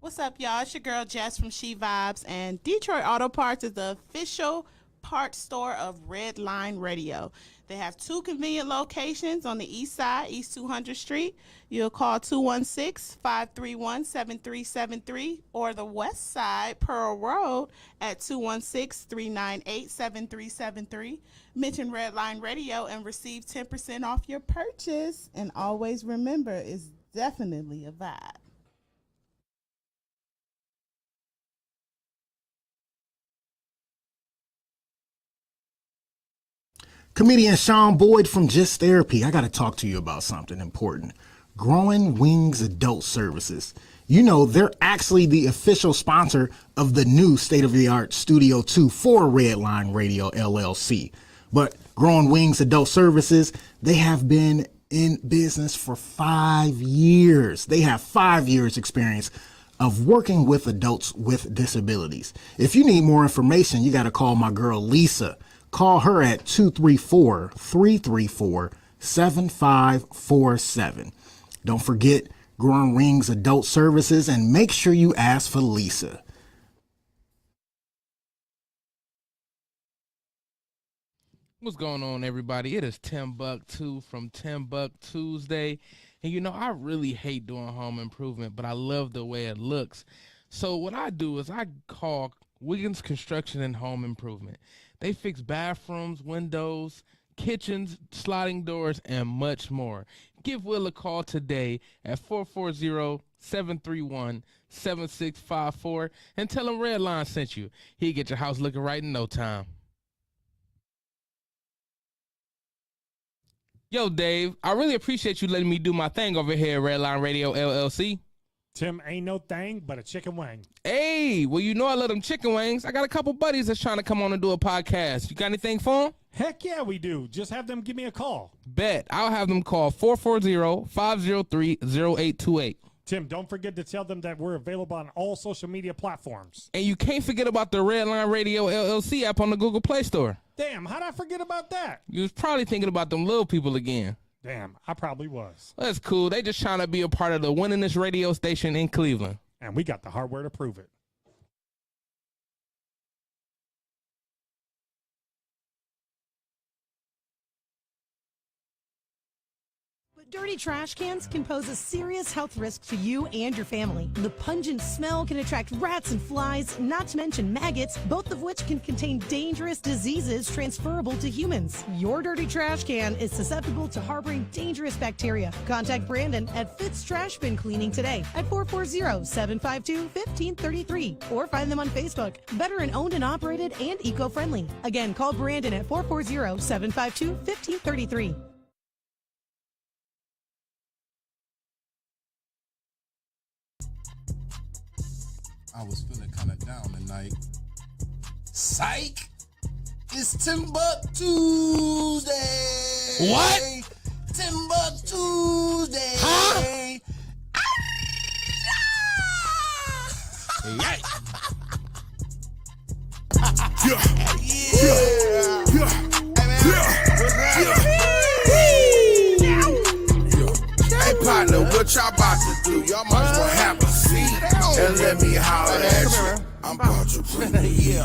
What's up, y'all? It's your girl Jess from She Vibes, and Detroit Auto Parts is the official parts store of Red Line Radio. They have two convenient locations on the east side, East 200th Street. You'll call 216-531-7373, or the west side, Pearl Road, at 216-398-7373. Mention Red Line Radio and receive 10% off your purchase. And always remember, it's definitely a vibe. Comedian Sean Boyd from Just Therapy. I got to talk to you about something important. Growing Wings Adult Services. You know, they're actually the official sponsor of the new state-of-the-art Studio 2 for Redline Radio LLC. But Growing Wings Adult Services, they have been in business for 5 years. They have 5 years experience of working with adults with disabilities. If you need more information, you got to call my girl Lisa. Call her at 234-334-7547. Don't forget Growing Wings Adult Services, and make sure you ask for Lisa. What's going on, everybody? It is TimbukTuesday from TimbukTuesday. And you know, I really hate doing home improvement, but I love the way it looks. So what I do is I call Wiggins Construction and Home Improvement. They fix bathrooms, windows, kitchens, sliding doors, and much more. Give Will a call today at 440-731-7654 and tell him Redline sent you. He'll get your house looking right in no time. Yo, Dave, I really appreciate you letting me do my thing over here at Redline Radio LLC. Tim, ain't no thing but a chicken wing. Hey, well, you know I love them chicken wings. I got a couple buddies that's trying to come on and do a podcast. You got anything for them? Heck yeah, we do. Just have them give me a call. Bet. I'll have them call 440-503-0828. Tim, don't forget to tell them that we're available on all social media platforms. And you can't forget about the Redline Radio LLC app on the Google Play Store. Damn, how'd I forget about that? You was probably thinking about them little people again. Damn, I probably was. That's cool. They just trying to be a part of the winningest radio station in Cleveland. And we got the hardware to prove it. Dirty trash cans can pose a serious health risk to you and your family. The pungent smell can attract rats and flies, not to mention maggots, both of which can contain dangerous diseases transferable to humans. Your dirty trash can is susceptible to harboring dangerous bacteria. Contact Brandon at Fitz Trash Bin Cleaning today at 440-752-1533 or find them on Facebook. Veteran owned and operated and eco-friendly. Again, call Brandon at 440-752-1533. I was feeling kind of down tonight. Psych! It's TimbukTuesday! What? TimbukTuesday! Huh? Hey partner, what y'all about to do? Y'all might as well have a seat and let me holler at you. I'm about to bring the heat.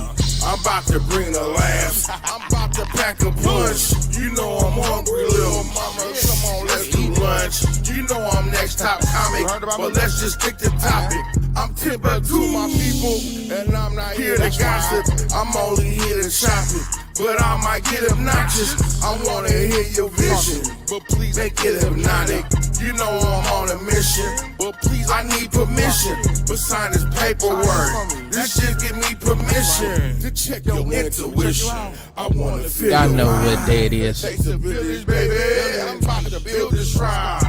I'm about to bring the laughs. I'm about to pack a punch. You know I'm hungry, little mama. Come on, let's do lunch. You know I'm next top comic, but let's just stick to topic. I'm Timbuktu, my people, and I'm not here to gossip. I'm only here to shop it, but I might get obnoxious. I wanna hear your vision, but please make it hypnotic. You know I'm on a mission, but please I need permission. But sign this paperwork. This shit give me permission to check your intuition. I wanna feel. Y'all know what day it is. Take the village, baby. I'm about to build this shrine.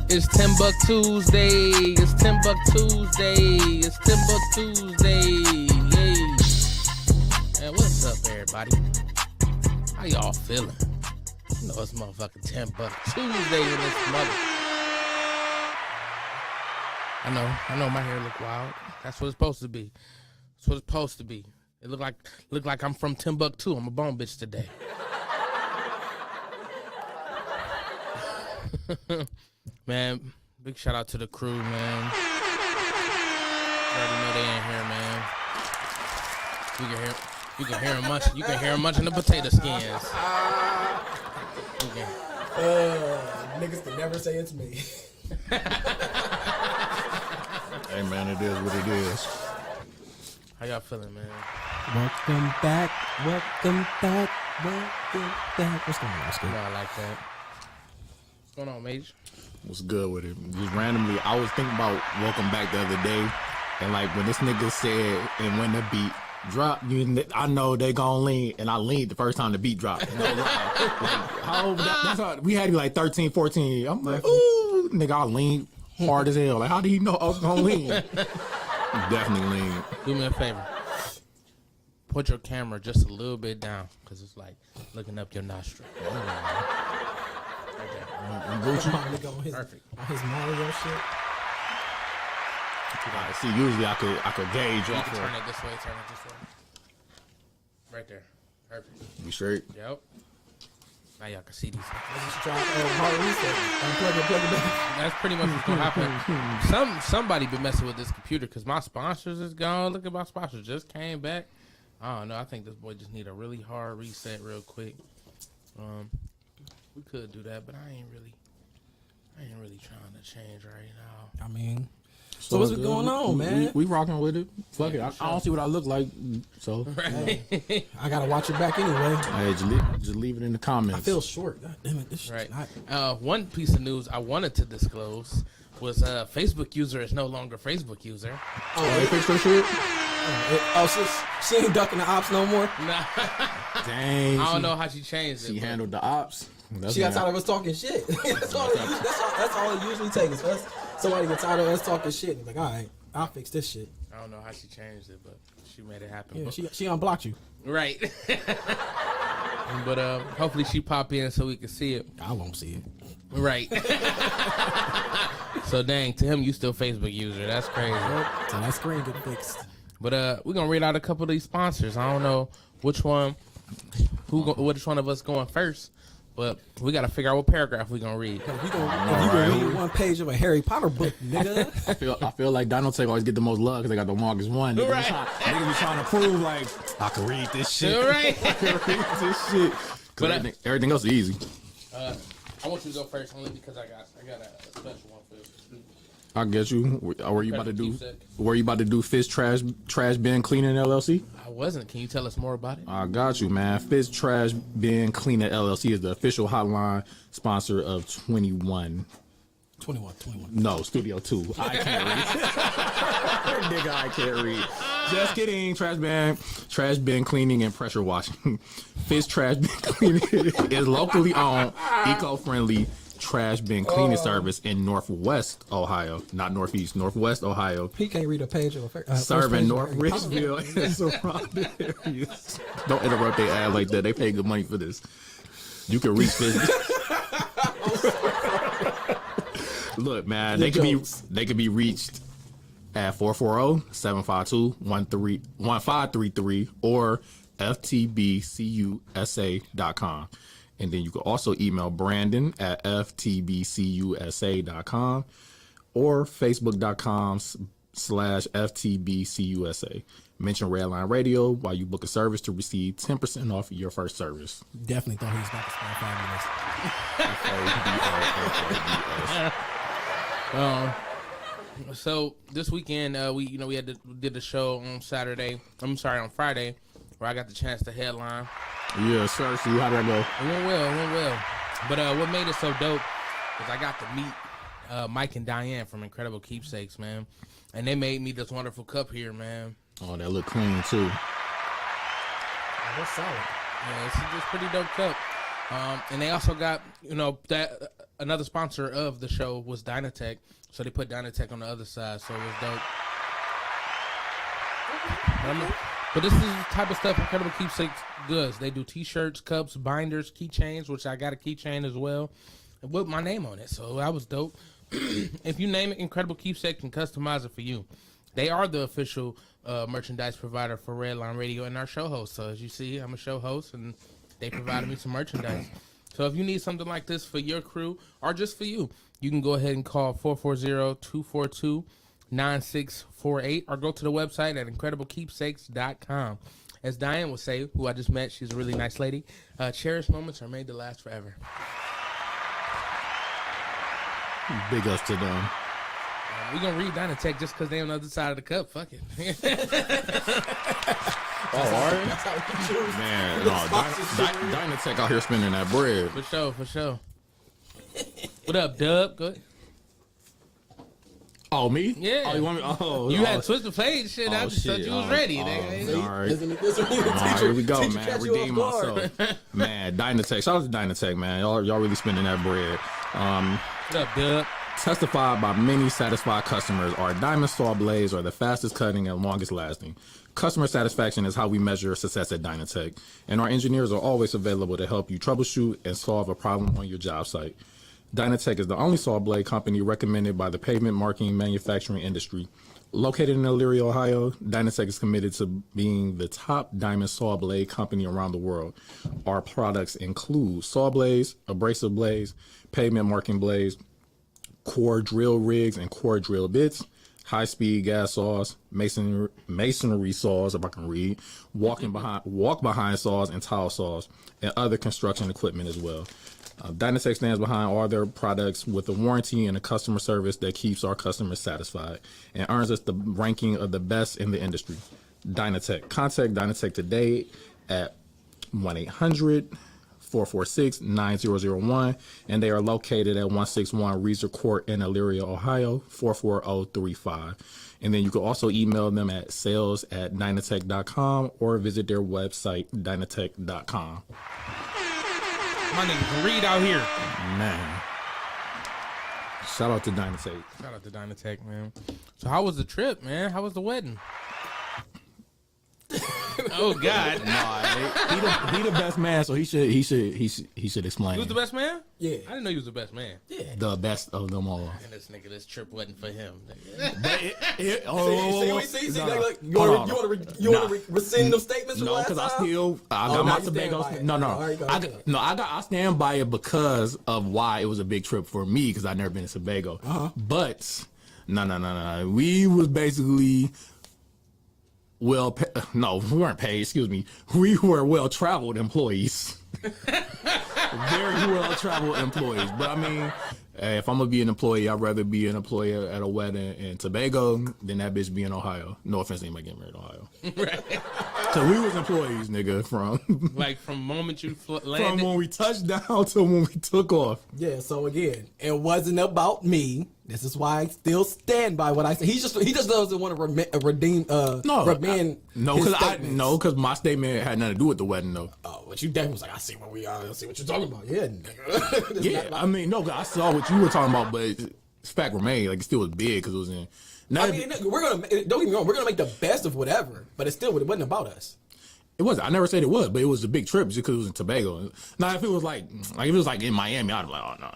It's TimbukTuesday. It's TimbukTuesday. It's TimbukTuesday. Yay. Man, what's up, everybody? How y'all feeling? You know it's motherfucking TimbukTuesday in this mother. I know my hair look wild. That's what it's supposed to be. That's what it's supposed to be. It look like I'm from Timbuktu. I'm a bone bitch today. Man, big shout out to the crew, man. already know they ain't here, man. You can hear them munching. You can hear them munching the potato skins. Okay. Niggas can never say it's me. Hey man, it is what it is. How y'all feeling, man? Welcome back. Welcome back. Welcome back. What's going on? What's good? No, I like that. What's going on, Mage? What's good with it? Just randomly, I was thinking about Welcome Back the other day, and like when this nigga said, and when the beat drop, I know they gonna lean, and I leaned the first time the beat dropped. No lie. That's how we had to be like 13, 14. I'm like, ooh, nigga, I leaned hard as hell. Like, how did he know I was gonna lean? Definitely lean. Do me a favor. Put your camera just a little bit down, because it's like looking up your nostril. Perfect. On his Mario shit. See, usually I could gauge You off can of. turn it this way, turn it this way. Right there. Perfect. You straight? Yep. Now y'all can see these. Plug it back. That's pretty much what's gonna happen. Somebody been messing with this computer because my sponsors is gone. Look at my sponsors just came back. I don't know. I think this boy just need a really hard reset real quick. We could do that, but I ain't really trying to change right now. I mean, so what's going on, man? We rocking with it. Fuck it. I don't see what I look like, so Right. I gotta watch it back anyway. hey, just leave it in the comments. I feel short. God damn it, this shit's Right. not. One piece of news I wanted to disclose was Facebook user is no longer Facebook user. Oh, they fixed her shit? So she ain't ducking the ops no more. Nah. Dang. I don't know how she changed it. She but- handled the ops. She got tired of us talking shit. that's all it usually takes. Us. Somebody gets tired of us talking shit and like, all right, I'll fix this shit. I don't know how she changed it, but she made it happen. Yeah, But- she unblocked you. Right. But hopefully she pop in so we can see it. I won't see it. Right. So dang, to him you still Facebook user. That's crazy. So that screen get fixed. But we're gonna read out a couple of these sponsors. I don't know which one which one of us going first. But we gotta figure out what paragraph we gonna read. If you gonna read one page of a Harry Potter book, nigga. I feel like Donald Tech always get the most love because they got the longest one. Niggas Right. Niggas be trying to prove like I can read this shit. Right. I can read this shit. But Everything else is easy. I want you to go first only because I got a special one for you. I get you. Where you about to do? Keep Where you about to do? Fish trash bin cleaning LLC. I wasn't. Can you tell us more about it? I got you, man. Fish Trash Bin Cleaner LLC is the official hotline sponsor of 21. 21. No, Studio 2. I can't read. Nigga, I can't read. Just kidding. Trash bin cleaning and pressure washing. Fish Trash Bin Cleaning is locally owned, eco-friendly trash bin cleaning service in Northwest Ohio, not Northeast, Northwest Ohio. He can't read a page of a Serving North Richville and surrounding areas. Don't interrupt their ad like that. They pay good money for this. You can reach this. Look, man, they can be reached at 440-752-1533 or ftbcusa.com. And then you can also email Brandon at ftbcusa.com or facebook.com/ftbcusa. Mention Redline Radio while you book a service to receive 10% off your first service. Definitely thought he was about to spell 5 minutes. So this weekend, we did the show on Friday, where I got the chance to headline. Yeah, sir. See how that go? It went well. But what made it so dope is I got to meet Mike and Diane from Incredible Keepsakes, man, and they made me this wonderful cup here, man. Oh, that look clean too. That's solid. Yeah, it's a pretty dope cup. And they also got, that another sponsor of the show was Dynatech, so they put Dynatech on the other side, so it was dope. But this is the type of stuff Incredible Keepsakes does. They do T-shirts, cups, binders, keychains, which I got a keychain as well, with my name on it, so that was dope. If you name it, Incredible Keepsake can customize it for you. They are the official merchandise provider for Redline Radio and our show host. So as you see, I'm a show host, and they provided me some merchandise. So if you need something like this for your crew or just for you, you can go ahead and call 440-242 9648, or go to the website at incrediblekeepsakes.com. As Diane will say, who I just met, she's a really nice lady, cherished moments are made to last forever. Big ups to them. We're going to read Dynatech just because they're on the other side of the cup. Fuck it. Oh, all right. Man, no, Dynatech out here spending that bread. For sure. What up, Dub? Go ahead. Oh, me? Yeah. Oh, you want me? Oh, You had Twisted Fade shit. I just thought shit. you was ready. All nigga. right. This All right, here we go, teacher man. catch you Redeem off guard. myself. Man, Dynatech. Shout out to Dynatech, man. Y'all really spending that bread. What up, Dub? Testified by many satisfied customers, our diamond saw blades are the fastest cutting and longest lasting. Customer satisfaction is how we measure success at Dynatech, and our engineers are always available to help you troubleshoot and solve a problem on your job site. Dynatech is the only saw blade company recommended by the pavement marking manufacturing industry. Located in Elyria, Ohio, Dynatech is committed to being the top diamond saw blade company around the world. Our products include saw blades, abrasive blades, pavement marking blades, core drill rigs and core drill bits, high-speed gas saws, masonry saws, if I can read, walk behind saws and tile saws, and other construction equipment as well. Dynatech stands behind all their products with a warranty and a customer service that keeps our customers satisfied and earns us the ranking of the best in the industry. Dynatech. Contact Dynatech today at 1-800-446-9001, and they are located at 161 Reeser Court in Elyria, Ohio, 44035. And then you can also email them at sales@dynatech.com or visit their website, dynatech.com. My nigga can read out here. Man. Shout out to Dynatech. Shout out to Dynatech, man. So how was the trip, man? How was the wedding? Oh God! He the best man, so he should explain. He was the best man? Yeah. I didn't know he was the best man. Yeah. The best of them all. And this trip wasn't for him. See, like, you want to rescind those statements from No, last because time? I got my you stand Tobago. by it. No. All right, go ahead. I stand by it because of why it was a big trip for me, because I've never been to Tobago. But no. We was basically we weren't paid. Excuse me. We were well-traveled employees. Very well-traveled employees. But I mean, if I'm gonna be an employee, I'd rather be an employee at a wedding in Tobago than that bitch be in Ohio. No offense to anybody getting married in Ohio. Right. So we was employees, nigga, from From the moment you from landed. when we touched down to when we took off. Yeah, so again, it wasn't about me. This is why I still stand by what I said. He just doesn't want to remand because my statement had nothing to do with the wedding, though. Oh, but you definitely was like, I see what we are. I see what you're talking about. Yeah, nigga. Yeah, I mean, no, 'cause I saw what you were talking about, but fact remained, like, it still was big because it was in. I mean, don't get me wrong. We're gonna make the best of whatever, but it wasn't about us. It wasn't. I never said it was, but it was a big trip just because it was in Tobago. Now, if it was like if it was like in Miami, I'd be like, oh no.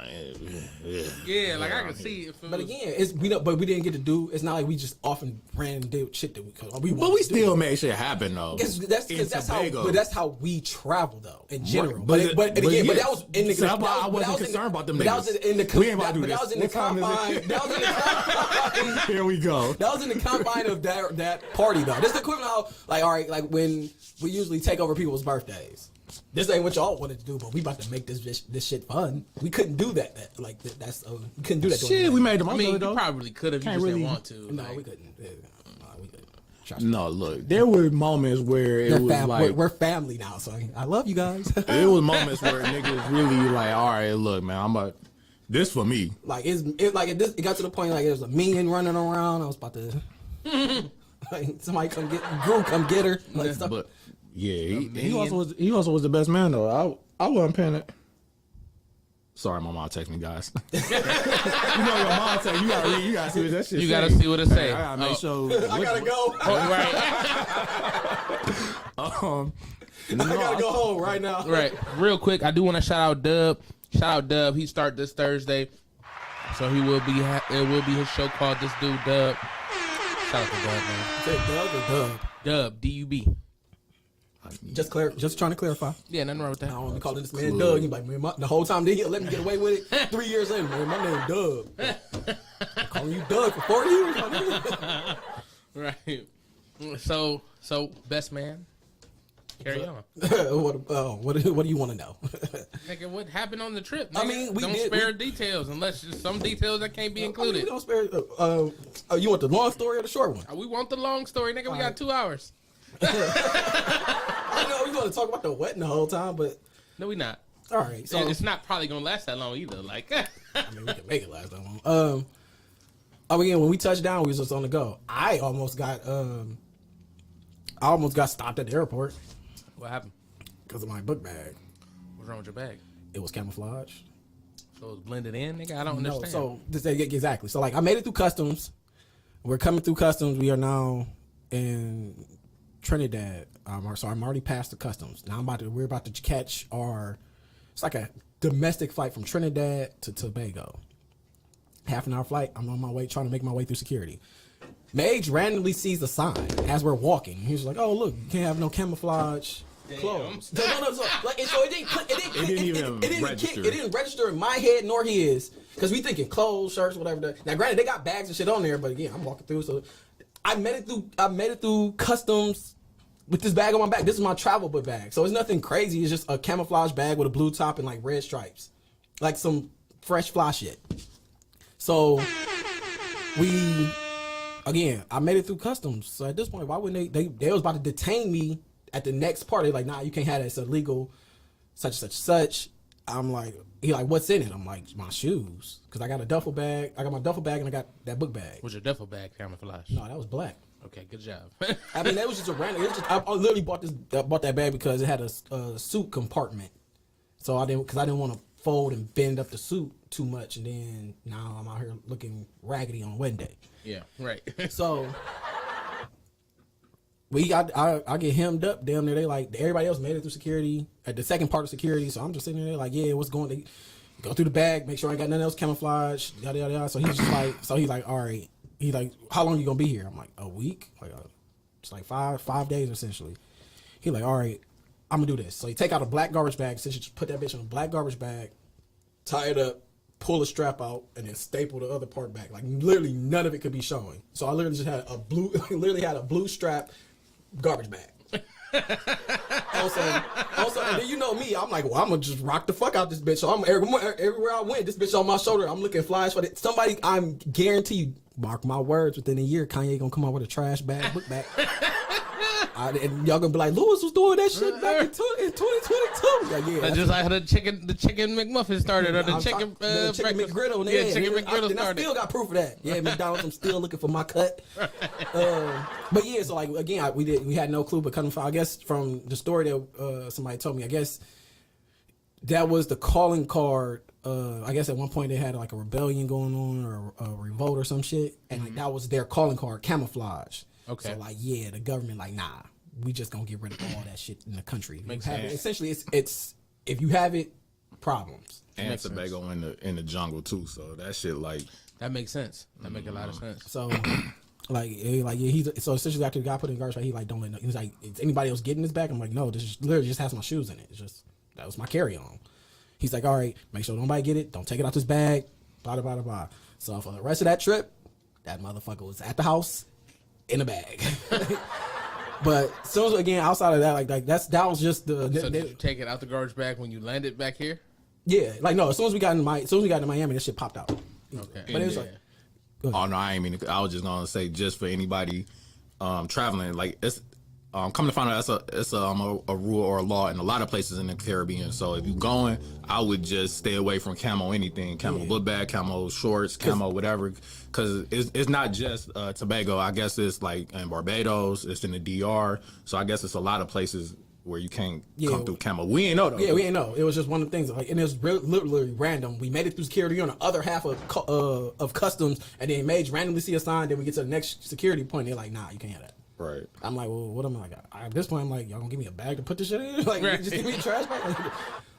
Yeah, I can see. But again, but we didn't get to do. It's not like we just often ran and did shit that we could. But we still made shit happen though. That's how we travel though in general. Right. But that was in the. So that's why I wasn't concerned about them niggas. That was in the. We ain't about to do this. That was in the confine. Here we go. That was in the confine of that party though. This is the equivalent of how, all right, like when we usually take over people's birthdays. This ain't what y'all wanted to do, but we about to make this shit fun. We couldn't do that. We couldn't do that. Shit, we made the most of you it though. probably could have. You just didn't want to. No, we couldn't. We couldn't. No, look, there were moments where it was like we're family now, so I love you guys. It was moments where niggas really like, all right, look, man, I'm about this for me. Like it got to the point like there was a minion running around. I was about to like somebody come get her. Like stuff. But yeah, he also was the best man though. I wasn't paying it. Sorry, my mom texted me, guys. You know your mom text you gotta read, you gotta see what that shit. You gotta see what it say. I gotta make sure. I gotta go. Right. I gotta go home right now. Right. Real quick, I do want to shout out Dub. Shout out Dub. He started this Thursday, so it will be his show called This Dude Dub. Shout out to Dub, man. Is it Dub or Dub? Dub, D-U-B. Just trying to clarify. Yeah, nothing wrong with that. I don't want to be calling this man Doug. He's like, man, the whole time they let me get away with it. 3 years in, man, my name Doug. Calling you Doug for 4 years. My nigga. Right. So best man, carry on. what do you want to know? Nigga, what happened on the trip? Nigga? I mean, we don't spare details unless there's some details that can't be included. We don't spare. You want the long story or the short one? We want the long story, nigga. We got 2 hours. I know we want to talk about the wedding the whole time, but No, we not. all right. So And it's not probably gonna last that long either. Like, I mean, we can make it last that long. Again, when we touched down, we was just on the go. I almost got stopped at the airport what happened? because of my book bag. What's wrong with your bag? It was camouflage. So it's blended in, nigga. I don't No, understand. so exactly. So like, I made it through customs. We're coming through customs. We are now in Trinidad. So I'm already past the customs. Now we're about to catch it's like a domestic flight from Trinidad to Tobago. Half an hour flight. I'm on my way, trying to make my way through security. Mage randomly sees a sign as we're walking. He's like, "Oh, look, you can't have no camouflage clothes." No. It didn't register in my head nor his, because we thinking clothes, shirts, whatever. Now, granted, they got bags and shit on there, but again, I'm walking through, so I made it through customs with this bag on my back. This is my travel book bag, so it's nothing crazy. It's just a camouflage bag with a blue top and like red stripes, like some fresh fly shit. So I made it through customs. So at this point, why wouldn't they was about to detain me at the next part. They're like, nah, you can't have that. It's illegal, such and such. I'm like, he like, what's in it? I'm like, my shoes. Because I got a duffel bag. I got my duffel bag and I got that book bag. Was your duffel bag camouflage? No, that was black. Okay, good job. I mean, that was just a random. It was just, I literally bought that bag because it had a suit compartment. So I didn't want to fold and bend up the suit too much, and then now I'm out here looking raggedy on wedding day. Yeah, right. So I get hemmed up. Damn near, they like everybody else made it through security at the second part of security. So I'm just sitting there like, yeah, what's going? They go through the bag, make sure I ain't got nothing else camouflage, yada yada yada. So he's just like, he's like, all right. He's like, how long you gonna be here? I'm like, a week, like it's like five days essentially. He like, all right, I'm gonna do this. So he take out a black garbage bag. Since you just put that bitch in a black garbage bag, tie it up, pull the strap out, and then staple the other part back. Like literally none of it could be showing. So I literally just had a blue strap garbage bag. also, and then you know me, I'm like, well, I'm gonna just rock the fuck out this bitch. So I'm everywhere I went, this bitch on my shoulder. I'm looking flies for it. Somebody, I'm guarantee you, mark my words, within a year, Kanye gonna come out with a trash bag, book bag. And y'all gonna be like, Lewis was doing that shit back in 2022. Like, yeah, just like how the chicken McMuffin started, or the chicken McGriddle. Yeah, chicken McGriddle started. I still got proof of that. Yeah, McDonald's. I'm still looking for my cut. But yeah, so like again, we had no clue, but coming from, I guess from the story that somebody told me, I guess that was the calling card. I guess at one point they had like a rebellion going on or a revolt or some shit, and like that was their calling card, camouflage. Okay. So like, yeah, the government like, nah, we just gonna get rid of all that shit in the country. Essentially, it's if you have it, problems. And Tobago in the jungle too, so that shit like that makes sense. That make a lot of sense. So so essentially after the guy put in the garbage bag, he like, don't let no. He was like, is anybody else getting this back? I'm like, no, this is literally just has my shoes in it. It's just that was my carry on. He's like, all right, make sure nobody get it. Don't take it out this bag. Blah blah blah blah. So for the rest of that trip, that motherfucker was at the house in a bag. But so again, outside of that, like that was just the. So did you take it out the garbage bag when you landed back here? Yeah, like no. As soon as we got to Miami, that shit popped out. Okay, but it was like. Oh no, I ain't mean. I was just gonna say, just for anybody traveling, like it's come to find out it's a rule or a law in a lot of places in the Caribbean. So if you're going, I would just stay away from camo anything, book bag, camo shorts, camo whatever, because it's not just Tobago. I guess it's like in Barbados, it's in the DR. So I guess it's a lot of places where you can't come through camo. We ain't know though. Yeah, we ain't know. It was just one of the things. Like, and it was literally random. We made it through security on the other half of customs, and then Mage randomly see a sign. Then we get to the next security point. They're like, nah, you can't have that. Right. I'm like, well, what am I like? At this point, I'm like, y'all gonna give me a bag to put this shit in? Like, just give me a trash bag? Like,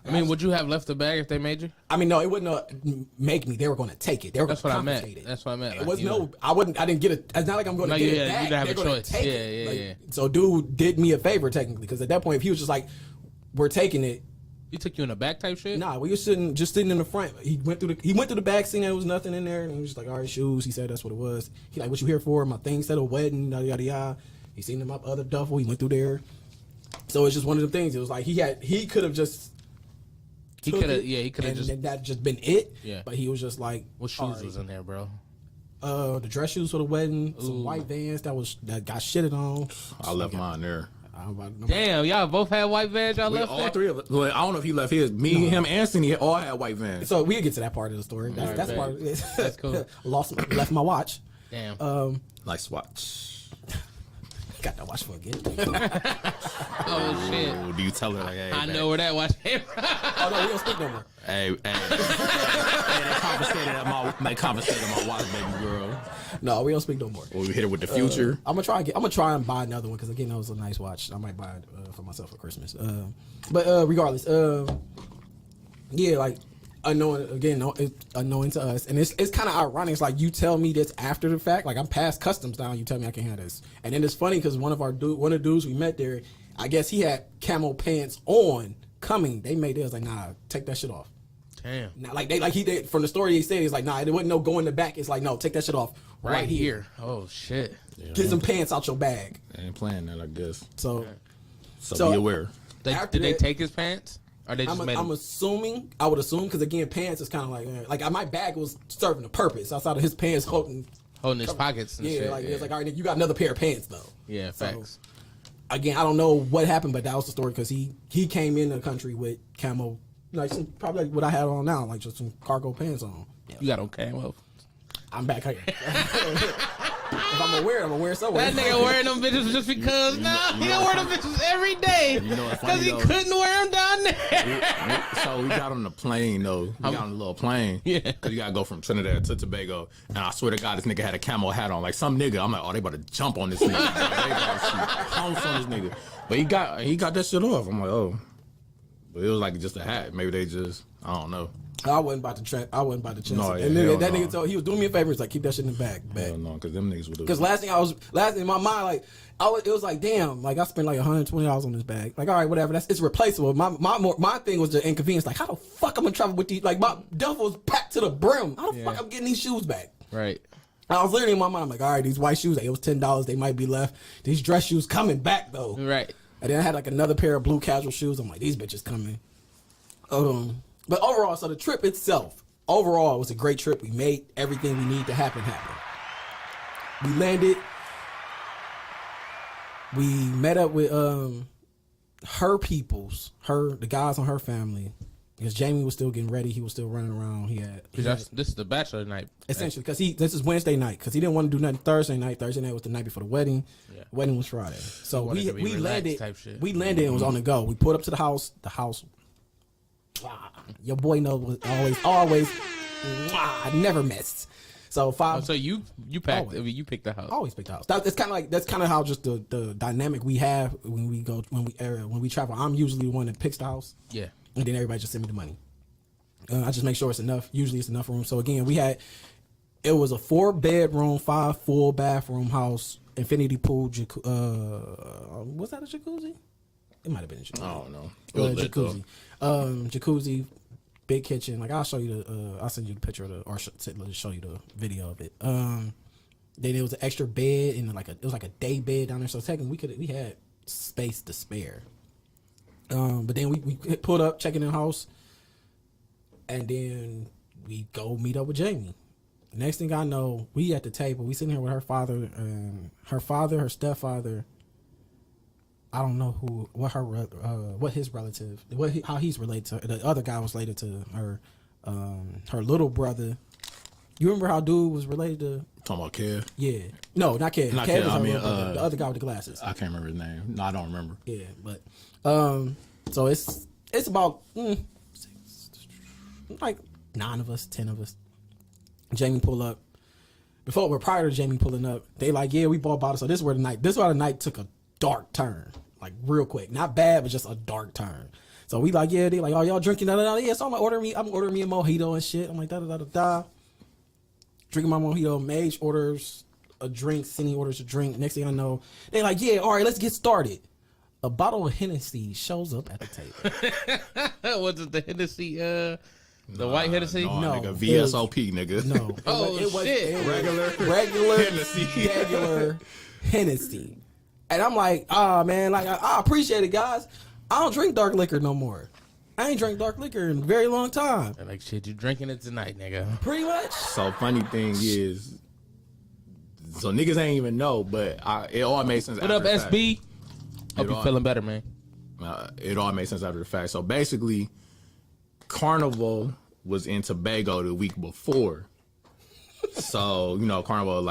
I mean, would you have left the bag if they made you? I mean, no, it wouldn't make me. They were going to take it. They were going to confiscate it. That's what I meant. It was I didn't get it. It's not like I'm going to get it back. You didn't have a choice. Take it. So dude did me a favor technically, because at that point, if he was just like, we're taking it, He took you in the back type shit? Nah, we were sitting in the front. He went through the back, seen there was nothing in there, and he was just like, all right, shoes. He said that's what it was. He like, what you here for? My thing said a wedding, yada yada yada. He seen my other duffel. He went through there. So it's just one of the things. It was like he could have just. He could have just. And that just been it. Yeah. But he was just like, What shoes was in there, bro? The dress shoes for the wedding, some white Vans that got shitted on. I left mine there. Damn, y'all both had white Vans. Y'all left all there? three of us. Well, I don't know if he left his. Me, him, and Cindy all had white Vans. So we'll get to that part of the story. That's bet. part of it. That's cool. Left my watch. Damn. Nice watch. Got that watch for a gift. Oh shit. Oh, do you tell her like, hey, I babe, know where that watch came from. Oh no, we don't speak no more. Hey, they confiscated my watch, baby girl. No, we don't speak no more. Well, we hit it with the future. I'm gonna try and buy another one because again, that was a nice watch. I might buy it for myself for Christmas. But regardless, yeah, like unknowing to us, and it's kind of ironic. It's like you tell me this after the fact. Like I'm past customs now. You tell me I can't have this, and then it's funny because one of the dudes we met there, I guess he had camo pants on coming. They made it. Like, nah, take that shit off. Damn. Now, from the story he said, he's like, nah, there wasn't no go in the back. It's like, no, take that shit off right here. Oh shit. Yeah, Get some pants out your bag. I ain't playing that, I guess. So be aware. Did they take his pants? Or they just made him? I would assume, because again, pants is kind of like my bag was serving a purpose outside of his pants holding his pockets and yeah, shit. like it's like, all right, you got another pair of pants though. Yeah, facts. So, again, I don't know what happened, but that was the story because he came in the country with camo, like probably like what I had on now, like just some cargo pants on. Yeah. You got on camo. I'm back here. If I'm gonna wear it somewhere. That nigga wearing them bitches just because he don't wear them bitches every day. You know what's because funny, he though? couldn't wear them down there. So we got on the plane though. We got on a little plane. Yeah. Cause you gotta go from Trinidad to Tobago. And I swear to God, this nigga had a camo hat on. Like some nigga. I'm like, oh, they about to jump on this nigga. They about to pounce on this nigga. But he got that shit off. I'm like, oh. But it was like just a hat. Maybe they just, I don't know. I wasn't about to chance No, it. yeah, And then that no. nigga told he was doing me a favor. He's like, keep that shit in the bag. Hell no, cause them niggas would have. Because last thing in my mind, like it was like, damn, like I spent like $120 on this bag. Like, all right, whatever, it's replaceable. My thing was the inconvenience. Like, how the fuck I'm gonna travel with these? Like, my duffel was packed to the brim. How the fuck I'm getting these shoes back? Right. I was literally in my mind. I'm like, all right, these white shoes, like, it was $10. They might be left. These dress shoes coming back though. Right. And then I had like another pair of blue casual shoes. I'm like, these bitches coming. But overall, so the trip itself, overall, it was a great trip. We made everything we need to happen. We landed. We met up with her peoples, the guys on her family, because Jamie was still getting ready. He was still running around. This is the bachelor night. Essentially, because this is Wednesday night, because he didn't want to do nothing Thursday night. Thursday night was the night before the wedding. Yeah. Wedding was Friday. So wanted to be we relaxed landed. type shit. We landed and was on the go. We pulled up to the house. The house. Your boy knows was always. Never missed. So So you packed. Always. I mean, you picked the house. Always pick the house. That's kind of how just the dynamic we have when we travel. I'm usually the one that picks the house. Yeah. And then everybody just send me the money. I just make sure it's enough. Usually it's enough room. So again, it was a 4-bedroom, 5 full bathroom house, infinity pool. Was that a jacuzzi? It might have been a jacuzzi. I don't know. It was lit, though. Jacuzzi. Jacuzzi, big kitchen. Like I'll show you I'll send you the picture of or show you the video of it. Then there was an extra bed and it was like a day bed down there. So technically we had space to spare. But then we pulled up, checking in the house, and then we go meet up with Jamie. Next thing I know, we at the table. We sitting here with her father, her stepfather. I don't know what his relative, how he's related to her. The other guy was related to her, her little brother. You remember how dude was related to? Talking about Kev? Yeah, no, not Kev. Not Kev Kev, was I her mean, little brother. The other guy with the glasses. I can't remember his name. No, I don't remember. Yeah, but so it's about like 9 of us, 10 of us. Jamie pull up. Prior to Jamie pulling up, they like, yeah, we bought bottles. So this is where the night took a dark turn, like real quick. Not bad, but just a dark turn. So we like, yeah, they like, oh, y'all drinking? Yeah, so I'm ordering me a mojito and shit. I'm like, da. Drinking my mojito. Mage orders a drink. Cindy orders a drink. Next thing I know, they like, yeah, all right, let's get started. a bottle of Hennessy shows up at the table. Was it the Hennessy? The white Hennessy? No, No, nigga. it was- VSOP, nigga. No. Oh, shit. Regular Hennessy. Regular Hennessy. And I'm like, man, like I appreciate it, guys. I don't drink dark liquor no more. I ain't drank dark liquor in a very long time. I'm like, shit, you drinking it tonight, nigga. Pretty much. So funny thing is, so niggas ain't even know, but it all made sense. What up, after the fact. SB? Hope you feeling better, man. It all made sense after the fact. So basically, Carnival was in Tobago the week before. So, Carnival,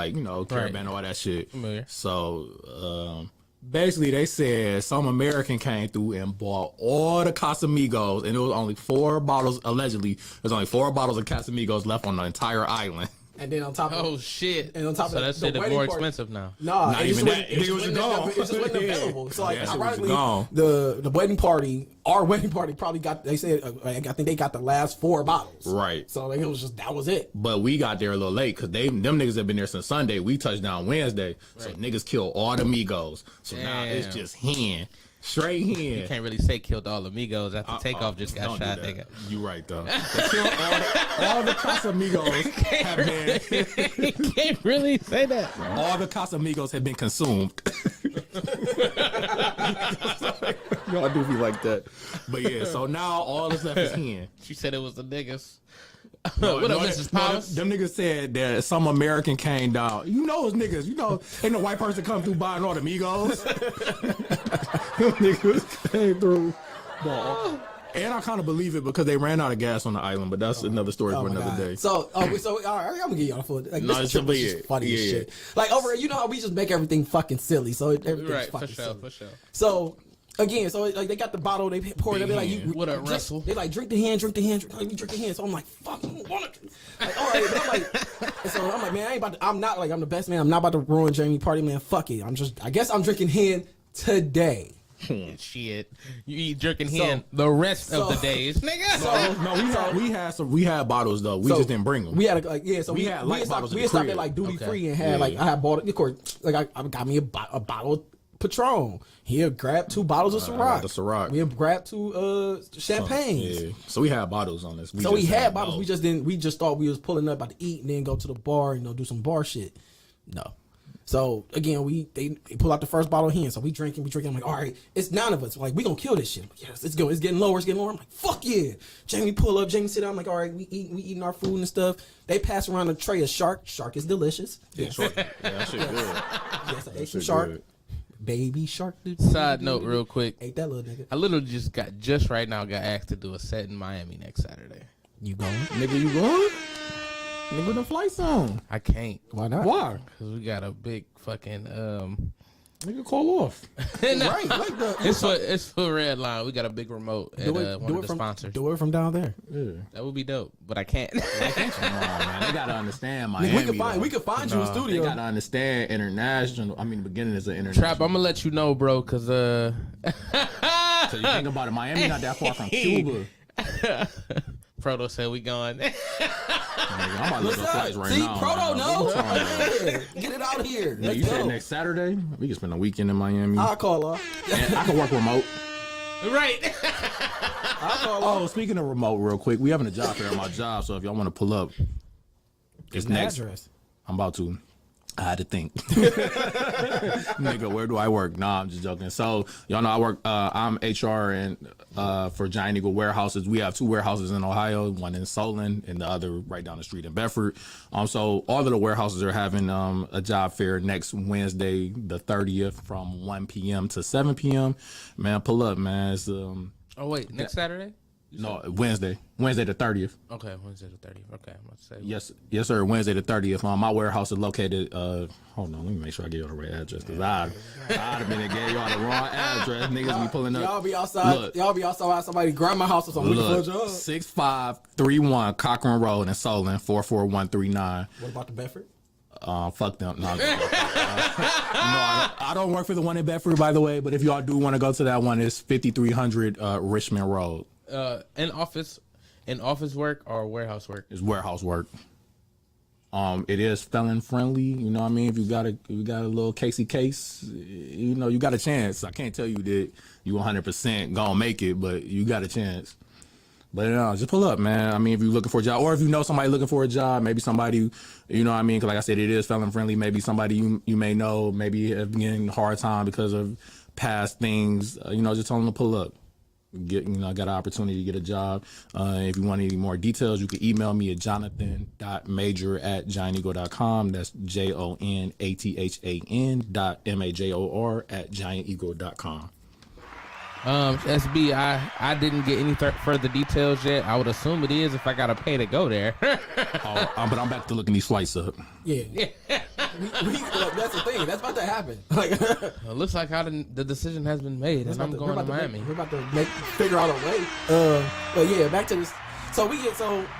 Caribbean, all that shit. Familiar. So, basically, they said some American came through and bought all the Casamigos, and it was only 4 bottles, allegedly, there's only 4 bottles of Casamigos left on the entire island. And then on top of Oh, shit. And on top so of that the shit is wedding more party- expensive now. Nah, Not it just even wasn't- that. it just It was wasn't gone. it just wasn't available. So like, Yeah, that shit was ironically, gone. the wedding party, our wedding party probably got. They said I think they got the last 4 bottles. Right. So like, it was just that was it. But we got there a little late because them niggas have been there since Sunday. We touched down Wednesday. So niggas killed all the Migos. So now it's Damn. just hen. Straight hen. You can't really say killed all the amigos after Takeoff just got Don't do shot, that. nigga. You right, though. They killed all the Casamigos have been... You can't really say that. All the Casamigos have been consumed. Y'all do be like that. But yeah, so now all that's left is hen. She said it was the niggas. No, What up, no, Mrs. no, Powers? them niggas said that some American came down. You know, it's niggas. You know, ain't no white person come through buying all the Migos. Them niggas came through. And I kind of believe it because they ran out of gas on the island, but that's another story for Oh my another God. day. So all right, I'm gonna give y'all a full. Like, No, this it's trip was just- just funny as yeah. shit. Like over, you know how we just make everything fucking silly. So everything's Right, fucking for sure, silly. for sure. So again, so like they got the bottle, they pour it. Big They like, hand. What up, drink- Russell? They like drink the hand, drink the hand, drink the hand. So I'm like, fuck, I don't want it. Like, all right, but I'm like, and so I'm like, man, I ain't about to. I'm not like I'm the best man. I'm not about to ruin Jamie party, man. Fuck it. I guess I'm drinking hand today. Shit. You eat jerking So- hen the rest of so- the days, nigga. No, we had bottles though. We just didn't bring them. We had so We we had had light bottles in we the stopped crib. at like duty Okay. free and had Yeah. like I had bought, of course, like I got me a bottle of Patron. He had grabbed 2 bottles of I Ciroc. got the Ciroc. We had grabbed 2 champagnes. Yeah. So we had bottles on this. So we just had didn't bottles. know. We just thought we was pulling up about to eat and then go to the bar and do some bar shit. No. So again, they pull out the first bottle of hen. So we drinking. I'm like, all right, it's 9 of us. We're like, we gonna kill this shit. I'm like, yes, it's going. It's getting lower. I'm like, fuck yeah. Jamie pull up. Jamie sit down. I'm like, all right, we eating our food and stuff. They pass around a tray of shark. Shark is delicious. Yeah, sure. Yeah, that shit good. Yes, I ate some shit shark. good. Baby shark. Side note, real quick. Ate that little nigga. I literally just right now got asked to do a set in Miami next Saturday. You going? Nigga, you going? Nigga, the flight's on. I can't. Why not? Why? Because we got a big fucking Nigga, call off. Right. Like it's for Red Line. We got a big remote at one of the sponsors. Do it from down there. Yeah. That would be dope, but I can't. Come on, man. They gotta understand Miami. We could find you a They studio. gotta understand international. I mean, the beginning is an international. Trap, I'm gonna let you know, bro, because So you think about it, Miami not that far from Cuba. Proto said we going. Nigga, I'm about to look at flights right See, now. Proto, man. no. What you talking about? Get it out here. Yeah, Let's you said go. next Saturday? We can spend a weekend in Miami. I'll call her. And I can work remote. Right. I'll call her. Oh, speaking of remote, real quick, we having a job fair at my job, so if y'all want to pull up, it's next. Address. I'm about to. I had to think. Nigga, where do I work? Nah, I'm just joking. So, y'all know I work, I'm HR and for Giant Eagle Warehouses. We have 2 warehouses in Ohio, one in Solon and the other right down the street in Bedford. So all of the warehouses are having a job fair next Wednesday, the 30th from 1 p.m. to 7 p.m. Man, pull up, man. It's, Oh wait, next Saturday? no, Wednesday the 30th. Okay, Wednesday the 30th. Okay, I'm about to say. Yes, sir. Wednesday the 30th. My warehouse is located. Hold on, let me make sure I give you the right address because I'd have been and gave y'all the wrong address. Niggas be pulling up. Y'all be outside. Look. Y'all be outside. Somebody grab my house or something. Looking for a Look, job. 6531 Cochran Road in Solon 44139. What about the Bedford? Fuck them. No, I don't work for the one in Bedford, by the way. But if y'all do want to go to that one, it's 5300 Richmond Road. In office work or warehouse work? It's warehouse work. It is felon friendly. You know what I mean? If you got a little Casey case, you know, you got a chance. I can't tell you that you 100% gonna make it, but you got a chance. But just pull up, man. I mean, if you're looking for a job, or if you know somebody looking for a job, maybe somebody, you know what I mean? Because like I said, it is felon friendly. Maybe somebody you may know, maybe have been getting a hard time because of past things. You know, just tell them to pull up. Got an opportunity to get a job. If you want any more details, you can email me at jonathan.major@gianteagle.com. That's JONATHAN.MAJOR@gianteagle.com. SB, I didn't get any further details yet. I would assume it is if I gotta pay to go there. But I'm back to looking these flights up. Yeah. That's the thing. That's about to happen. Like, It looks like the decision has been made, and I'm going to Miami. We're about to figure out a way. But yeah, back to this. So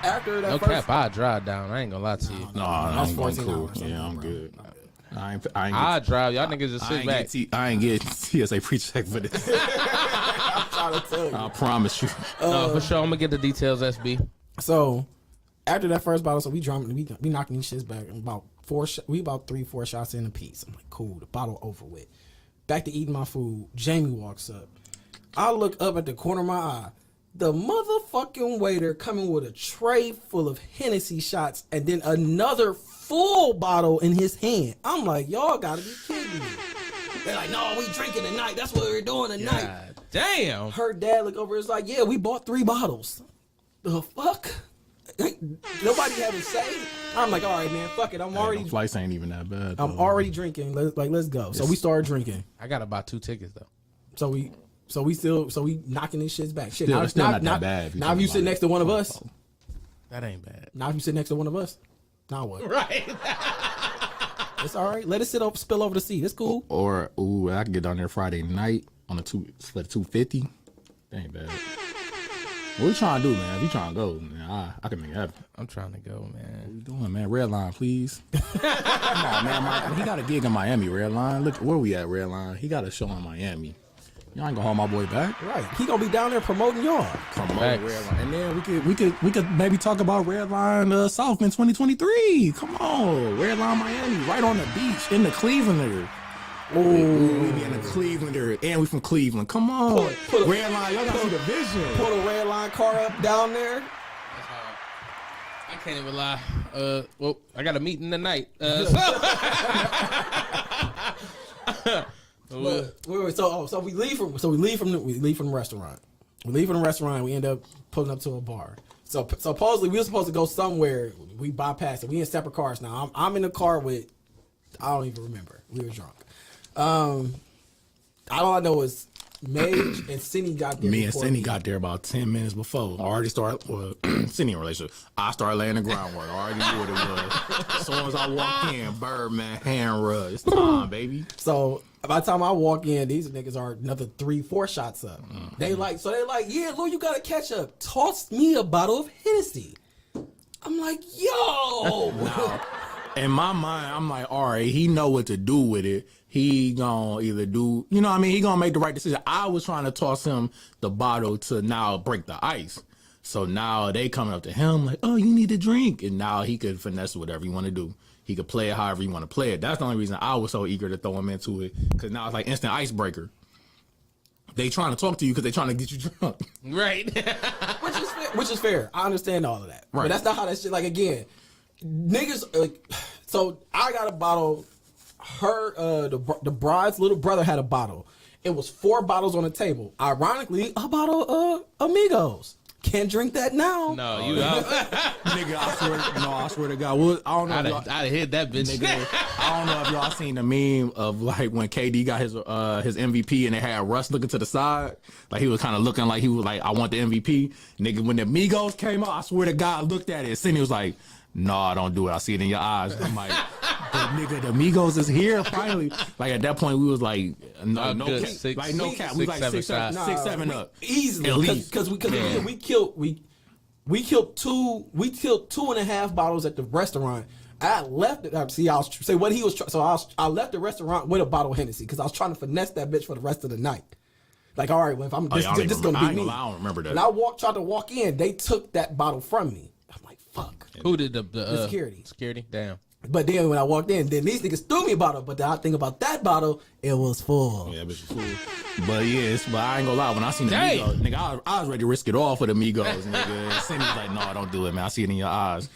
after that No first. cap, I drive down. I ain't gonna lie to you. No, That's I'm 14 cool. hours. Yeah, I'm good. I I drive. Y'all niggas just sit back. I ain't get TSA pre-check for this. I'm trying to tell you. I promise you. No, for sure. I'm gonna get the details, SB. So after that first bottle, so we knocking these shits back. About 3-4 shots in a piece. I'm like, cool, the bottle over with. Back to eating my food. Jamie walks up. I look up at the corner of my eye. The motherfucking waiter coming with a tray full of Hennessy shots and then another full bottle in his hand. I'm like, y'all gotta be kidding me. They're like, no, we drinking tonight. That's what we're doing tonight. God damn. Her dad look over. It's like, yeah, we bought 3 bottles. The fuck? Nobody had to say. I'm like, all right, man, fuck it. The flights ain't even that bad. I'm already drinking. Let's go. So we started drinking. I got about 2 tickets though. So we knocking these shits back. Shit, Still not that bad. Now if you sit next to one of us, That ain't bad. now if you sit next to one of us, now what? Right. It's all right. Let it spill over the seat. It's cool. Or I can get down there Friday night on for the 250. That ain't bad. What you trying to do, man? If you trying to go, man, I can make it happen. I'm trying to go, What man. you doing, man? Redline, please. Come on, man. He got a gig in Miami, Redline. Look, where we at, Redline? He got a show in Miami. Y'all ain't gonna hold my boy back. Right. He gonna be down there promoting y'all. Promote Facts. Redline. And then we could maybe talk about Redline South in 2023. Come on. Redline Miami, right on the beach in the Clevelander. Oh, we be in the Clevelander, and we from Cleveland. Come on. Redline, y'all gotta see the vision. Pull a red line car up down there. I can't even lie. Well, I got a meeting tonight. So we leave from the restaurant. We leave from the restaurant. We end up pulling up to a bar. So supposedly we were supposed to go somewhere. We bypassed it. We in separate cars now. I'm in the car with, I don't even remember. We were drunk. All I know is Mage and Cindy got there. Me and Cindy got there about 10 minutes before. I already started, Cindy in a relationship. I started laying the groundwork. I already knew what it was. As soon as I walked in, Birdman, hand rub. It's time, baby. So by the time I walk in, these niggas are another 3-4 shots up. Mm-hmm. They like, yeah, Lou, you gotta catch up. Toss me a bottle of Hennessy. I'm like, yo. Now, in my mind, I'm like, all right, he know what to do with it. He gonna either do, you know what I mean? He gonna make the right decision. I was trying to toss him the bottle to now break the ice. So now they coming up to him like, oh, you need a drink. And now he could finesse whatever you want to do. He could play it however you want to play it. That's the only reason I was so eager to throw him into it. Because now it's like instant icebreaker. They trying to talk to you because they trying to get you drunk. Right. Which is fair. I understand all of that. Right. But that's not how that shit, like, again, niggas, so I got a bottle. The bride's little brother had a bottle. It was 4 bottles on the table. Ironically, a bottle of Amigos. Can't drink that now. No, you out. Nigga, I swear to God. Well, I don't know. I'd hit that bitch. Nigga, I don't know if y'all seen the meme of like when KD got his MVP and they had Russ looking to the side. Like he was kind of looking like he was like, I want the MVP. Nigga, when the Migos came out, I swear to God, I looked at it. Cindy was like, no, don't do it. I see it in your eyes. I'm like, but nigga, the Migos is here finally. Like at that point, we was like, no cap. No cap. We like 6, 7 up Easily. at least. Because we killed 2.5 bottles at the restaurant. I left it. See, I was say what he was. I left the restaurant with a bottle of Hennessy because I was trying to finesse that bitch for the rest of the night. Like, all right, well, if I'm this is gonna be me. I don't remember that. And I tried to walk in. They took that bottle from me. I'm like, fuck. Who did the security? Security, damn. But then when I walked in, then these niggas threw me a bottle. But the odd thing about that bottle, it was full. Yeah, bitch was cool. But yes, but I ain't gonna lie. When I seen the Dang. Migos, nigga, I was ready to risk it all for the Migos, nigga. Cindy was like, no, don't do it, man. I see it in your eyes.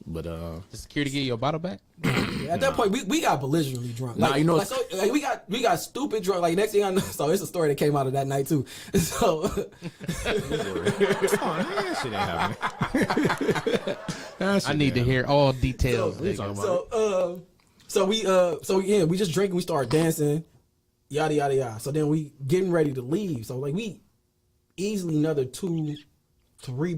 But Did security get your bottle back? At that point, we got belligerently drunk. Nah, you know- so, like, we got stupid drunk. Like next thing I know, so it's a story that came out of that night too. So that shit ain't happening. That shit I need to ain't hear all details. So, we talking nigga. about- so we just drinking, we start dancing, yada yada yada. So then we getting ready to leave. So like we easily another 2-3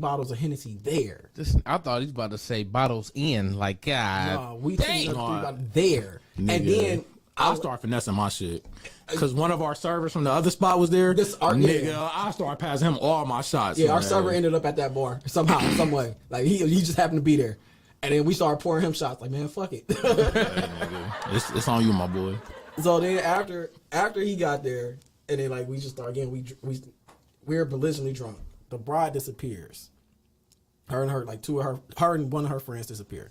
bottles of Hennessy there. I thought he was about to say bottles in. Like, God. No, we dang. took another 3 bottles there, and Nigga, then I start finessing my shit. Cause one of our servers from the other spot was there. Yeah. I started passing him all my shots. Yeah, our man. server ended up at that bar somehow, some way. Like he just happened to be there, and then we started pouring him shots. Like, man, fuck it. Hey, nigga. It's on you, my boy. So then after he got there, and then like we just start again. We're belligerently drunk. The bride disappears. Her and one of her friends disappear.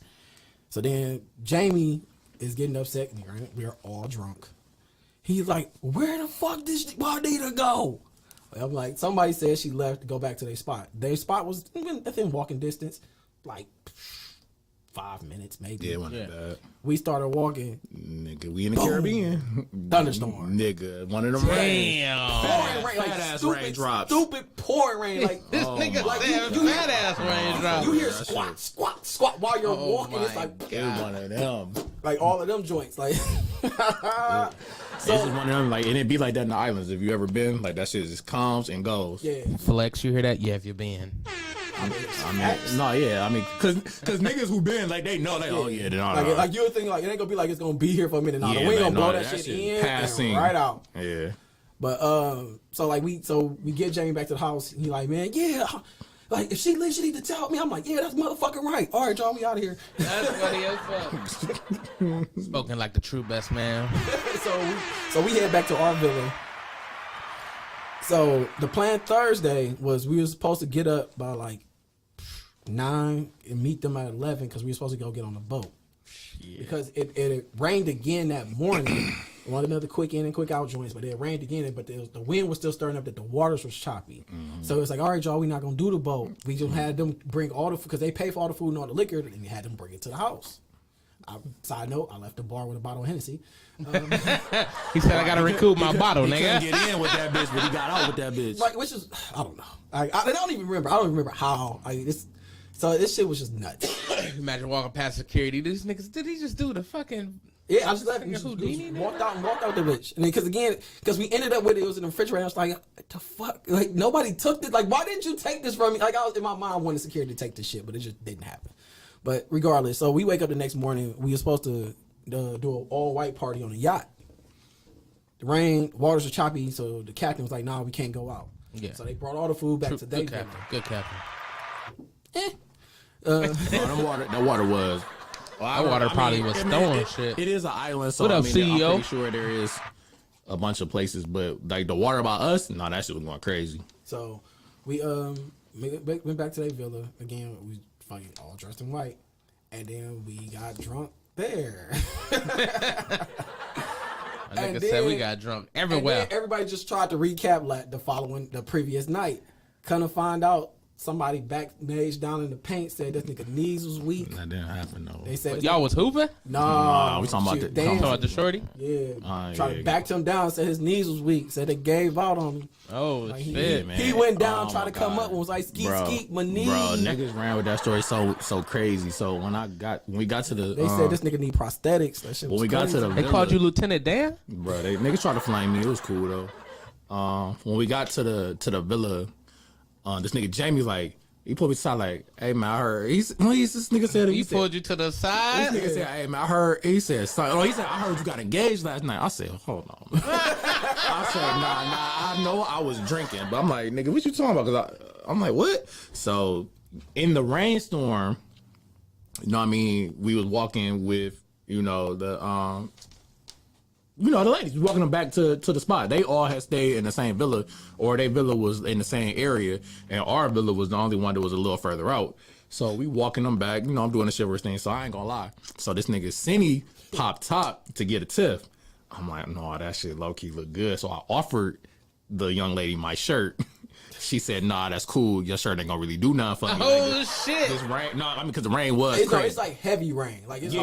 So then Jamie is getting upset. Right? We are all drunk. He's like, where the fuck did Juanita go? I'm like, somebody said she left to go back to their spot. Their spot was within walking distance, like 5 minutes maybe. Yeah, it wasn't bad. We started walking. Nigga, we in the Caribbean. Thunderstorm. Nigga, one of them rain. Pouring rain, like Fat ass stupid, raindrops. stupid pouring rain. Like This nigga like, said you fat ass raindrop. You hear that squat, shit. squat, squat while you're Oh walking. It's my like It was one of them. like all of them joints. Like It's just one of them, like, and it be like that in the islands. If you ever been, like, that shit just comes and goes. yeah. Flex, you hear that? Yeah, if you've been. I mean, no, yeah, I mean, cause niggas who been, like, they know, oh yeah, then all Like, right. like you would think like it ain't gonna be like it's gonna be here for a minute. Now Yeah, the wind man, gonna blow no, that that shit shit in passing. and right out. Yeah. But so we get Jamie back to the house. He like, man, yeah, like if she leaves, she need to tell me. I'm like, yeah, that's motherfucking right. All right, y'all, we out of here. That's funny as fuck. Spoken like the true best man. so we head back to our villa. So the plan Thursday was we were supposed to get up by like 9 and meet them at 11 because we were supposed to go get on the boat. Because it rained again that morning. One of the quick in and quick out joints, but it rained again. But the wind was still stirring up that the waters was choppy. So it's like, all right, y'all, we not gonna do the boat. We just had them bring all the food because they pay for all the food and all the liquor, and we had them bring it to the house. Side note, I left the bar with a bottle of Hennessy. He said, I gotta recoup my bottle, He couldn't nigga. get in with that bitch, but he got out with that bitch. Like, which is, I don't know. I don't even remember. I don't remember how. So this shit was just nuts. Imagine walking past security. These niggas, did he just do the fucking... Yeah, I just left. Fucking Just Houdini, walked out the bitch. And because we ended up with it was in the refrigerator. I was like, what the fuck? Like nobody took this. Like, why didn't you take this from me? Like I was in my mind wanting security to take this shit, but it just didn't happen. But regardless, so we wake up the next morning. We were supposed to do an all white party on a yacht. The rain, waters are choppy, so the captain was like, "Nah, we can't go out." Yeah. So they brought all the food back to their Good captain. Good captain. That water was. That water probably was throwing shit. It is an island, so What up, I'm CEO? pretty sure there is a bunch of places, but like the water by us, no, that shit was going crazy. So we went back to their villa again. We fucking all dressed in white, and then we got drunk there. Like I said, we got drunk everywhere. And then everybody just tried to recap like the previous night. Kind find out somebody backstage down in the paint said this nigga knees was weak. That didn't happen though. They said Y'all was hooping? nah, we talking about shit, the- Talking damn. about the shorty? Yeah, Yeah, to back him down. Said his knees was weak. Said they gave out on him. Oh, Like, shit. man. He went down, Oh, tried my to come God. up, and was like, "Skeet, Bro, skeet, my knee." Bro, niggas ran with that story so crazy. So when we got to the, They said this nigga need prosthetics. That shit was when we got crazy. to the, They villa, called you Lieutenant Dan? bro. Niggas tried to flame me. It was cool though. When we got to the villa, this nigga Jamie like. He pulled me to the side like, hey man, I heard this nigga said He pulled you to the This side? nigga said, hey man, I heard he said, son, he said, I heard you got engaged last night. I said, hold on. I said, nah, I know I was drinking, but I'm like, nigga, what you talking about? Cause I'm like, what? So in the rainstorm, you know what I mean, we was walking with, you know, you know, the ladies. We walking them back to the spot. They all had stayed in the same villa, or their villa was in the same area, and our villa was the only one that was a little further out. So we walking them back. You know, I'm doing the chivalrous thing, so I ain't gonna lie. So this nigga Cindy popped top to get a tip. I'm like, no, that shit low key look good. So I offered the young lady my shirt. She said, nah, that's cool. Your shirt ain't gonna really do nothing for me. Oh, shit. This rain, no, I mean, because the rain was It's crazy. like heavy rain. Like it's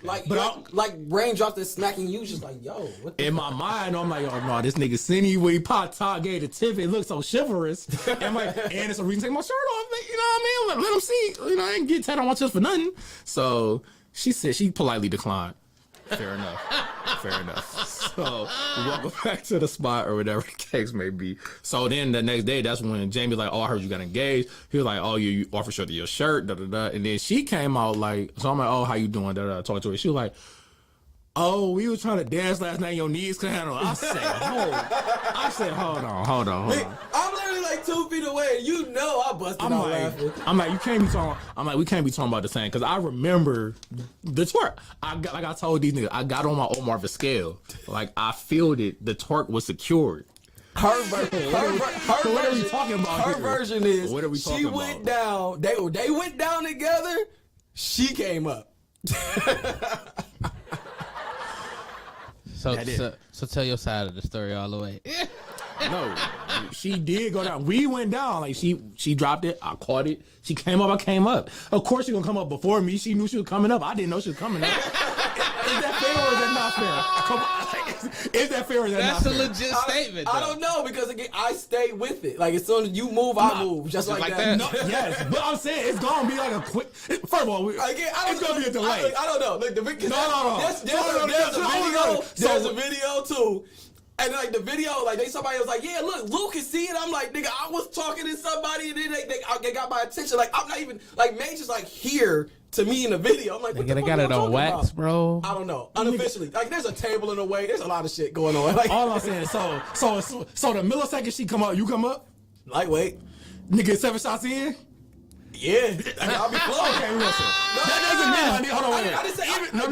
like But raindrops that's smacking you. Just like yo. What the in my mind, I'm like, oh no, this nigga Cindy, when he popped top, gave the tip, it looks so chivalrous. And I'm like, and it's a reason to take my shirt off. Like, you know what I mean? Let him see. You know, I ain't get tatted on my chest for nothing. So she said she politely declined. Fair enough. Fair enough. So we walk back to the spot or whatever the case may be. So then the next day, that's when Jamie like, oh, I heard you got engaged. He was like, oh, you offered her your shirt, da da da. And then she came out like, so I'm like, oh, how you doing? Da da. Talking to her. She was like, oh, we was trying to dance last night. Your knees couldn't handle it. I said, hold on. I'm literally like 2 feet away. You know I busted out laughing. I'm like, you can't be talking. I'm like, we can't be talking about the same. Because I remember the twerk. Like I told these niggas, I got on my Omar scale. Like I felt it. The twerk was secured. Her version. What are we talking about? Her here? version is What are we talking she about? went down. They went down together. She came up. So tell your side of the story all the way. No, she did go down. We went down. Like she dropped it. I caught it. She came up. I came up. Of course she gonna come up before me. She knew she was coming up. I didn't know she was coming up. Is that fair or is that not fair? Come on. Is that fair or is that That's not a fair? legit statement. I don't know because again I stay with it. Like as soon as you move, I move. Just like that. No, yes, but I'm saying it's gonna be like a quick. First of all, it's gonna be a delay. I don't know. Like the No. There's a video too. And like the video, like somebody was like, yeah, look, Luke can see it. I'm like, nigga, I was talking to somebody and then they got my attention. Like I'm not even like May just like here to me in the video. I'm like, what the fuck got you it on talking wax, about? bro. I don't know. Unofficially, like there's a table in the way. There's a lot of shit going on. Like all I'm saying, so the millisecond she come up, you come up, lightweight, nigga, 7 shots in. Yeah, I'll be close. Okay, listen. That doesn't mean I need. Hold on, wait. I didn't say even. No, I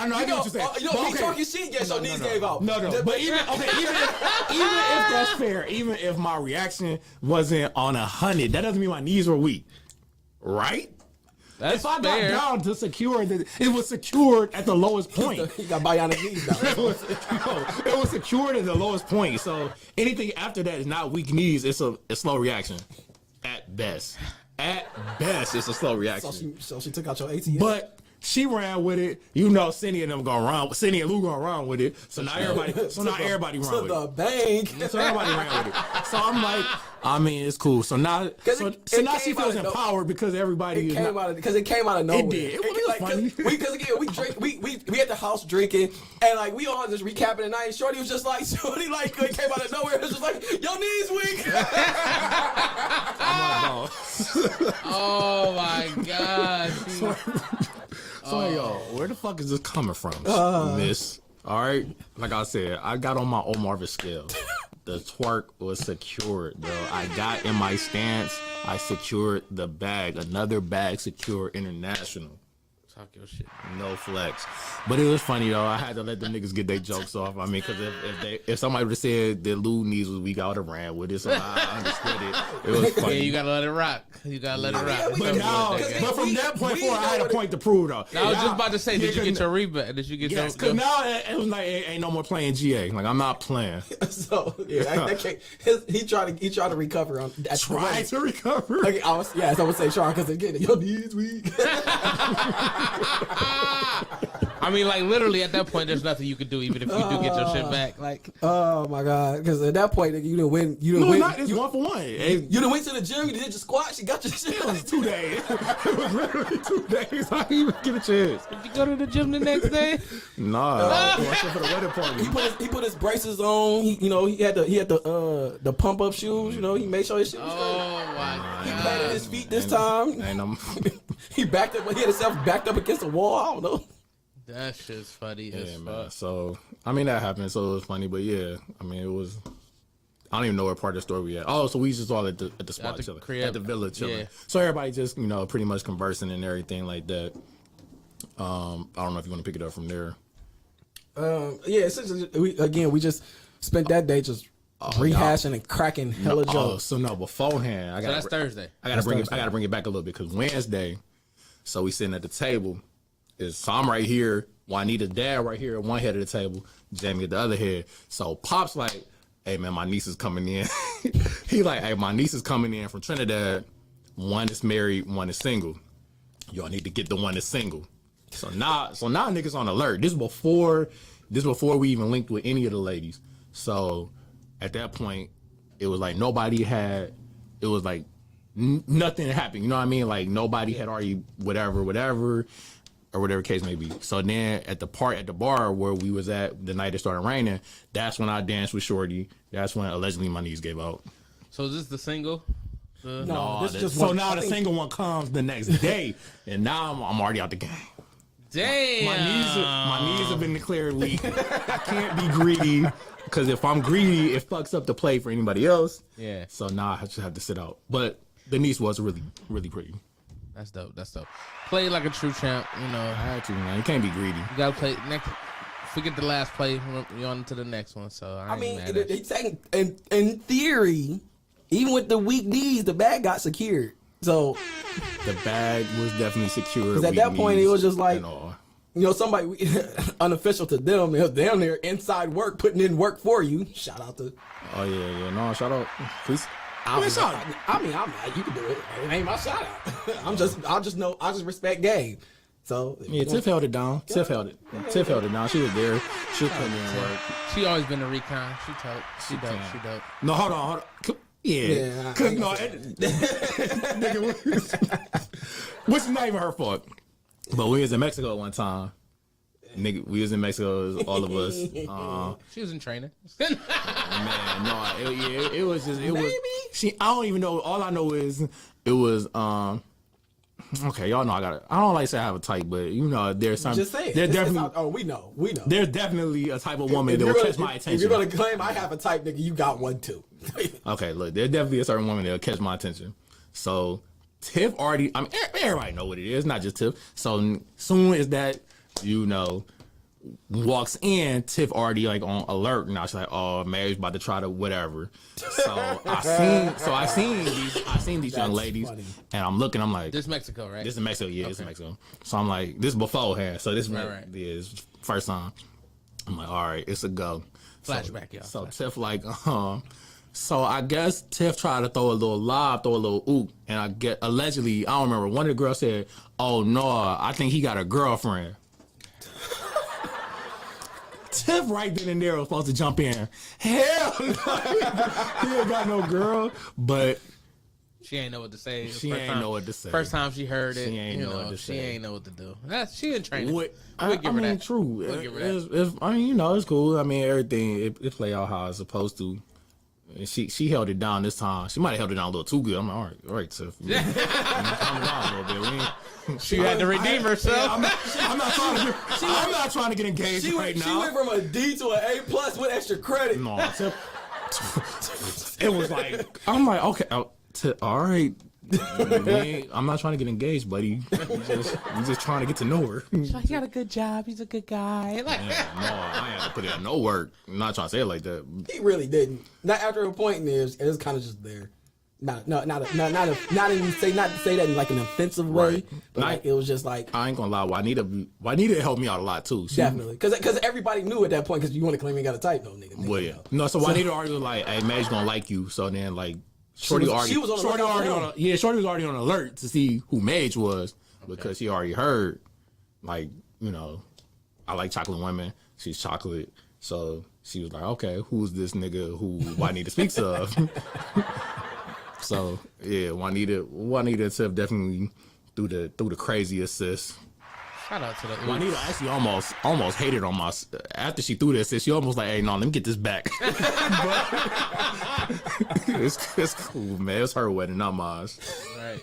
know. I get what you're saying. You know, me talking shit. Yes, your knees gave out. No. But even if that's fair, even if my reaction wasn't on 100, that doesn't mean my knees were weak, right? That's if I fair. got down to secure it was secured at the lowest point. You got bionic knees now. It was secured at the lowest point. So anything after that is not weak knees. It's a slow reaction, at best. At best, it's a slow reaction. So she took out your ATM. But she ran with it. You know, Cindy and them gonna run. Cindy and Lou gonna run with it. So now everybody. So now everybody run with to the it. bank. So everybody ran with it. So I'm like, I mean, it's cool. So now, so now she feels empowered because everybody it came out of nowhere. It did. It was funny. Because again, we drink. We at the house drinking, and like we all just recapping the night. Shorty was just like, Shorty like it came out of nowhere. It was just like, your knees weak. Oh my god. So yo, where the fuck is this coming from, miss? All right, like I said, I got on my Omar scale. The twerk was secured, though. I got in my stance. I secured the bag. Another bag secured international. Talk your shit. No flex. But it was funny, though. I had to let the niggas get their jokes off. I mean, because if somebody would have said that Lou knees was weak, I would have ran with it. So I understood it. It was funny. Yeah, you gotta let it rock. You gotta let it rock. But from that point forward, I had a point to prove, though. I was just about to say, did you get your rebound? Did you get your? Yes, because now it was like, ain't no more playing GA. Like, I'm not playing. So yeah, he tried to recover on. Try to recover. Like, I would say Sean because again, your knees weak. I mean, like literally at that point, there's nothing you could do, even if you do get your shit back. Like, oh my god, because at that point, you didn't win. You didn't No, win. not, it's 1 for 1. You done went to the gym. You did your squats. You got your shit. It was 2 days. It was literally 2 days. I didn't even get a chance. did you go to the gym the next day? Nah, for the wedding party. He put his braces on. He had the pump up shoes. He made sure his shit was straight. Oh my god. He planted his feet this time. And He backed up. He had himself backed up against the wall. I don't know. That shit's funny as fuck. man. So I mean that happened. So it was funny, but yeah, I mean it was. I don't even know what part of the story we at. Oh, so we just all at the spot chilling, at the villa chilling. Yeah. So everybody just pretty much conversing and everything like that. I don't know if you want to pick it up from there. Yeah, essentially, we just spent that day just rehashing and cracking hella jokes. So no, beforehand, So that's Thursday. I gotta bring it back a little bit because Wednesday, so we sitting at the table. So I'm right here, Juanita's dad right here at one head of the table, Jamie at the other head. So Pop's like, hey man, my niece is coming in. He like, hey, my niece is coming in from Trinidad. One is married, one is single. Y'all need to get the one that's single. So now niggas on alert. This before we even linked with any of the ladies. So at that point, it was like it was like nothing happened. You know what I mean? Like nobody had already whatever, or whatever case may be. So then at the bar where we was at the night it started raining, that's when I danced with Shorty. That's when allegedly my knees gave out. So is this the single? No, this is just so one. now the single one comes the next day, and now I'm already out the game. Damn. My knees have been declared weak. I can't be greedy because if I'm greedy, it fucks up the play for anybody else. Yeah. So now I just have to sit out. But the niece was really, really pretty. That's dope. Play like a true champ. You know, I had to, man. You can't be greedy. you gotta play next. Forget the last play. You're on to the next one. So I mean, mad at you. in theory, even with the weak knees, the bag got secured. So The bag was definitely secure. because at that point it was just like, somebody unofficial to them. It was damn near inside work, putting in work for you. Shout out to. Oh yeah. No, shout out, please. I mean, you can do it. It ain't my shout out. I just respect Gabe. So Yeah, Tiff held it down. Tiff held it down. She was there. She was putting in work. She always been a recon. She dope. She dope. No, hold on. Yeah. Cause no, which is not even her fault. But we was in Mexico one time. Nigga, we was in Mexico, all of us. She was in training. Man, no, it was just, I don't even know. All I know is it was, okay, y'all know I don't like to say I have a type, but there's some. Just say it. There's definitely. We know. There's definitely a type of woman that will catch my attention. If you're gonna claim I have a type, nigga, you got one too. Okay, look, there's definitely a certain woman that'll catch my attention. So Tiff already, everybody know what it is, not just Tiff. So soon as that, walks in, Tiff already like on alert. Now she's like, oh, Mary's about to try to whatever. So I seen these young ladies, funny. and I'm looking, I'm like, This Mexico, right? this is Mexico, yeah, this is Mexico. So I'm like, this is beforehand. So this Right. yeah, it's first time. I'm like, all right, it's a go. Flashback, y'all. So Tiff like, so I guess Tiff tried to throw a little lob, throw a little oop, and I get allegedly, I don't remember, one of the girls said, oh no, I think he got a girlfriend. Tiff right then and there was supposed to jump in. Hell no, he ain't got no girl, but She ain't know what to say. She ain't know what to say. First time she heard it, She ain't know what to she say. ain't know what to do. She in training. What? We'll give her that. True. We'll give her that. It's cool. I mean, everything it play out how it's supposed to. And she held it down this time. She might have held it down a little too good. I'm like, all right, Tiff. Calm down a little bit. She had to redeem herself. Yeah, I'm not trying to get engaged right now. She went from a D to an A+ with extra credit. No, it was like, I'm like, okay, all right. I'm not trying to get engaged, buddy. You just trying to get to know her. He got a good job. He's a good guy. Like, No, I ain't have to put in no work. I'm not trying to say it like that. He really didn't. Not after a point, it was kind of just there. Not to say that in like an offensive way, Right. but like, it was just like, I ain't gonna lie. Juanita helped me out a lot too. definitely, because everybody knew at that point, because you want to claim you got a type, no nigga. Well, yeah. No, so Juanita already was like, "Hey, Madge gonna like you." So then, like, Shorty she was on the lookout for him. Shorty was already on alert to see who Madge was because she already heard, like, I like chocolate women. She's chocolate, so she was like, "Okay, who's this nigga who Juanita speaks of?" So yeah, Juanita Tiff definitely threw the crazy assist. shout out to the Juanita actually almost hated on my after she threw the assist. She almost like, hey, no, let me get this back. But it's cool, man. It's her wedding, not mine. Right.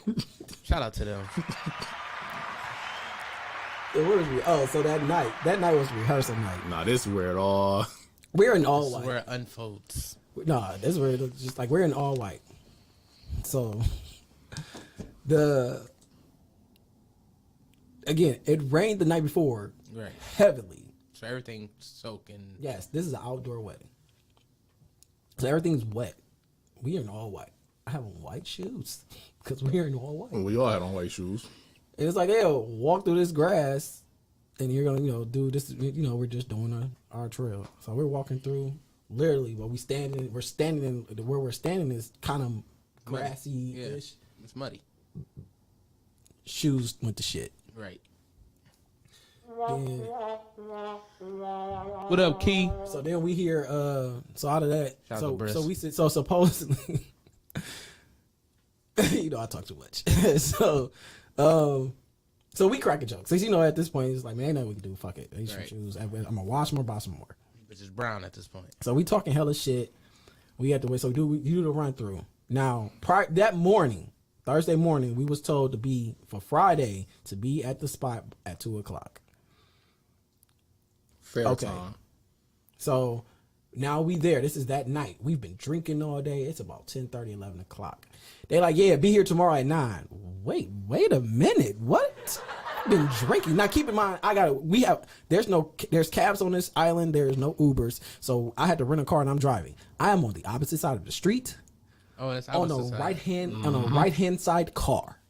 Shout out to them. So that night was rehearsal night. Nah, this is where it all. We're in all This is white. where it unfolds. Nah, this is where it's just like we're in all white. So again, it rained the night before, Right. heavily. so everything soaking. Yes, this is an outdoor wedding. So everything's wet. We are in all white. I have on white shoes because we're in all white. We all had on white shoes. And it's like, hey, walk through this grass, and you're gonna, do this. We're just doing our trail. So we're walking through. Literally, where we're standing is kind of grassy-ish. Yeah, it's muddy. Shoes went to shit. Right. Then, What up, Key? so then we hear, so out of that, Shout out to Briss. so we said, so supposedly, I talk too much. So we cracking jokes. Cause at this point, it's like, man, ain't nothing we can do. Fuck it. These Right. shoes. I'm gonna wash them or buy some more. Which is brown at this point. So we talking hella shit. We had to wait. So you do the run through. Now, that morning, Thursday morning, we was told to be for Friday to be at the spot at 2:00. Fair Okay. time. So now we there. This is that night. We've been drinking all day. It's about 10:30, 11 o'clock. They like, yeah, be here tomorrow at 9. Wait a minute. What? I've been drinking. Now keep in mind, there's cabs on this island. There's no Ubers. So I had to rent a car and I'm driving. I am on the opposite side of the street. Oh, that's On a right hand side car.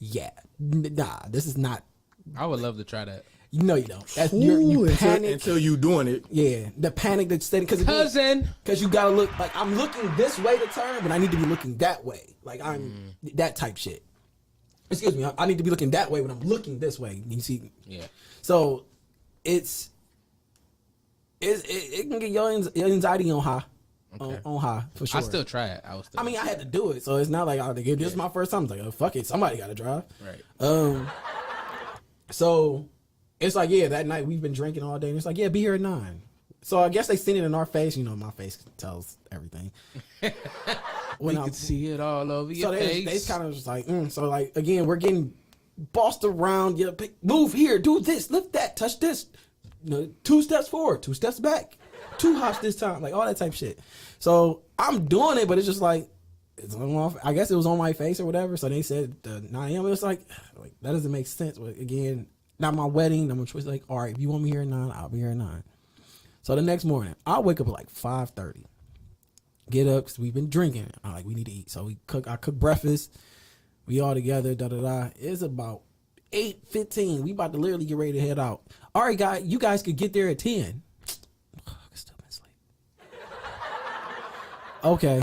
Yeah. Nah, this is not. I would love to try that. No, you don't. You panic until you doing it. Yeah, the panic that's steady because you gotta look like I'm looking this way to turn, but I need to be looking that way. Like I'm that type shit. Excuse me, I need to be looking that way when I'm looking this way. You see? Yeah. So it can get your anxiety on high, on high for sure. I still try it. I mean, I had to do it, so it's not like this is my first time. It's like, oh, fuck it, somebody got to drive. Right. So it's like, yeah, that night we've been drinking all day, and it's like, yeah, be here at 9. So I guess they seen it in our face. My face tells everything. We could see it all over your face. They kind of just like, so like, again, we're getting bossed around. Yeah, move here, do this, lift that, touch this. 2 steps forward, 2 steps back, 2 hops this time, like all that type shit. So I'm doing it, but it's just like, I guess it was on my face or whatever. So they said 9 a.m. It was like that doesn't make sense. But again, not my wedding. I'm choice. Like, all right, if you want me here at 9, I'll be here at 9. So the next morning, I wake up at like 5:30. Get up because we've been drinking. I'm like, we need to eat. So I cook breakfast. We all together. It's about 8:15. We about to literally get ready to head out. All right, guys, you guys could get there at 10. I could still been asleep. Okay.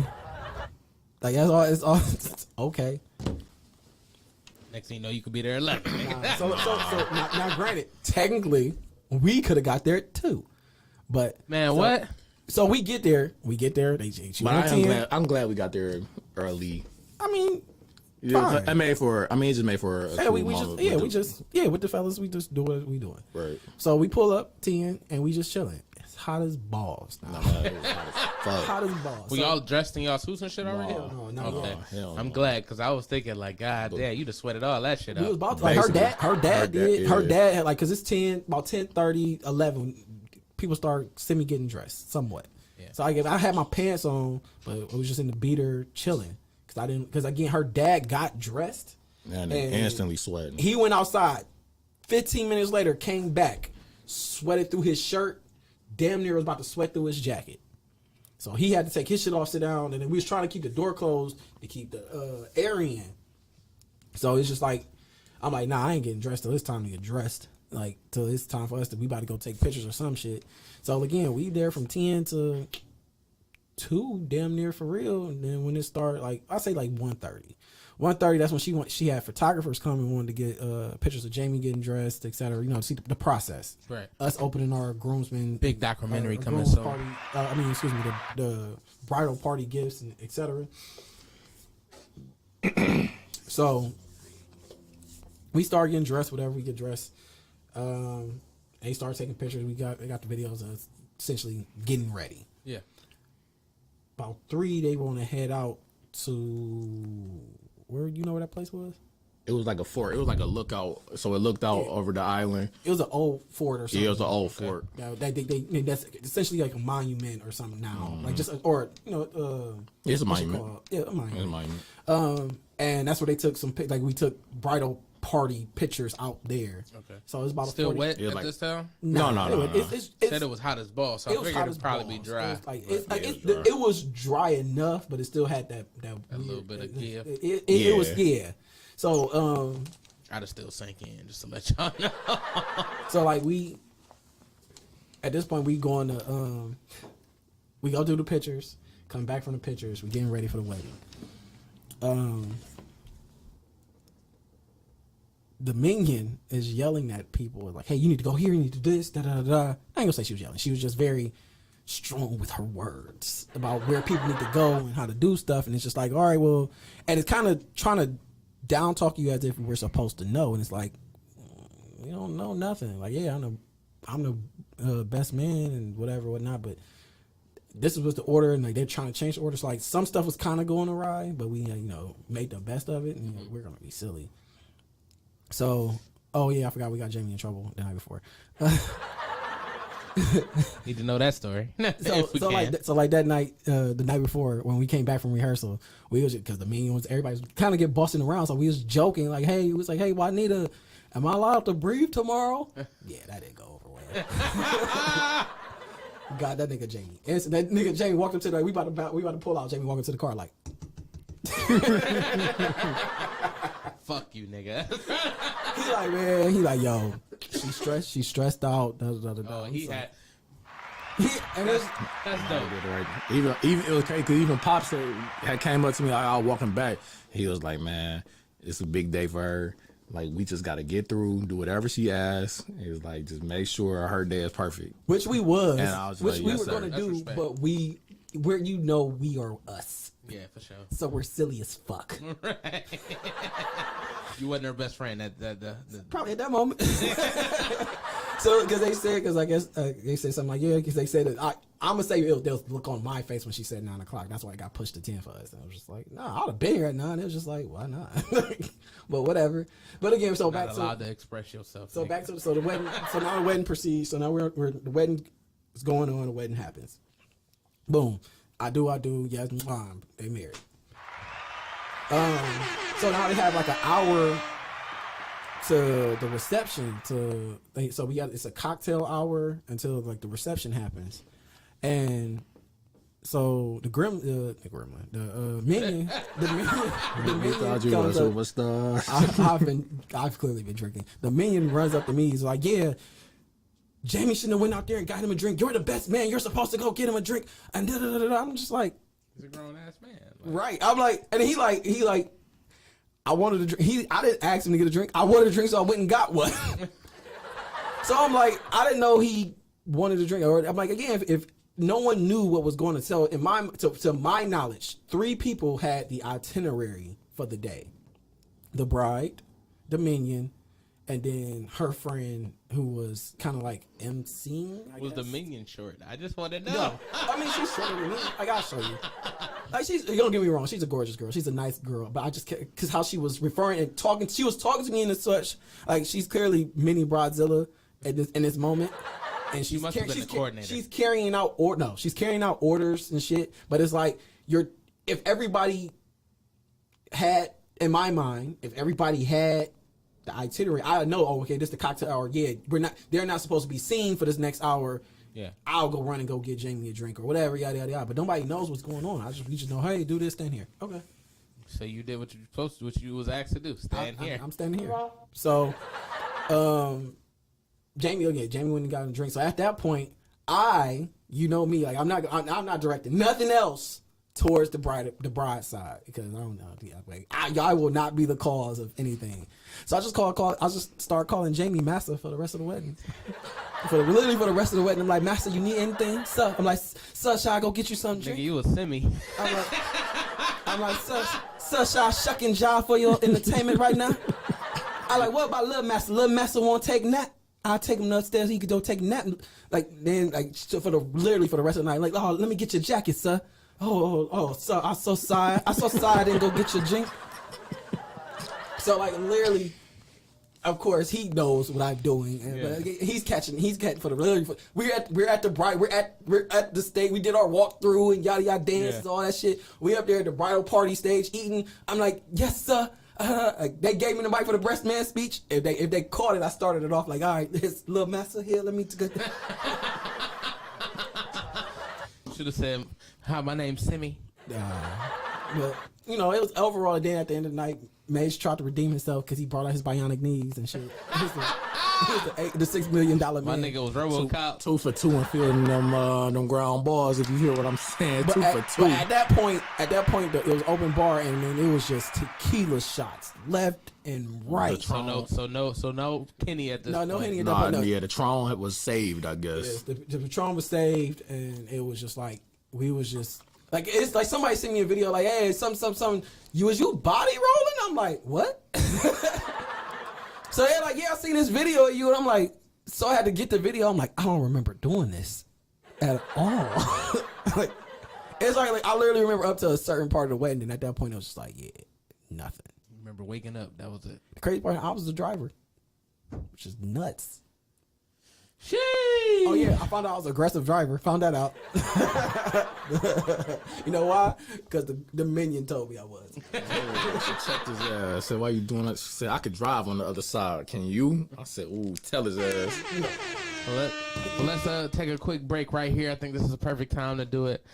Like that's all. It's all okay. Next thing you know, you could be there at 11. So now, granted, technically, we could have got there at 2, but what? So we get there. I'm glad we got there early. I mean, Yeah, fine. it just made for a Yeah, cool we moment with the fellas, we just do what we doing. Right. So we pull up 10 and we just chilling. It's hot as balls. No, it was hot as fuck. Hot as balls. Were y'all dressed in y'all suits and shit already? No. Okay. hell I'm no. glad because I was thinking like, God damn, you just sweated all that shit We was up. about to, like, her dad did. Her yeah. dad had like, cause it's 10:30, 11. People start semi getting dressed somewhat. Yeah. So I had my pants on, but it was just in the beater chilling. Cause again, her dad got dressed. And instantly sweating. He went outside. 15 minutes later, came back, sweated through his shirt, damn near was about to sweat through his jacket. So he had to take his shit off, sit down, and then we was trying to keep the door closed to keep the air in. So it's just like, I'm like, nah, I ain't getting dressed till it's time to get dressed. Like, till it's time for us we about to go take pictures or some shit. So again, we there from 10 to 2, damn near for real. And then when it started, like, I say like 1:30. 1:30, that's when she had photographers come and wanted to get pictures of Jamie getting dressed, etc. You know, see the process. Right. Us opening our groomsmen Big documentary coming groom's soon. party, the bridal party gifts and etc. So we started getting dressed, whatever we get dressed. They started taking pictures. They got the videos of us essentially getting ready. Yeah. About 3, they want to head out to where, you know where that place was? It was like a fort. It was like a lookout. So it looked out over the island. It was an old fort or something. Yeah, it was an old fort. That's essentially like a monument or something now. Like just, or, you know, It's a what's it monument. called? Yeah, a monument. It's a monument. And that's where they took some, like we took bridal party pictures out there. Okay. So it's about Still 40. wet Yeah, at like- this time? No. Said it was hot as balls, so I figured it'd probably be dry. It was dry enough, but it still had that A little bit of give. It was So I'd have still sank in just to let y'all know. so like we at this point we going to we go do the pictures, come back from the pictures, we getting ready for the wedding. The minion is yelling at people like, "Hey, you need to go here, you need to do this, da da da." I ain't gonna say she was yelling. She was just very strong with her words about where people need to go and how to do stuff. And it's just like, all right, well, and it's kind of trying to down talk you as if we're supposed to know. And it's like, we don't know nothing. Like, yeah, I'm the best man and whatnot, but this was the order, and like they're trying to change the order. So like some stuff was kind of going awry, but we made the best of it, and we're gonna be silly. So, oh yeah, I forgot we got Jamie in trouble the night before. Need to know that story. So like that night, the night before when we came back from rehearsal, we was because the minion was everybody was kind of get busting around, so we was joking like, hey, it was like, hey, Juanita, am I allowed to breathe tomorrow? Yeah, that didn't go over well. God, that nigga Jamie. And so that nigga Jamie walked up to the we about to pull out. Jamie walked up to the car like, fuck you, nigga. he like, yo, she stressed out. Oh, he had. And it's, That's dope. Right. Even it was crazy because even Pops had came up to me like I was walking back. He was like, "Man, it's a big day for her. Like we just got to get through, do whatever she asks." He was like, "Just make sure her day is perfect." Which we was, and I was which like, we yes, were sir. gonna That's do, respect. but we are us. Yeah, for sure. So we're silly as fuck. Right. You wasn't her best friend. Probably at that moment. So, because I guess they said something like, yeah, because they said that I'm gonna say they'll look on my face when she said 9 o'clock. That's why it got pushed to 10 for us. And I was just like, nah, I'd have been here at 9. It was just like, why not? But whatever. But again, so Not back allowed to to express yourself. so nigga. back to the wedding. So now the wedding proceeds. So now we're the wedding is going on. The wedding happens. Boom. I do. Yes, mom. They married. So now they have like an hour to the reception. So we got it's a cocktail hour until like the reception happens, and so the minion Thought you comes was a up. superstar. I've clearly been drinking. The minion runs up to me. He's like, yeah, Jamie shouldn't have went out there and got him a drink. You're the best man. You're supposed to go get him a drink. And I'm just like, He's a grown ass man. right. I'm like, and he like, I wanted a drink. I didn't ask him to get a drink. I wanted a drink, so I went and got one. So I'm like, I didn't know he wanted a drink. Or I'm like, again, if no one knew what was going to tell, to my knowledge, 3 people had the itinerary for the day: the bride, the minion, and then her friend who was kind of like emceeing. Was the minion short? I just want to know. No, I mean she's shorter than me. I gotta show you. Like don't get me wrong, she's a gorgeous girl. She's a nice girl, but I just because how she was referring and talking, she was talking to me in a such like she's clearly mini Bridezilla in this moment, and she's must have been the coordinator. She's carrying out she's carrying out orders and shit. But it's like if everybody had in my mind, if everybody had the itinerary, I know. Oh, okay, this is the cocktail hour. Yeah, they're not supposed to be seen for this next hour. Yeah, I'll go run and go get Jamie a drink or whatever, yada yada yada. But nobody knows what's going on. We just know, hey, do this, stand here. Okay. So you did what you were supposed to, what you was asked to do. Stand here. I'm standing here. So, Jamie went and got a drink. So at that point, you know me, like I'm not directing nothing else towards the bride side because I don't know. Like, I will not be the cause of anything. So I just start calling Jamie Master for the rest of the wedding. Literally for the rest of the wedding, I'm like, Master, you need anything? Sir, I'm like, sir, shall I go get you something to drink? Nigga, you a semi. I'm like, sir, shall I shuck and jive for your entertainment right now? I like, what about little Master? Little Master won't take a nap. I'll take him upstairs. He could go take a nap. Like then, like for the rest of the night. Like, oh, let me get your jacket, sir. Oh, sir, I'm so sorry. I didn't go get your drink. So like literally, of course he knows what I'm doing, and but he's catching for the literally. We're at the bride. We're at the stage. We did our walkthrough and yada yada dances, all that shit. We up there at the bridal party stage eating. I'm like, yes sir. They gave me the mic for the breast man speech. If they caught it, I started it off like, all right, this little master here, let me. Should have said, "Hi, my name's Simi." But you know, it was overall. Then at the end of the night, Mage tried to redeem himself because he brought out his bionic knees and shit. He was the $6 million man. My nigga was RoboCop. 2 for 2 and fielding them ground balls. If you hear what I'm saying, 2 for 2. But at that point, it was open bar, and then it was just tequila shots left and right. So no Kenny at this. No point. Henny at that point. No. Yeah, the Tron was saved, I guess. Yes, the Patron was saved, and it was just like we was just like it's like somebody sent me a video like, hey, some you body rolling? I'm like, what? So they're like, yeah, I seen this video of you, and I'm like, so I had to get the video. I'm like, I don't remember doing this at all. Like, it's like I literally remember up to a certain part of the wedding, and at that point it was just like, yeah, nothing. Remember waking up? That was it. The crazy part, I was the driver, which is nuts. Sheesh. Oh yeah, I found out I was an aggressive driver. Found that out. You know why? Because the minion told me I was. She checked his ass. I said, why you doing that? She said, I could drive on the other side. Can you? I said, ooh, tell his ass. Let's take a quick break right here. I think this is a perfect time to do it.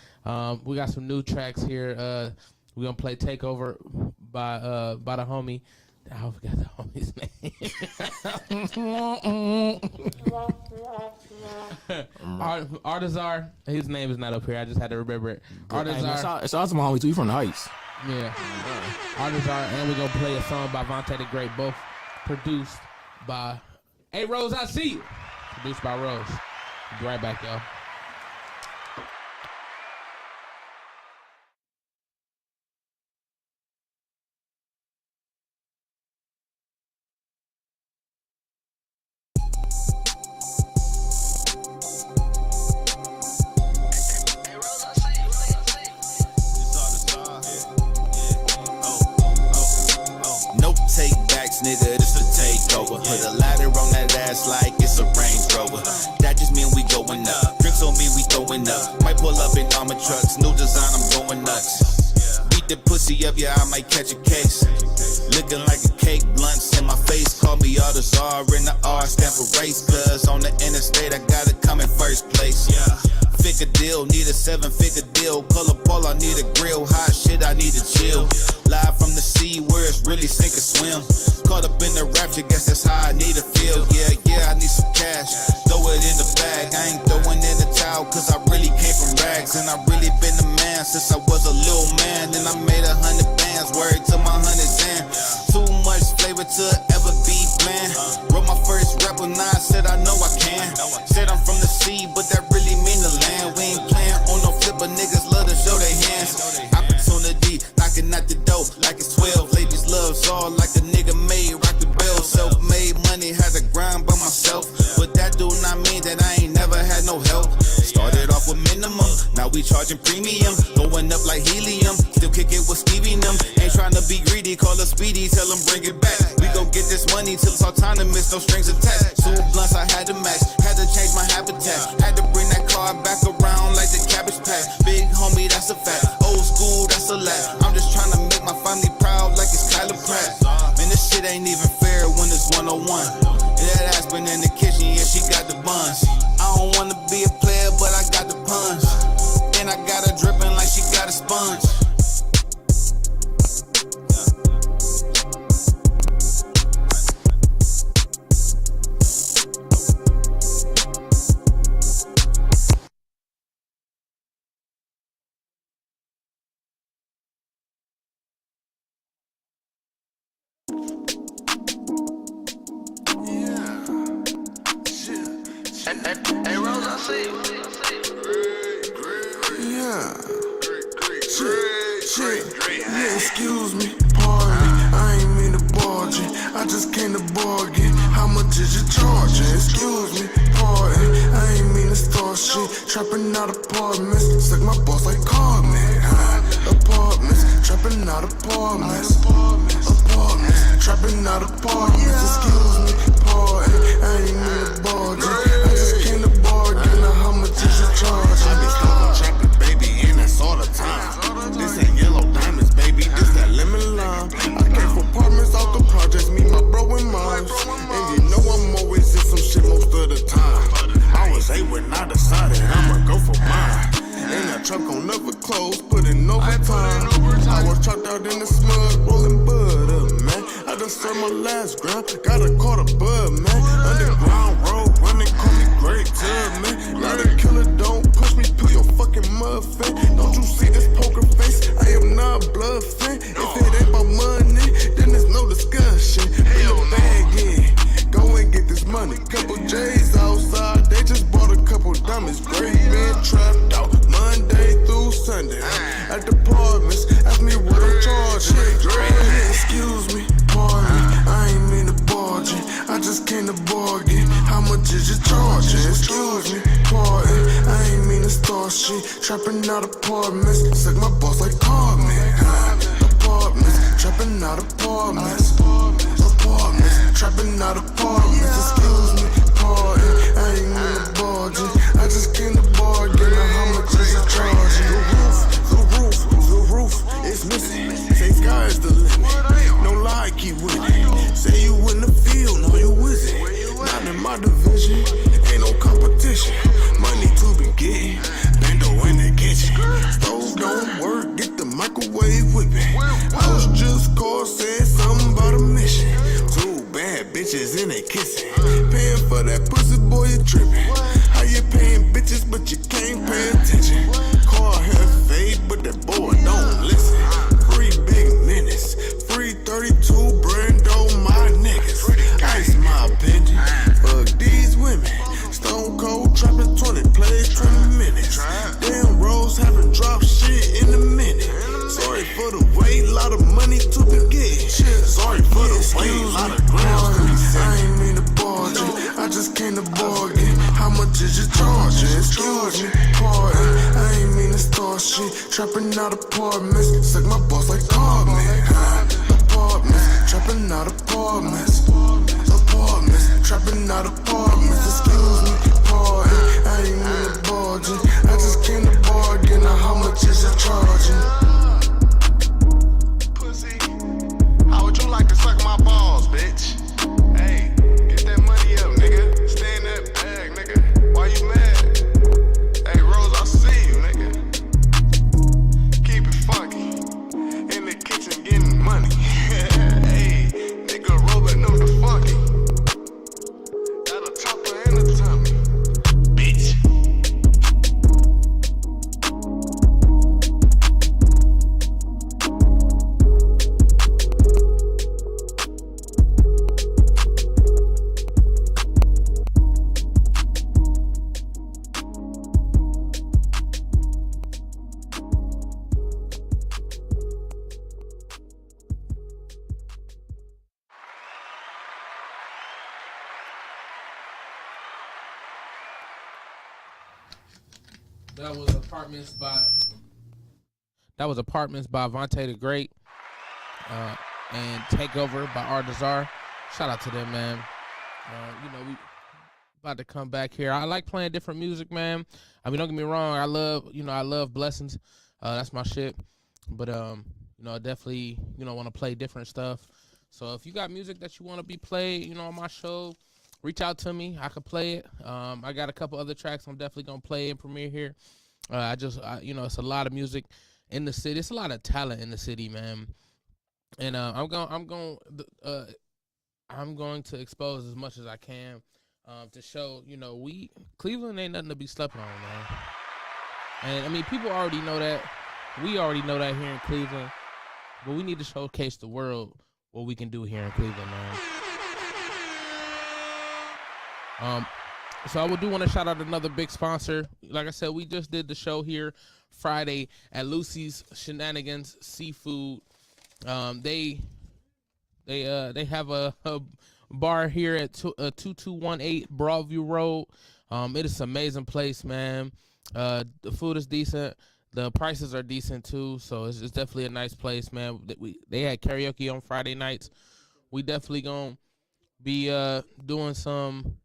We got some new tracks here. We're gonna play "Takeover" by the homie. I forgot the homie's name. Artizar. His name is not up here. I just had to remember it. Artizar. It's awesome, homie. We from the Heights. Yeah. Artizar, and we're gonna play a song by Vontae the Great, both produced by Hey Rose, I see you. Produced by Rose. Be right back, y'all. Nigga, this a takeover. Put a ladder on that ass like it's a Range Rover. That just mean we going up. Drinks on me, we going up. Might pull up in armor trucks. New design, I'm going nuts. Beat the pussy up, yeah, I might catch a case. Looking like a cake, blunts in my face. Call me Artizar, and the R stand for race. Cause on the interstate, I gotta come in first place. Figure deal, need a 7-figure deal. Pull a pole, I need a grill. Hot shit, I need to chill. Live from the sea where it's really sink or swim. Caught up in the rapture, guess that's how I need to feel. Yeah, I need some cash. Throw it in the bag. I ain't throwing in the towel, cause I really came from rags. And I really been a man since I was a little man. Then I made 100 bands, word to my 100s in. Too much flavor to ever be bland. Wrote my first rap when I said I know I can. Said I'm from the sea, but that really mean the land. We ain't playing on no flipper, niggas love to show their hands. Opportunity, knocking at the door like it's 12. Ladies love all like a nigga made, rock the bell. Self-made money, had to grind by myself. But that do not mean that I ain't never had no help. Started off with minimum, now we charging premium. Going up like helium, still kick it with Stevie and them. Ain't trying to be greedy, call us Speedy, tell them bring it back. We gon' get this money till it's autonomous, no strings attached. 2 blunts I had to match, had to change my habitat. Had to bring that car back around like the Cabbage Patch. Big homie, that's a fact. Old school, that's a lot. I'm just trying to make my family proud like it's Kyla Pratt. Man, this shit ain't even fair when it's 101. That ass been in the kitchen, yeah, she got the buns. I don't wanna be a player, but I got the punch. And I got her dripping like she got a sponge. Hey Rose, I see you. Yeah. Yeah, excuse me, pardon. I ain't mean to barge in. I just came to bargain. How much is you charging? Excuse me, pardon. I ain't mean to start shit. Trapping out apartments. Suck my boss like Carmen. Apartments. Trapping out apartments. Apartments. Trapping out apartments. Excuse me, pardon. I ain't mean to barge in. I just came to bargain. Now how much is you charging? I be stuck trapping, baby, and that's all the time. This ain't yellow diamonds, baby. This that lemon lime. I came from apartment clothes, put in overtime. I was chopped out in the smug, rolling bud up, man. I done served my last gram, got a quarter bud, man. Underground road running, call me Great Tub, man. Not a killer, don't push me to your fucking muffin. Don't you see this poker face? I am not bluffing. If it ain't my money, then there's no discussion. Bring the bag in, go and get this money. Couple J's outside, they just bought a couple diamonds. Great been trapped out Monday through Sunday. At the apartments, ask me what I'm charging. Excuse me, pardon me, I ain't mean to barge in. I just came to bargain. How much is you charging? Excuse me, pardon, I ain't mean to start shit. Trapping out apartments, suck my boss like Carmen. Apartments, trapping out apartments. Apartments, trapping out apartments. Excuse me, pardon, I ain't mean to barge in. I just came to bargain. How much is you charging? The roof is missing. Say sky's the limit. No lie, keep winning. Say you in the field, no you isn't. Not in my division, ain't no competition. Money to be getting, bando in the kitchen. Stove don't work, get the microwave whipping. House just called, said something about a mission. Two bad bitches in they kissing. Paying for that pussy, boy, you tripping. How you paying bitches, but you can't pay attention? Car hair fade, but that boy don't listen. Free big minutes, free 32 Brando, my niggas. Ice my opinion. Fuck these women. Stone cold trapping 20 plays, 20 minutes. Damn Rose haven't dropped shit in a minute. Sorry for the wait, lot of money to be getting. Sorry for the wait, lot of grams to be sent. I ain't mean to barge in, I just came to bargain. How much is you charging? Excuse me, pardon, I ain't mean to start shit. Trapping out apartments, suck my boss like Carmen. Apartments, trapping out apartments. Apartments, trapping out apartments. Excuse me, pardon, I ain't mean to barge in. I just came to bargain. Now how much is you charging? Pussy, how would you like to suck my balls, bitch? Hey, get that money up, nigga. Stay in that bag, nigga. Why you mad? Hey, Rose, I see you, nigga. Keep it funky. In the kitchen getting money. Hey, nigga, Robin know the funky. Got a topper and a tummy. Bitch. That was Apartments by Vontae the Great, and Takeover by Ardazar. Shout out to them, man. We about to come back here. I like playing different music, man. I mean, don't get me wrong. I love Blessings. That's my shit. But I definitely want to play different stuff. So if you got music that you want to be played, on my show, reach out to me. I could play it. I got a couple other tracks I'm definitely gonna play and premiere here. It's a lot of music in the city. It's a lot of talent in the city, man. And I'm going to expose as much as I can to show, Cleveland ain't nothing to be slept on, man. And I mean, people already know that. We already know that here in Cleveland. But we need to showcase the world what we can do here in Cleveland, man. So I do want to shout out another big sponsor. Like I said, we just did the show here Friday at Lucy's Shenanigans Seafood. They have a bar here at 2218 Broadview Road. It is an amazing place, man. The food is decent. The prices are decent too, so it's definitely a nice place, man. They had karaoke on Friday nights. We definitely gonna be doing some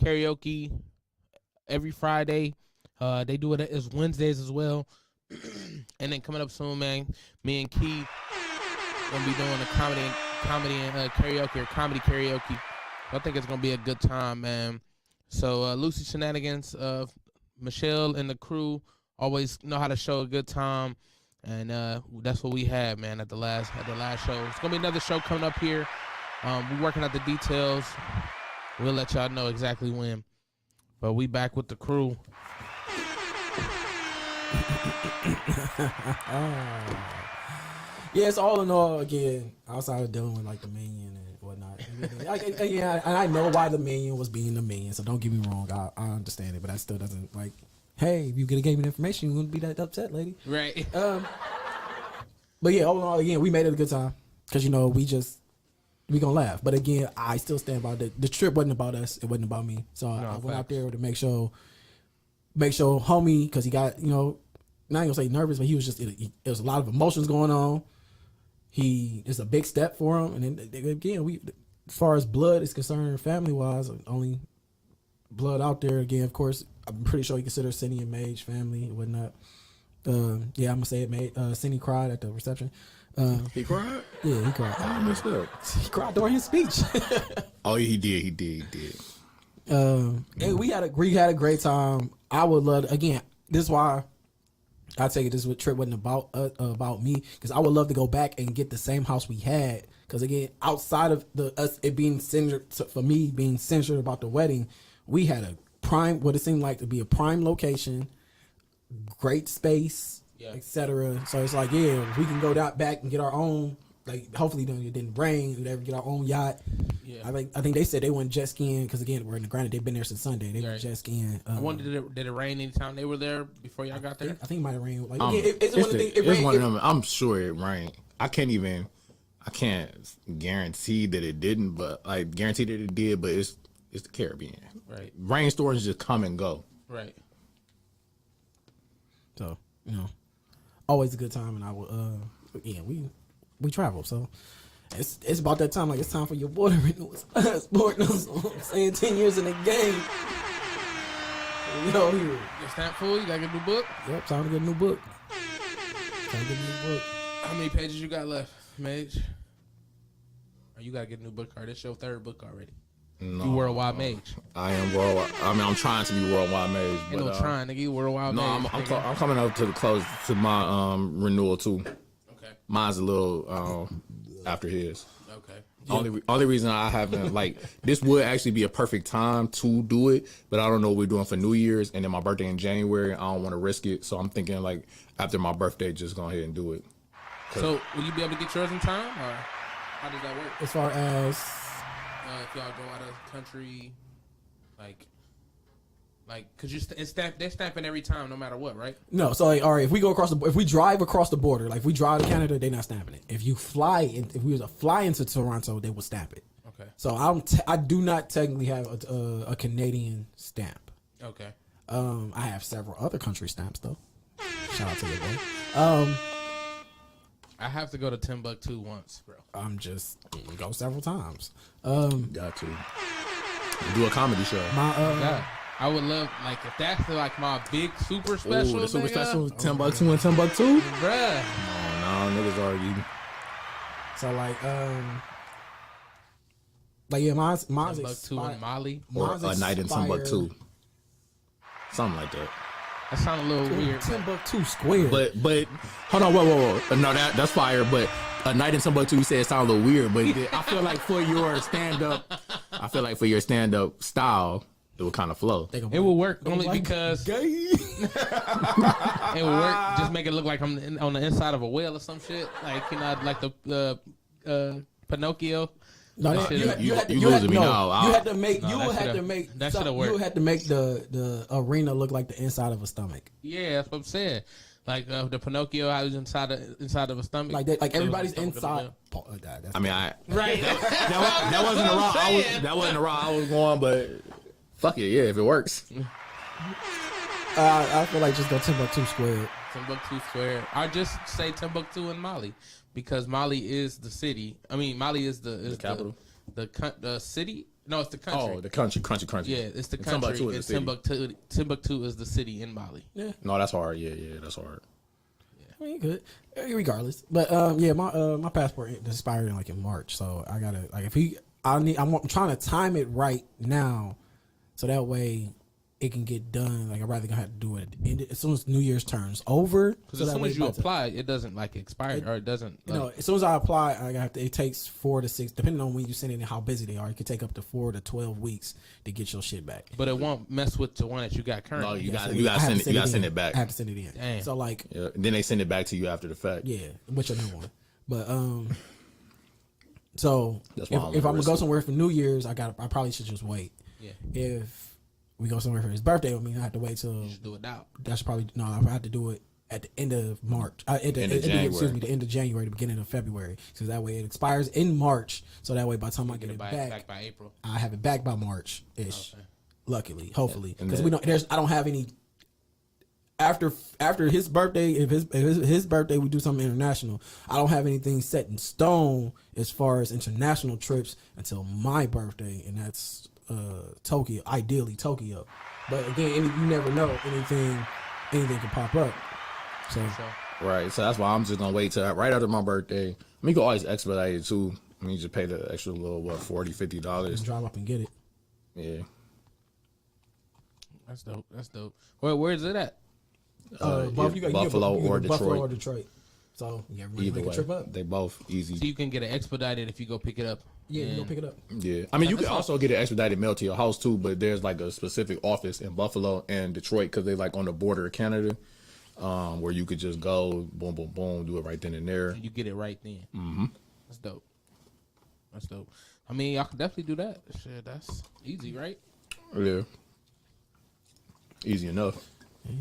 karaoke every Friday. They do it as Wednesdays as well. And then coming up soon, man, me and Key gonna be doing a comedy and karaoke or comedy karaoke. I think it's gonna be a good time, man. So Lucy Shenanigans, Michelle and the crew always know how to show a good time, and that's what we had, man, at the last show. It's gonna be another show coming up here. We're working out the details. We'll let y'all know exactly when. But we back with the crew. Yeah, it's all in all, again, outside of dealing with like the minion and whatnot. Yeah, and I know why the minion was being the minion, so don't get me wrong. I understand it, but that still doesn't like, hey, if you could have gave me the information, you wouldn't be that upset, lady. Right. But yeah, all in all, again, we made it a good time because we gonna laugh. But again, I still stand by the trip wasn't about us. It wasn't about me. So I went out there to make sure homie, because he got, not gonna say nervous, but he was just, it was a lot of emotions going on. It's a big step for him. And then again, as far as blood is concerned, family wise, only blood out there. Again, of course, I'm pretty sure he considers Cindy and Mage family and whatnot. Yeah, I'm gonna say it. Cindy cried at the reception. He cried? Yeah, he cried. I messed up. He cried during his speech. Oh, he did. And we had a great time. I would love to, again, this is why I take it this trip wasn't about me, because I would love to go back and get the same house we had. Because again, outside of us it being centered, for me being centered about the wedding, we had a prime, what it seemed like to be a prime location, great space, etc. So it's like, yeah, we can go back and get our own. Like, hopefully it didn't rain. We'd ever get our own yacht. Yeah. I think they said they went jet skiing because, again, we're in the granted they've been there since Sunday. They went jet skiing. I wonder, did it rain anytime they were there before y'all got there? I think it might have rained. Like, it's one of them. I'm sure it rained. I can't guarantee that it didn't, but I guarantee that it did. But it's the Caribbean. Right. Rainstorms just come and go. Right. So always a good time, and I will. Yeah, we travel, so it's about that time. Like, it's time for your boy to renew his passport. I'm saying 10 years in the game. Here. Your stamp full? You gotta get a new book? Yep, time to get a new book. How many pages you got left, Mage? Or you gotta get a new book card. It's your third book already. No, you worldwide mage. I am worldwide. I mean, I'm trying to be worldwide mage. Ain't no trying, nigga. You worldwide mage. No, I'm coming up to the close to my renewal too. Okay. Mine's a little after his. Okay. Only reason I haven't, like, this would actually be a perfect time to do it, but I don't know what we're doing for New Year's, and then my birthday in January. I don't want to risk it, so I'm thinking, like, after my birthday, just go ahead and do it. So will you be able to get yours in time, or how does that work? As far as if y'all go out of country, like, cause they're stamping every time, no matter what, right? No, so like, all right, if we drive across the border, like if we drive to Canada, they're not stamping it. If we was to fly into Toronto, they will stamp it. Okay. So I do not technically have a Canadian stamp. Okay. I have several other country stamps though. Shout out to your boy. I have to go to Timbuktu once, bro. I'm just go several times. Got to do a comedy show. Yeah. I would love, like, if that's like my big super special. Ooh, the super special, Timbuktu and Timbuktu, bruh. No, niggas already. So like yeah, mine's Timbuktu and Mali, or a night in Timbuktu, something like that. That sounds a little weird. Timbuktu Square. But hold on, whoa. No, that's fire. But a night in Timbuktu, you said it sounds a little weird. But I feel like for your stand up style, it would kind of flow. It will work only because it will work. Just make it look like I'm on the inside of a whale or some shit. Like, like the Pinocchio. No, you had to make the arena look like the inside of a stomach. Yeah, that's what I'm saying. Like the Pinocchio, I was inside of a stomach. Like that, like everybody's inside. I mean, right. that wasn't a route. That wasn't a route I was going, but fuck it, yeah, if it works. I feel like just go Timbuktu Square. Timbuktu Square. I just say Timbuktu and Mali because Mali is the city. I mean, Mali is the capital. The city. No, it's the country. Oh, the country. Yeah, it's the country. Timbuktu is the city in Mali. Yeah. No, that's hard. Yeah, that's hard. Yeah. I mean, good. Regardless, but yeah, my passport expired in March, so I gotta I'm trying to time it right now, so that way it can get done. Like I'd rather have to do it as soon as New Year's turns over. Because as soon as you apply, it doesn't like expire or it doesn't. Like, no, as soon as I apply, it takes 4 to 6, depending on when you send it and how busy they are. It could take up to 4 to 12 weeks to get your shit back. But it won't mess with the one that you got currently. No, you got to send it back. I have to send it in. Damn. So like, then they send it back to you after the fact. Yeah, which your new one. But so if I'm gonna go somewhere for New Year's, I probably should just wait. Yeah. If we go somewhere for his birthday with me, I have to wait till. Just do it now. I should probably I have to do it at the end of March. The end of January, the beginning of February, so that way it expires in March. So that way, by the time I get it back by April, I have it back by March ish. Okay. Luckily, hopefully, because I don't have any. After his birthday, if his birthday, we do something international. I don't have anything set in stone as far as international trips until my birthday, and that's Tokyo. Ideally, Tokyo. But again, you never know. Anything can pop up. So right. So that's why I'm just gonna wait till right after my birthday. I mean, you can always expedite it too. I mean, you just pay the extra little $40, $50. Drive up and get it. Yeah. That's dope. Where is it at? Buffalo or Detroit. Buffalo or Detroit. So yeah, either make way, a trip up. they both easy. So you can get it expedited if you go pick it up. Yeah, you go pick it up. Yeah, I mean you can also get it expedited mail to your house too, but there's like a specific office in Buffalo and Detroit because they like on the border of Canada, where you could just go boom, boom, boom, do it right then and there. And you get it right then. Mm-hmm. That's dope. I mean, I can definitely do that. Shit, that's easy, right? Yeah, easy enough.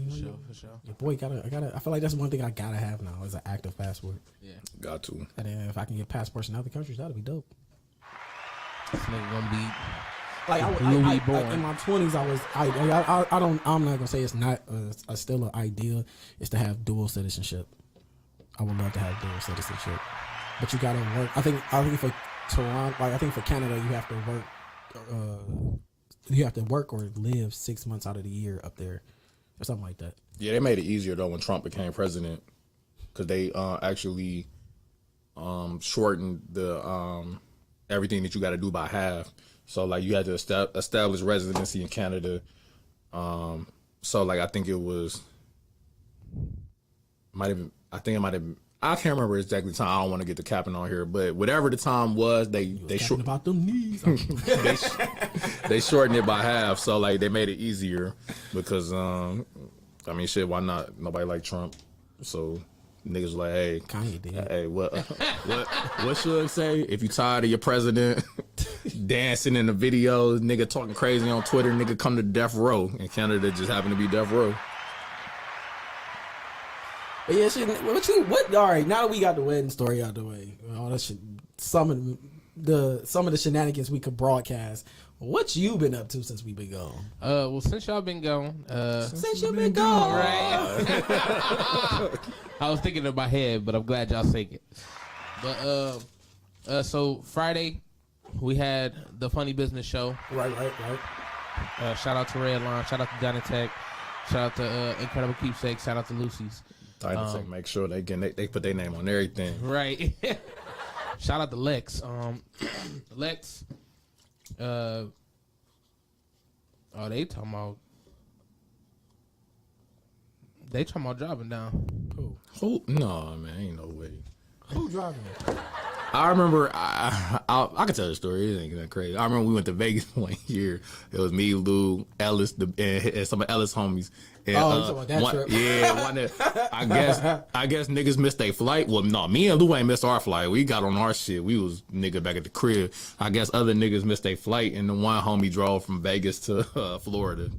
For sure. Your boy I feel like that's one thing I gotta have now is an active passport. Yeah, got to. And then if I can get passports in other countries, that'd be dope. This nigga gonna be like in my 20s. I'm not gonna say it's not still an idea. Is to have dual citizenship. I would love to have dual citizenship, but you gotta work. I think for Toronto, I think for Canada, you have to work. You have to work or live 6 months out of the year up there. Or something like that. Yeah, they made it easier though when Trump became president, because they actually shortened the everything that you got to do by half. So like you had to establish residency in Canada. So like I think it might have. I can't remember exactly the time. I don't want to get the capping on here, but whatever the time was, they shortened about them knees. they shortened it by half. So like they made it easier because I mean shit, why not? Nobody like Trump, so niggas like, hey, Kanye did. Hey, what should I say? If you tired of your president dancing in the videos, nigga talking crazy on Twitter, nigga come to death row. And Canada just happened to be death row. But yeah, shit. What? All right, now that we got the wedding story out the way, all that shit. Some of the shenanigans we could broadcast. What you been up to since we been gone? Well, since y'all been gone, since you been gone, right? I was thinking in my head, but I'm glad y'all think it. But so Friday, we had the Funny Business Show. Right. Shout out to Redline. Shout out to Dynatech. Shout out to Incredible Keepsake. Shout out to Lucy's. Dynatech, make sure they put their name on everything. Right. Shout out to Lex. Lex. They talking about driving down. Who? No, man, ain't no way. Who driving? I remember, I can tell the story. It ain't that crazy. I remember we went to Vegas one year. It was me, Lou, Ellis, and some of Ellis homies. And, you talking about that trip? Yeah, one that, I guess niggas missed their flight. Well, no, me and Lou ain't missed our flight. We got on our shit. We was nigga back at the crib. I guess other niggas missed their flight, and the one homie drove from Vegas to Florida.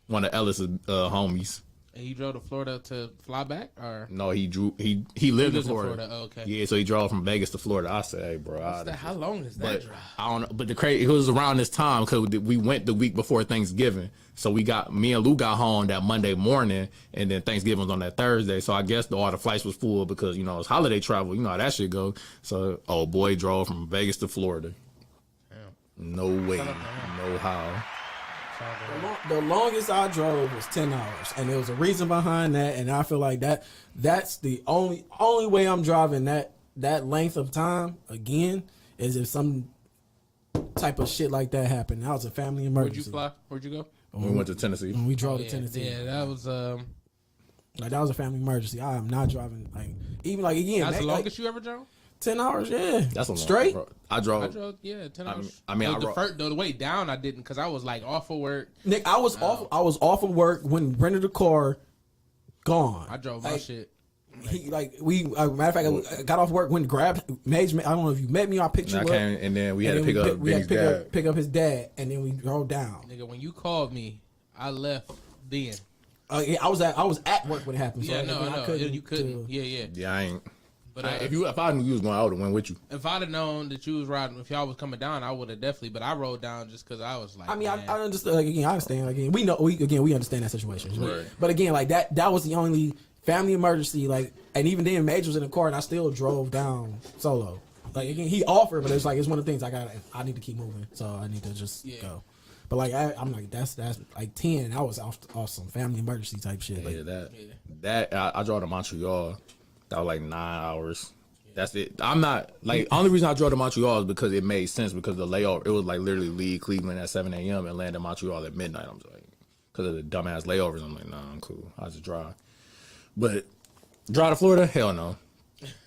One of Ellis' homies. And he drove to Florida to fly back, or no? He lived in Florida. Oh, okay. Yeah, so he drove from Vegas to Florida. I said, "Hey, bro, how long is that drive?" I don't know. But it was around this time because we went the week before Thanksgiving. So me and Lou got home that Monday morning, and then Thanksgiving was on that Thursday. So I guess all the flights was full because it's holiday travel. You know how that shit go. So boy drove from Vegas to Florida. Damn. No way, no how. The longest I drove was 10 hours, and there was a reason behind that, and I feel like that's the only way I'm driving that length of time again is if some type of shit like that happened. That was a family emergency. Where'd you fly? Where'd you go? We went to Tennessee. When we drove to Tennessee. Yeah, that was like that was a family emergency. I am not driving even again. that's the like, longest you ever drove? 10 hours, yeah. That's a long straight. bro. I drove 10 hours. I mean, the way down I didn't because I was like off of work. Nick, I was off of work when rented a car, gone. I drove my shit. He matter of fact, I got off work, went and grabbed Mage. I don't know if you met me. I picked you up, and then we had to pick up Big's dad. Pick up his dad, and then we drove down. Nigga, when you called me, I left then. I was at work when it happened. So yeah, no, I know. You couldn't. Yeah. Yeah, I ain't. But if I knew you was going, I would have went with you. If I'd have known that you was riding, if y'all was coming down, I would have definitely. But I rode down just because I was like. I mean, I understand. I understand. Again, we understand that situation. Right. But again, that was the only family emergency. And even then, Mage was in the car, and I still drove down solo. Again, he offered, but it's one of the things I need to keep moving, so I need to just go. But I'm like that's like 10. I was off some family emergency type shit. I drove to Montreal. That was like 9 hours. That's it. I'm not only reason I drove to Montreal is because it made sense because the layover. It was literally leave Cleveland at 7 a.m. and land in Montreal at midnight. I'm just because of the dumbass layovers. I'm like, nah, I'm cool. I just drive. But drive to Florida? Hell no.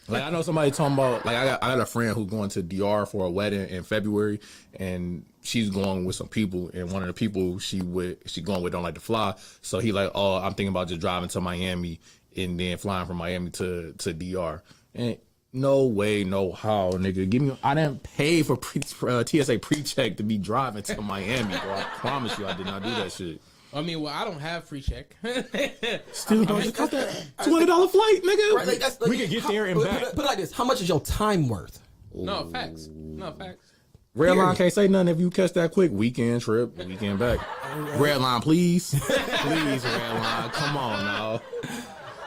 I know somebody talking about I got a friend who's going to DR for a wedding in February, and she's going with some people, and one of the people she going with don't like to fly, so he I'm thinking about just driving to Miami and then flying from Miami to DR. And no way, no how, nigga. I didn't pay for TSA pre-check to be driving to Miami, bro. I promise you, I did not do that shit. I mean, I don't have free check. Still, just got that $20 flight, nigga. Right, we can get there and back. Put it like this: how much is your time worth? No facts. Red line can't say nothing if you catch that quick weekend trip, weekend back. Red line, please, please, red line. Come on now.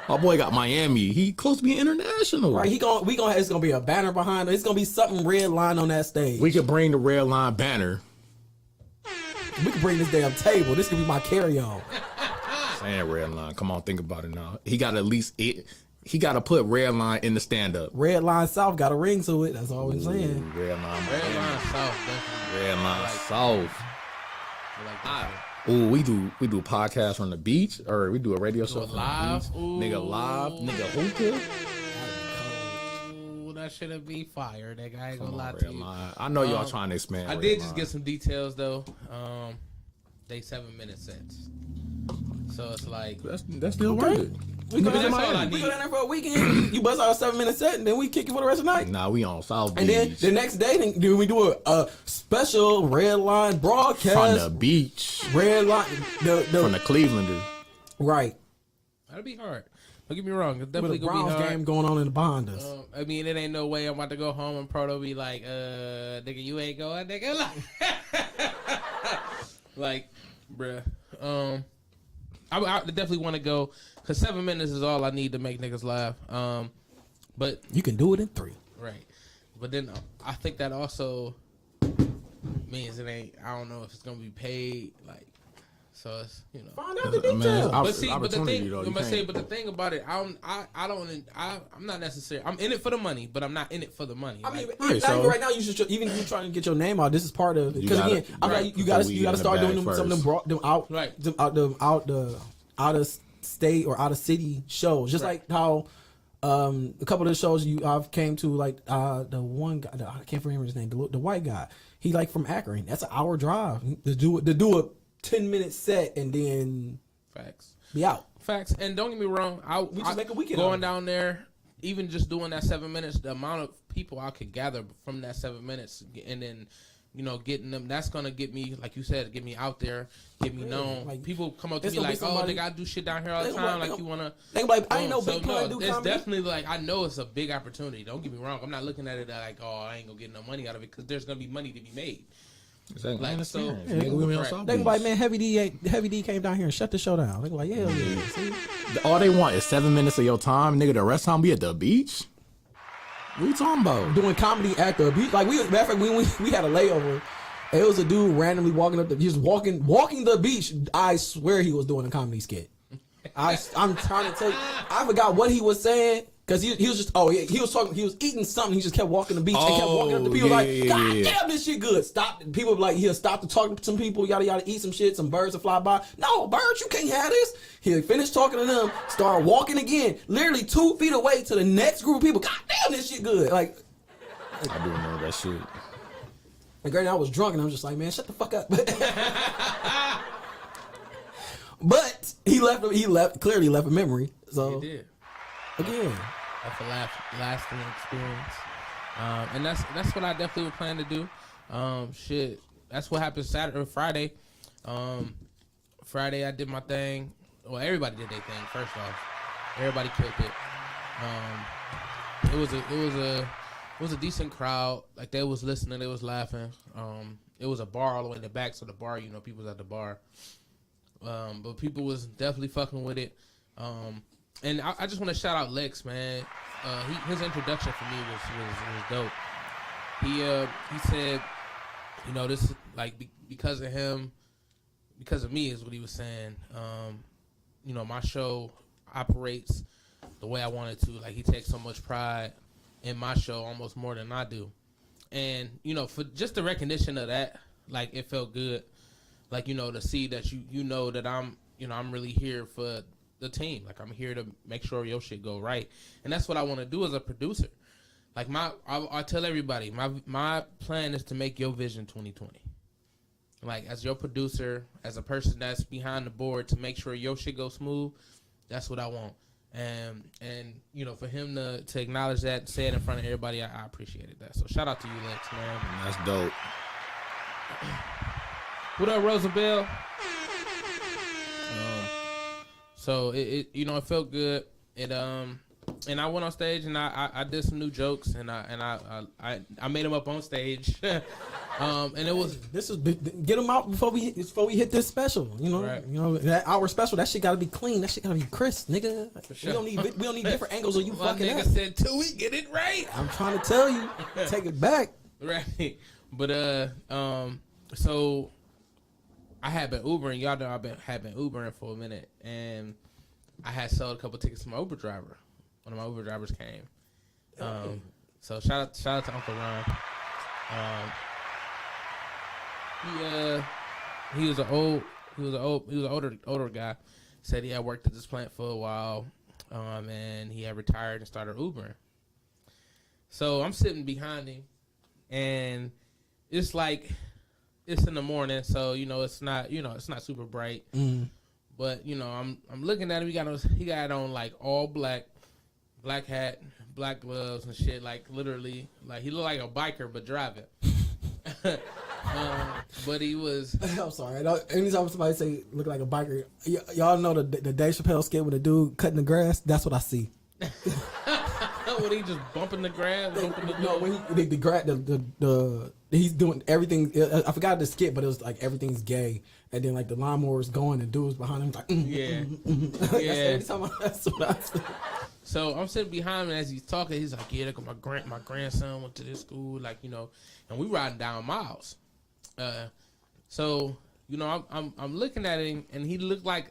My boy got Miami. He close to being international. Right, it's gonna be a banner behind it. It's gonna be something red line on that stage. We could bring the red line banner. We could bring this damn table. This could be my carry-on. Saying red line. Come on, think about it now. He got he got to put red line in the stand-up. Red line south got a ring to it. That's all we're saying. Red line south, definitely. Red line south. Ooh, we do podcasts from the beach, or we do a radio show from live. The beach. Nigga live, nigga hookah. Ooh, that should be fire. Nigga, I ain't gonna lie to you. I know y'all trying to expand. I did just get some details though. They 7-minute sets, so it's like that's still worth it. We go down there for a weekend. You bust out a 7-minute set, and then we kick it for the rest of the night. Nah, we on South Beach. And then the next day, we do a special red line broadcast from the beach. Red line, from the Clevelander. Right. That'll be hard. Don't get me wrong. It's definitely with a gonna be Browns hard. game going on in the Bondas. I mean, it ain't no way I'm about to go home and Proto be like, nigga, you ain't going, nigga. Like, bruh. I definitely want to go because 7 minutes is all I need to make niggas laugh. But you can do it in 3. Right. But then I think that also means it ain't. I don't know if it's gonna be paid. So it's find out the details. But the thing about it, I'm not necessarily. I'm in it for the money, but I'm not in it for the money. I mean, right now you should even if you're trying to get your name out. This is part of it because again, you got to start doing some of them out of state or out of city shows. Just like how a couple of the shows I've came to, like the one guy, I can't remember his name, the white guy. He from Akron. That's an hour drive to do a 10-minute set and then be out. Facts. And don't get me wrong, we just make a weekend going down there, even just doing that 7 minutes, the amount of people I could gather from that 7 minutes, and then getting them, that's gonna get me, like you said, get me out there, get me known. Like, people come up to me like, oh, nigga, I do shit down here all the time. Like, you wanna? I ain't no big plan. It's comedy. Definitely I know it's a big opportunity. Don't get me wrong. I'm not looking at it like, oh, I ain't gonna get no money out of it because there's gonna be money to be made. Exactly. They be like, man, Heavy D came down here and shut the show down. They like, yeah. See? All they want is 7 minutes of your time, nigga. The rest of the time we at the beach. What you talking about? Doing comedy at the beach. Like matter of fact, we had a layover. It was a dude randomly walking up just walking the beach. I swear he was doing a comedy skit. I'm trying to tell you, I forgot what he was saying. Cause he was just he was eating something. He just kept walking the beach and kept walking up to people God damn, this shit good. Stop. People were like he'll stop to talk to some people, yada yada, eat some shit. Some birds will fly by. No birds, you can't have this. He'll finish talking to them, start walking again, literally 2 feet away to the next group of people. God damn, this shit good. Like I do remember that shit. And granted, I was drunk and I was just like, man, shut the fuck up. But he clearly left a memory. So He did. Again. That's a lasting experience. And that's what I definitely would plan to do. Shit. That's what happened Saturday or Friday. Friday I did my thing. Well, everybody did their thing, first off. Everybody killed it. It was a decent crowd. Like they was listening, they was laughing. It was a bar all the way in the back, so the bar, people was at the bar. But people was definitely fucking with it. And I just want to shout out Lex, man. His introduction for me was dope. He said, this like because of him, because of me is what he was saying. My show operates the way I want it to. Like he takes so much pride in my show, almost more than I do. And for just the recognition of that, like it felt good. Like to see that you know that I'm really here for the team. Like I'm here to make sure your shit go right, and that's what I want to do as a producer. Like I tell everybody, my plan is to make your vision 2020. Like as your producer, as a person that's behind the board, to make sure your shit goes smooth. That's what I want. And for him to acknowledge that, and say it in front of everybody, I appreciated that. So shout out to you, Lex, man. That's dope. What up, Rosabelle? So it felt good. And I went on stage and I did some new jokes and I made them up on stage. And it was get them out before we hit this special. Right. That hour special. That shit gotta be clean. That shit gotta be crisp, nigga. Sure. We don't need different angles of you My fucking nigga up. said till we get it right. I'm trying to tell you, take it back. Right. But so I had been Ubering. Y'all know had been Ubering for a minute, and I had sold a couple tickets to my Uber driver. One of my Uber drivers came. So shout out to Uncle Ron. He was an older guy. Said he had worked at this plant for a while, and he had retired and started Ubering. So I'm sitting behind him, and it's like it's in the morning, so it's not super bright. But I'm looking at him. He got on like all black hat, black gloves and shit. Like literally, like he looked like a biker but driving. But he was. I'm sorry. Anytime somebody say look like a biker, y'all know the Dave Chappelle skit with the dude cutting the grass. That's what I see. When he just bumping the grass, when he's doing everything. I forgot the skit, but it was like everything's gay, and then like the lawnmower's going, and dude's behind him like, yeah. That's what I see. So I'm sitting behind him as he's talking. He's like, "Yeah, my grandson went to this school, and we riding down miles." So I'm looking at him, and he looked like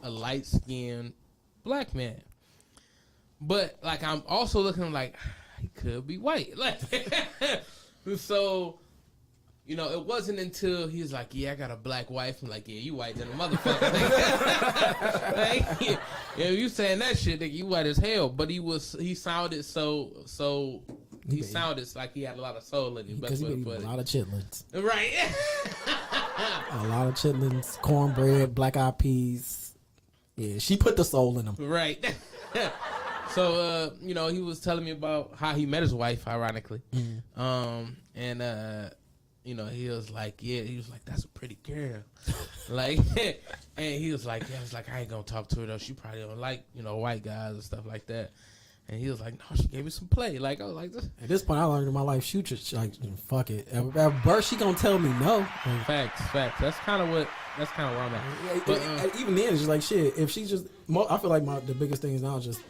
a light skinned black man. But like I'm also looking at him like he could be white. Like so, it wasn't until he was like, "Yeah, I got a black wife." I'm like, "Yeah, you white than a motherfucker." Like, you saying that shit, nigga, you white as hell. But he sounded so he sounded like he had a lot of soul in him. Because he been eating a lot of chitlins. Right. A lot of chitlins, cornbread, black eyed peas. Yeah, she put the soul in him. Right. So, he was telling me about how he met his wife, ironically. And he was like, that's a pretty girl. Like, and he was like, I ain't gonna talk to her though. She probably don't like, white guys and stuff like that. And he was like, no, she gave me some play. Like, I was like, this. At this point, I learned in my life, shoot, like, fuck it. At birth, she gonna tell me no. Facts. That's kind of where I'm at. But, even then, it's just like shit. If she just, I feel like the biggest thing is now just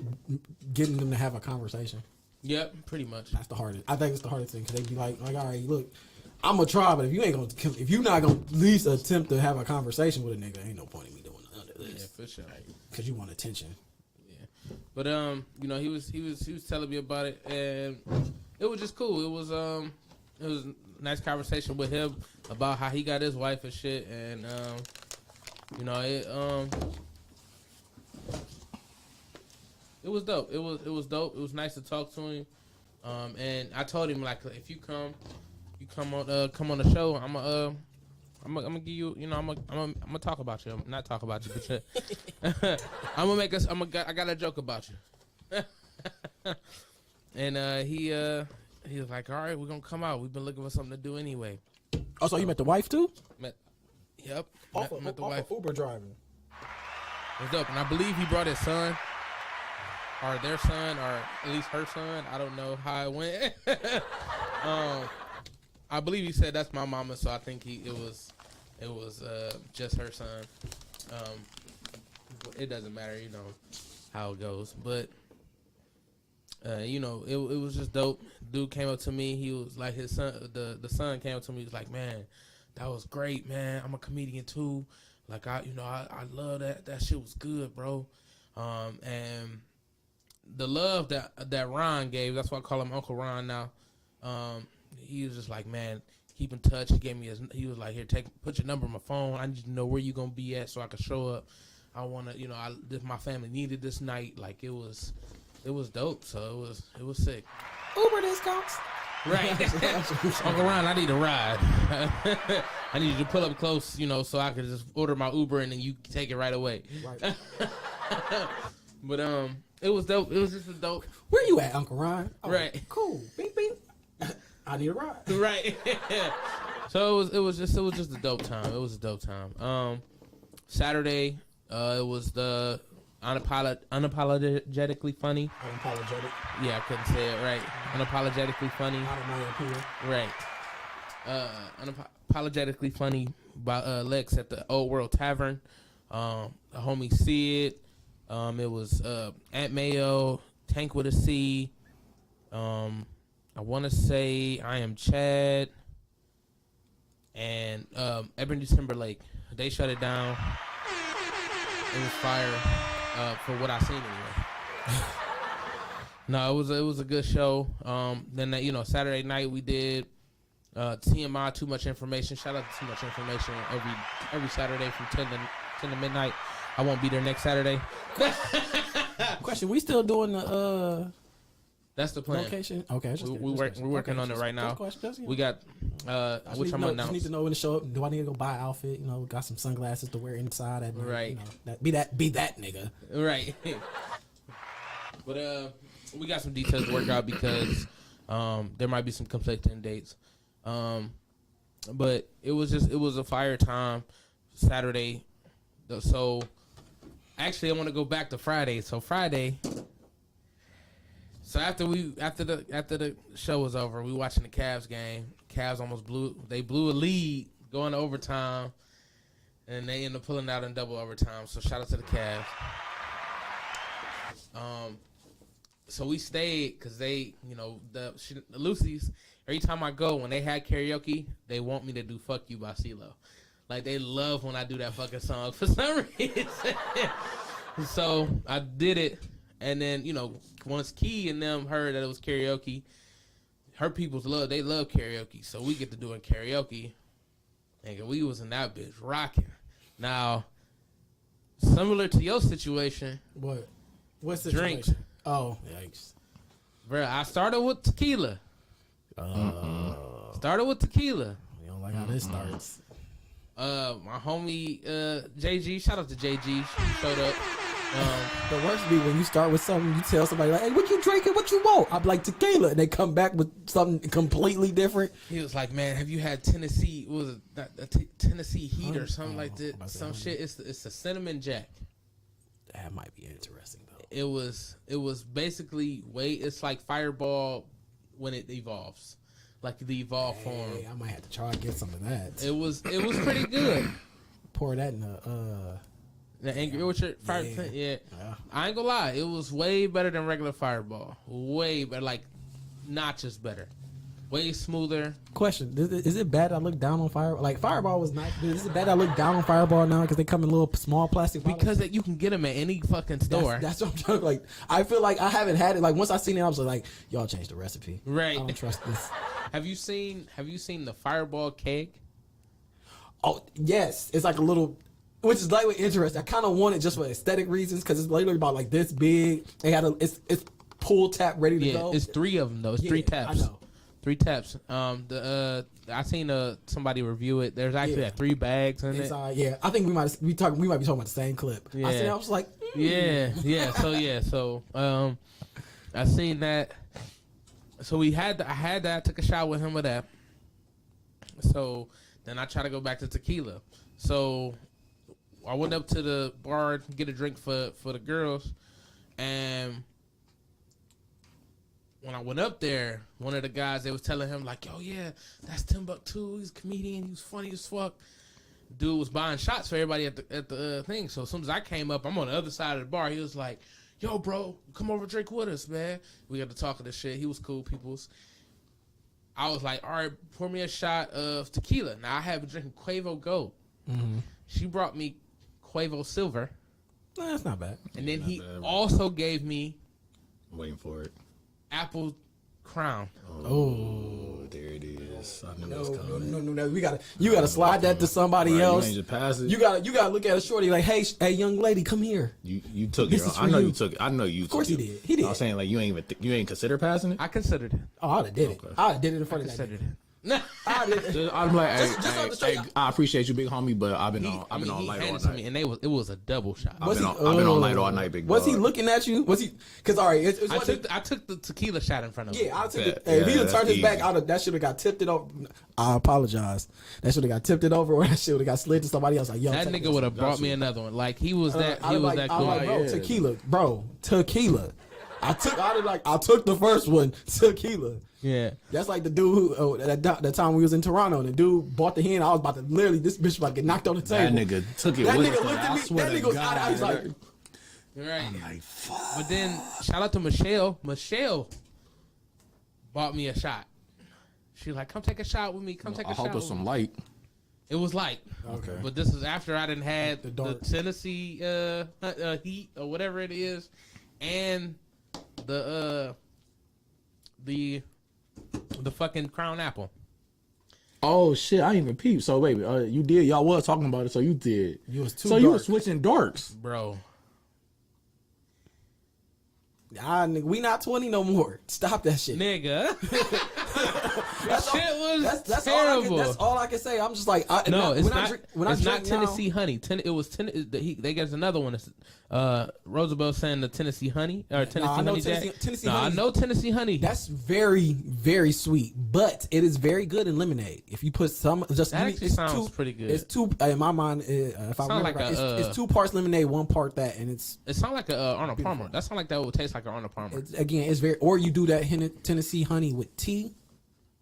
getting them to have a conversation. Yep, pretty much. That's the hardest. I think it's the hardest thing because they be like, all right, look, I'm gonna try, but if you're not gonna at least attempt to have a conversation with a nigga, ain't no point in me doing none of this. Yeah, for sure. Because you want attention. Yeah. But you know, he was telling me about it, and it was just cool. It was a nice conversation with him about how he got his wife and shit, and you know, it was dope. It was dope. It was nice to talk to him. And I told him, like, if you come on the show, I'm gonna give you, you know, I'm gonna talk about you. Not talk about you, but I'm gonna make us. I got a joke about you. And he was like, all right, we're gonna come out. We've been looking for something to do anyway. Oh, so you met the wife too? Yep. Met the wife. Uber driving. It was dope, and I believe he brought his son. Or their son, or at least her son. I don't know how it went. I believe he said that's my mama, so I think it was just her son. It doesn't matter, you know how it goes. But you know, it was just dope. Dude came up to me. He was like, his son, the son came up to me. He was like, man, that was great, man. I'm a comedian too. Like I love that. That shit was good, bro. And the love that Ron gave, that's why I call him Uncle Ron now. He was just like, man, keep in touch. He gave me he was like, here, put your number on my phone. I need to know where you gonna be at so I can show up. I wanna, you know, my family needed this night. Like it was dope. So it was sick. Uber discounts. Right. Uncle Ron, I need a ride. I need you to pull up close, you know, so I can just order my Uber and then you take it right away. Right. But it was dope. It was just a dope. Where you at, Uncle Ron? Oh, right. Cool. Bing bing. I need a ride. Right. So it was just a dope time. It was a dope time. Saturday, it was the unapologetically funny. Unapologetic. Yeah, I couldn't say it right. Unapologetically funny. Out of my opinion. Right. Unapologetically funny by Lex at the Old World Tavern. The homie Sid. It was Aunt Mayo, Tank with a C. I want to say I Am Chad, and Ebony Timberlake. They shut it down. It was fire for what I seen anyway. No, it was a good show. Then you know, Saturday night we did TMI, Too Much Information. Shout out to Too Much Information every Saturday from 10 to midnight. I won't be there next Saturday. Question: we still doing the That's the plan. location? Okay, we're working on it right now. We got which I'm announced. Just need to know when to show up. Do I need to go buy an outfit? You know, got some sunglasses to wear inside at night. Right. You know, be that nigga. Right. But we got some details to work out because there might be some conflicting dates. But it was a fire time Saturday. So actually I want to go back to Friday. So Friday, so after the show was over, we watching the Cavs game. Cavs almost blew a lead going to overtime, and they ended up pulling out in double overtime. So shout out to the Cavs. So we stayed because they, you know, the Lucy's. Every time I go, when they had karaoke, they want me to do "Fuck You" by CeeLo. Like they love when I do that fucking song for some reason. So I did it, and then you know, once Key and them heard that it was karaoke, her people's love karaoke. So we get to doing karaoke, and we was in that bitch rocking. Now, similar to your situation. What's the drink? Situation? Oh, yikes. Bro, I started with tequila. Started with tequila. You don't like how this starts. My homie JG, shout out to JG, she showed up. The worst be when you start with something, you tell somebody like, "Hey, what you drinking? What you want?" I'm like tequila, and they come back with something completely different. He was like, "Man, have you had Tennessee? What was it Tennessee Heat or something like that? Some shit. It's a cinnamon jack." That might be interesting though. It was basically it's like Fireball when it evolves, like the evolved form. I might have to try and get some of that. It was pretty good. Pour that in the Angry Orchard Fire Pit, yeah. I ain't gonna lie, it was way better than regular Fireball. Way better, like notches better. way smoother. Question: Is it bad I look down on Fireball? Like Fireball was nice. Is it bad I look down on Fireball now because they come in little small plastic bottles? Because you can get them at any fucking store. That's what I'm trying to like. I feel like I haven't had it. Like once I seen it, I was like, y'all changed the recipe. Right. I don't trust this. Have you seen the Fireball keg? Oh yes, it's like a little, which is lightly interesting. I kind of want it just for aesthetic reasons because it's literally about like this big. They had it's pull tap ready to go. It's 3 of them though. It's 3 taps. I know. 3 taps. I seen somebody review it. There's actually like 3 bags in it. Yeah, I think we might be talking about the same clip. Yeah. I was like, So I seen that. So I had that. I took a shot with him with that. So then I try to go back to tequila. So I went up to the bar to get a drink for the girls, and when I went up there, one of the guys, they was telling him like, "Yo, yeah, that's TimbukTuesday. He's a comedian. He was funny as fuck." Dude was buying shots for everybody at the thing. So as soon as I came up, I'm on the other side of the bar. He was like, "Yo, bro, come over, drink with us, man." We got to talking this shit. He was cool, peoples. I was like, "All right, pour me a shot of tequila." Now I have been drinking Quavo Gold. Mm-hmm. She brought me Quavo Silver. Nah, that's not bad. And then he also gave me I'm waiting for it. Apple Crown. Oh, there it is. I knew it was coming. No. You gotta slide that to somebody else. You ain't just pass it. You gotta look at a shorty like, hey, young lady, come here. You took This it. is for I know you. you took it. I know you. Of course he did. He did. I was saying like you ain't consider passing it. I considered it. Oh, I'd have did it. I'd have did it in front of that. Considered nigga. it. I'm like, Just on the straight- I appreciate you, big homie, but I've been He on handed light all it to night. me, and it was a double shot. I've been on light all night, big dog. Was he looking at you? Was he? Because all right, I took the tequila shot in front of him. Yeah, I took it. Yeah, If he would that's turned his easy. back, that should have got tipped it over. I apologize. That should have got tipped it over, or that should have got slid to somebody else. Like, yo, That take nigga this. would have brought me another one. Like he was that. I He was was like, that cool. bro, tequila. I took the first one, tequila. Yeah. That's like the dude who that time we was in Toronto, and the dude bought the hand. I was about to literally, this bitch about to get knocked on the table. That nigga took it. That with nigga him. looked at I me. swear That to nigga was God. I was like, Right. I'm like, fuck. But then shout out to Michelle. Michelle bought me a shot. She like, come take a shot with me. Come take a I shot. hope it's with some me. light. It was light. Okay. But this is after I didn't had The the dark. Tennessee heat or whatever it is, and the fucking Crown Apple. Oh shit! I ain't even peeped. So wait, you did? Y'all was talking about it, so you did. You was too So you dark. was switching darks. Bro. nigga, we not 20 no more. Stop that shit. Nigga. That's shit was that's terrible. That's all I can say. I'm just like, It's not drink Tennessee now, honey. It was they got another one. It's, Roosevelt saying the Tennessee honey or Tennessee I know honey jack. Tennessee No, I honey. know Tennessee honey. That's very, very sweet, but it is very good in lemonade. If you put some, just That actually it's sounds two, pretty good. It's two in my mind. If I remember like right, a, it's 2 parts lemonade, 1 part that, and It sounds like a Arnold Palmer. That sounds like that would taste like an Arnold Palmer. it's very. Or you do that Tennessee honey with tea.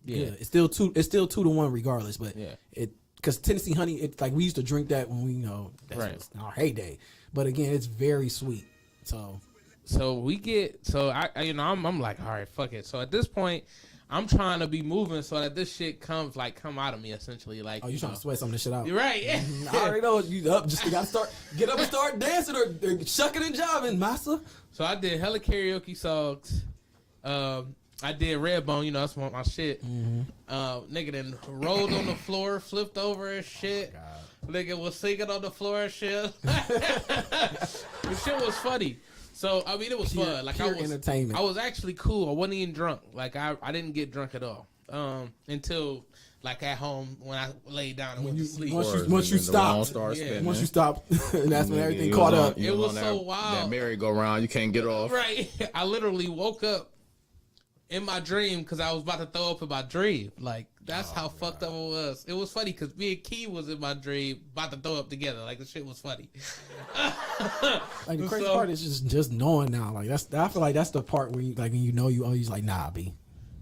Yeah. It's still 2 to 1 regardless. But Yeah. because Tennessee honey, it's like we used to drink that when we that's Right. was our heyday. But again, it's very sweet. So we get I'm like, all right, fuck it. So at this point, I'm trying to be moving so that this shit come out of me essentially. Like, Oh, you trying to sweat some of this shit out? You're right. I already know you up. Just gotta get up and start dancing or shucking and jiving, massa. So I did hella karaoke songs. I did Redbone, that's my shit. Nigga then rolled on the floor, flipped over and shit. Nigga was singing on the floor and shit. The shit was funny. So I mean, it was fun. Like pure entertainment. I was actually cool. I wasn't even drunk. Like I didn't get drunk at all until like at home when I laid down and went to sleep. Once you stopped, once you stopped, and that's when everything caught up. It was so wild. That merry-go-round, you can't get off. Right. I literally woke up in my dream because I was about to throw up in my dream. Like, that's how fucked up it was. It was funny because me and Key was in my dream about to throw up together. Like, the shit was funny. Like, the crazy part is just knowing now. Like, I feel like that's the part where you always like, nah, B.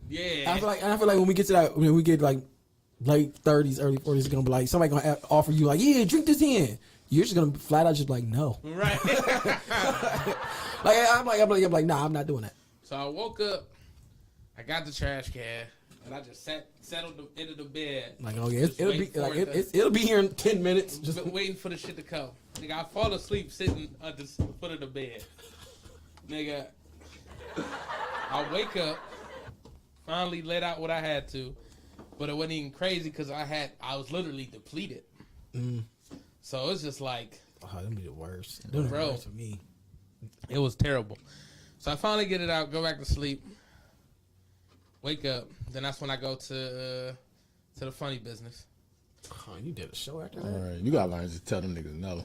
Yeah. I feel like when we get to that, when we get like late 30s, early 40s, it's gonna be like somebody gonna offer you like, yeah, drink this in. You're just gonna flat out just be like, no. Right. I'm like, nah, I'm not doing that. So I woke up. I got the trash can. and I just sat on the end of the bed. Like, oh yeah, just it'll be waiting for like it it'll be here in 10 minutes. Just waiting for the shit to come. Nigga, I fall asleep sitting at the foot of the bed. Nigga, I wake up, finally let out what I had to, but it wasn't even crazy because I was literally depleted. So it's just like, oh, them be the worst. Them bro, the worst for me. It was terrible. So I finally get it out, go back to sleep, wake up. Then that's when I go to the funny business. Oh, you did a show after All that? right, you gotta learn to tell them niggas no.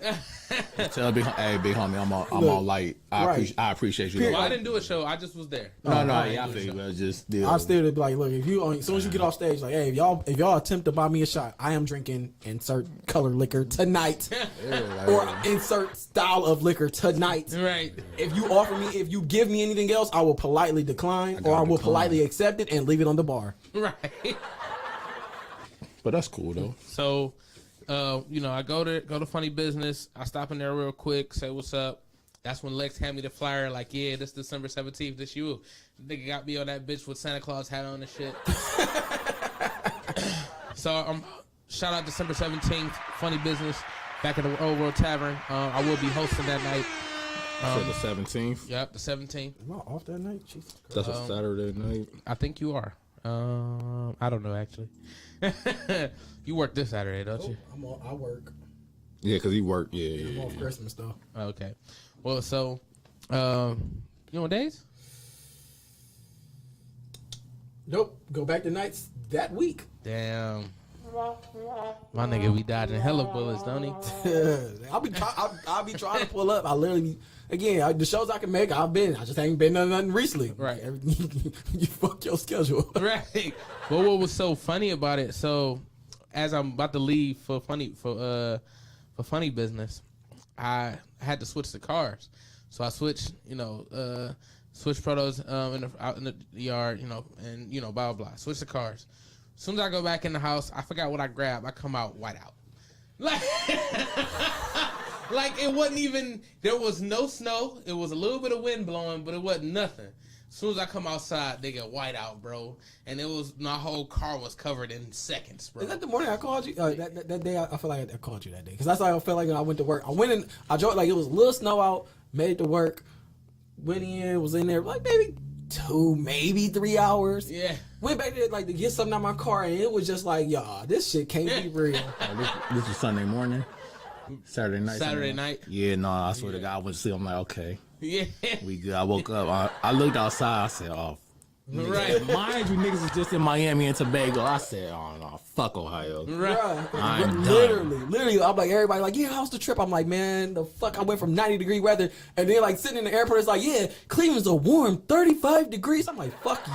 Tell big homie, I'm all light. I appreciate you. Well, I didn't do a show. I just was there. No, I I figured I just. I still be like, look, if you as soon as you get off stage, like, hey, if y'all attempt to buy me a shot, I am drinking insert color liquor tonight, or insert style of liquor tonight. Right. If you give me anything else, I will politely decline, or I will politely accept it and leave it on the bar. Right. But that's cool though. So, I go to funny business. I stop in there real quick, say what's up. That's when Lex hand me the flyer, like, yeah, this December 17th, this you. Nigga got me on that bitch with Santa Claus hat on and shit. So, shout out December 17th, funny business, back at the Old World Tavern. I will be hosting that night. So the 17th? Yep, the 17th. Am I off that night? Jesus Christ. That's a Saturday night. I think you are. I don't know, actually. You work this Saturday, don't you? I work. Yeah, because he worked. Yeah. I'm off Christmas though. Okay. Well, so, you on days? Nope. Go back to nights that week. Damn. My nigga be dodging hella bullets, don't he? I'll be trying to pull up. I literally again the shows I can make. I just ain't been done nothing recently. Right. You fuck your schedule. Right. Well, what was so funny about it? So, as I'm about to leave for funny business, I had to switch the cars. So I switched, switch protos out in the yard, and blah blah blah. Switch the cars. As soon as I go back in the house, I forgot what I grabbed. I come out white out. Like it wasn't even, there was no snow. It was a little bit of wind blowing, but it wasn't nothing. As soon as I come outside, they get white out, bro. And my whole car was covered in seconds, bro. Is that the morning I called you? That day, I feel like I called you that day. Because that's how I felt like when I went to work. I went in, I drove, like it was a little snow out, made it to work, went in, was in there like maybe 2, maybe 3 hours. Yeah. Went back there like to get something out of my car, and it was just like, y'all, this shit can't be real. This was Sunday morning? Saturday night? Saturday night. Yeah, no, I swear to God, I went to sleep. I'm like, okay. Yeah. We good. I woke up. I looked outside. I said, oh. Right. Mind you, niggas is just in Miami and Tobago. I said, oh, no, fuck Ohio. Right. I'm Literally, I'm like, everybody like, yeah, how's the trip? I'm like, man, the fuck, I went from 90-degree weather, and then like sitting in the airport, it's like, yeah, Cleveland's a warm 35 degrees. I'm like, fuck you.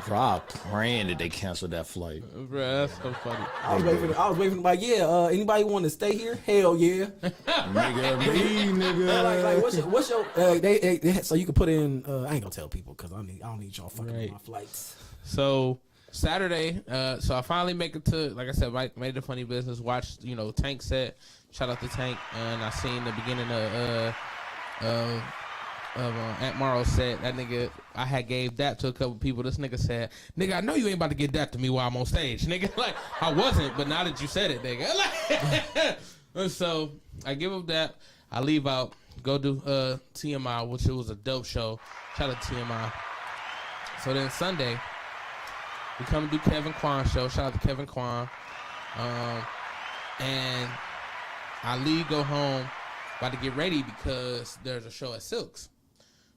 Bro, I was praying that they canceled that flight. Bro, that's so funny. I was waiting for like, yeah, anybody want to stay here? Hell yeah. nigga. Like what's your they so you can put in I ain't gonna tell people because I don't need y'all fucking with my flights. So Saturday, so I finally make it to, like I said, made the funny business, watched, Tank set, shout out to Tank, and I seen the beginning of Aunt Morrow's set. That nigga, I had gave that to a couple people. This nigga said, nigga, I know you ain't about to get that to me while I'm on stage. Nigga, like, I wasn't, but now that you said it, nigga. Like, so I give him that. I leave out, go do TMI, which it was a dope show. Shout out to TMI. So then Sunday, we come to do Kevin Kwan show. Shout out to Kevin Kwan. And I leave, go home, about to get ready because there's a show at Silks.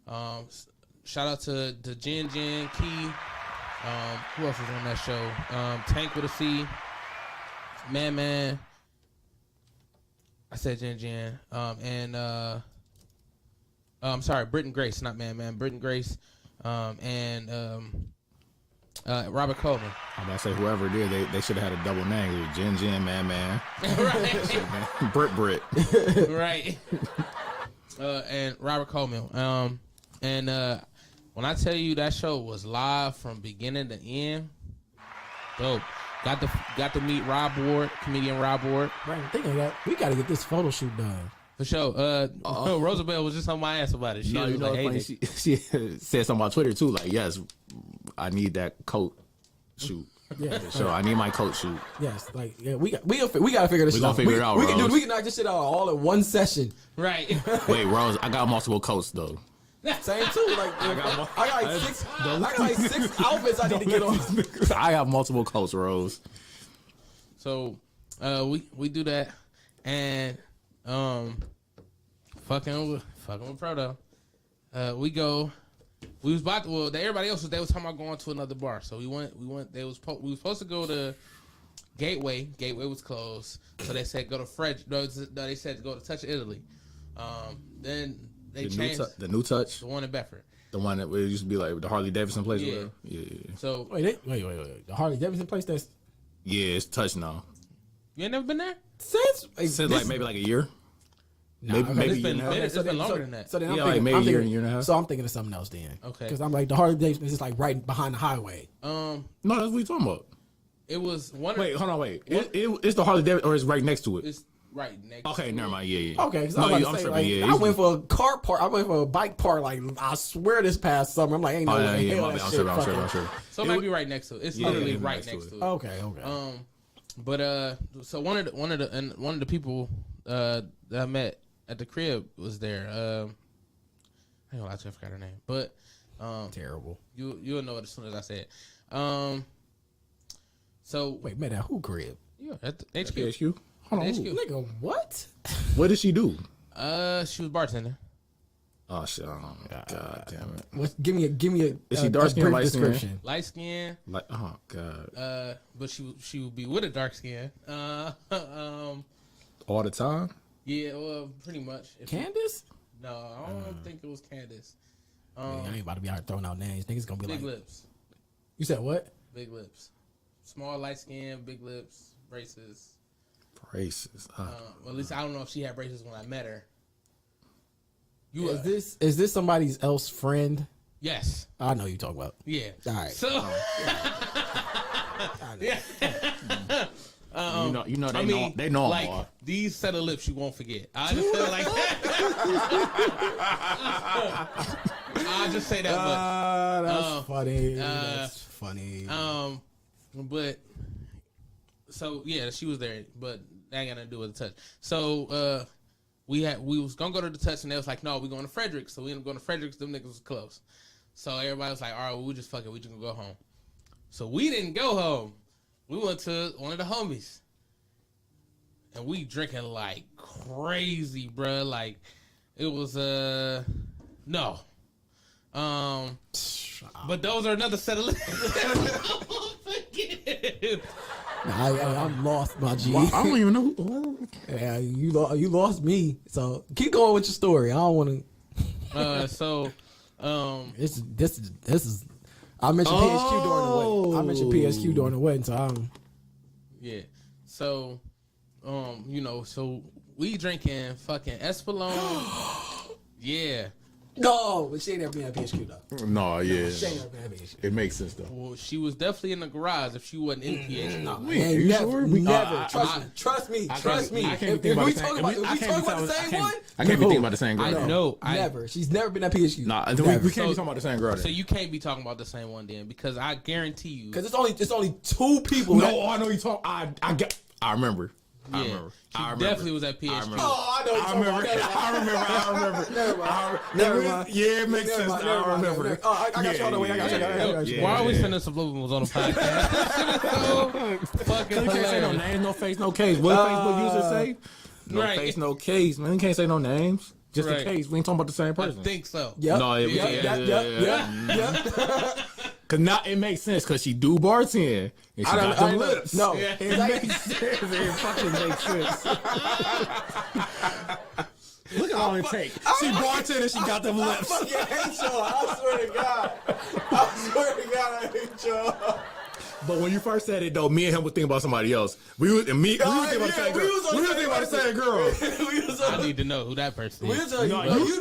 Shout out to Jen, Key. Who else was on that show? Tank with a C. Man. I said Jen. And I'm sorry, Britton Grace, not Man. Britton Grace. And Robert Coleman. I'm about to say whoever it is, they should have had a double name. It was Jen, Man. Right. Brit. Right. And Robert Coleman. And when I tell you that show was live from beginning to end, dope. Got to meet Rob Ward, comedian Rob Ward. Right, thinking of that, we got to get this photo shoot done. For sure. Roosevelt was just on my ass about it. She she said something on Twitter too, like, yes, I need that coat shoot. Yeah, Sure, I need my coat shoot. Yes, like we gotta figure this We shit gonna out. figure it out, We can Rose. knock this shit out all in one session. Right. Wait, Rose, I got multiple coats though. Same too. Like I got like six outfits I need to get on. I have multiple coats, Rose. So we do that, and fucking with Proto. We go. We was about to, well, everybody else they was talking about going to another bar, so we went. We was supposed to go to Gateway. Gateway was closed, so they said go to Fred. No, they said go to Touch of Italy. Then they changed the new Touch, the one in Bedford. the one that used to be like the Harley Davidson place. Yeah. Or whatever. Yeah. So Wait. The Harley Davidson place that's Yeah, it's Touch now. you ain't never been there? since Like maybe like a year. Maybe it's a year been and a half. it's been longer than that. So then Yeah, I'm like thinking, maybe I'm a year thinking- and a half. So I'm thinking of something else then. Okay. Because I'm like the Harley Davidson is just like right behind the highway. No, that's what we talking about. It was one. Wait, hold on, wait. It's the Harley Davidson, or it's right next to it? It's right next. Okay, to never it. mind. Yeah. Okay, so No, I'm about to I'm say, tripping. like, Yeah, I went for a car part. I went for a bike part. Like I swear, this past summer, I'm like, ain't no Oh, way. yeah, hell my that bad. I'm shit tripping. I'm fucking- tripping. So it might be right next to it. It's literally yeah, right next to next it. to it. Okay. But so one of the people that I met at the crib was there. I ain't gonna lie to you, I forgot her name, but Terrible. you'll know it as soon as I say it. So Wait, man, who crib? yeah, at the HQ. PSQ. Hold on. HQ. Nigga, what? What did she do? She was bartending. Oh shit! Oh, God damn it! What? Give me a. Is she dark skin, brief light skin? description. Light skin, Like, oh God! but she would be with a dark skin. All the time? Yeah, well, pretty much. Candace? No, I don't think it was Candace. I ain't about to be out here throwing out names. Niggas gonna be Big like, lips. you said what? Big lips. Small, light skin, big lips, braces. Braces. Well, at least I don't know if she had braces when I met her. Is this somebody's else friend? Yes. I know you talking about. Yeah. All right. So. Yeah. You know they know like more. these set of lips you won't forget. I just feel like that. I'll just say that much. That's funny. That's funny. But so yeah, she was there, but that ain't got nothing to do with the Touch. So we was gonna go to the Touch, and they was like, no, we going to Frederick's. So we ended up going to Frederick's. Them niggas was close. So everybody was like, all right, well, we just fuck it. We just gonna go home. So we didn't go home. We went to one of the homies, and we drinking like crazy, bruh. Like it was no. But those are another set of I'm lost, my G. I don't even know. Yeah, you lost me. So keep going with your story. I don't want to. This is. I mentioned PSQ during the wedding. I mentioned PSQ during the wedding, so I'm. Yeah. So, so we drinking fucking Espolon. Yeah. No, but she ain't never been at PSQ though. No, yeah. She ain't never been at PSQ. It makes sense though. Well, she was definitely in the garage if she wasn't in PH. No, Wait, are you sure? Never. Trust me. I can't be If thinking we about talking about the same one, I can't be thinking about the same girl. I though. know. never. She's never been at PSQ. Nah, we Never. can't be talking about the same girl. So you can't be talking about the same one then, because I guarantee you. Because it's only two people. No, I know you talk. I remember. Yeah, I remember. she definitely was at PHQ. Oh, I know. I remember. Never mind. Yeah, it makes sense. I remember. Oh, I got you on the way. I got you. Why are we sending subliminals on the podcast? So fucking You can't say no hilarious. names, no face, no case. What Facebook users say? No Right. face, no case. Man, you can't say no names. Just Right. in case. We ain't talking about the same I person. think so. Yep. No, it was, Yep. Cause now it makes sense because she do bartend and she got them lips. No, it makes sense. It fucking makes sense. Look at all it take. She bartend and she got them I lips. fucking hate y'all. I swear to God. I hate y'all. But when you first said it though, me and him would think about somebody else. We was thinking about the same girl. We was thinking about the same girl. I need to know who that person is. You know. You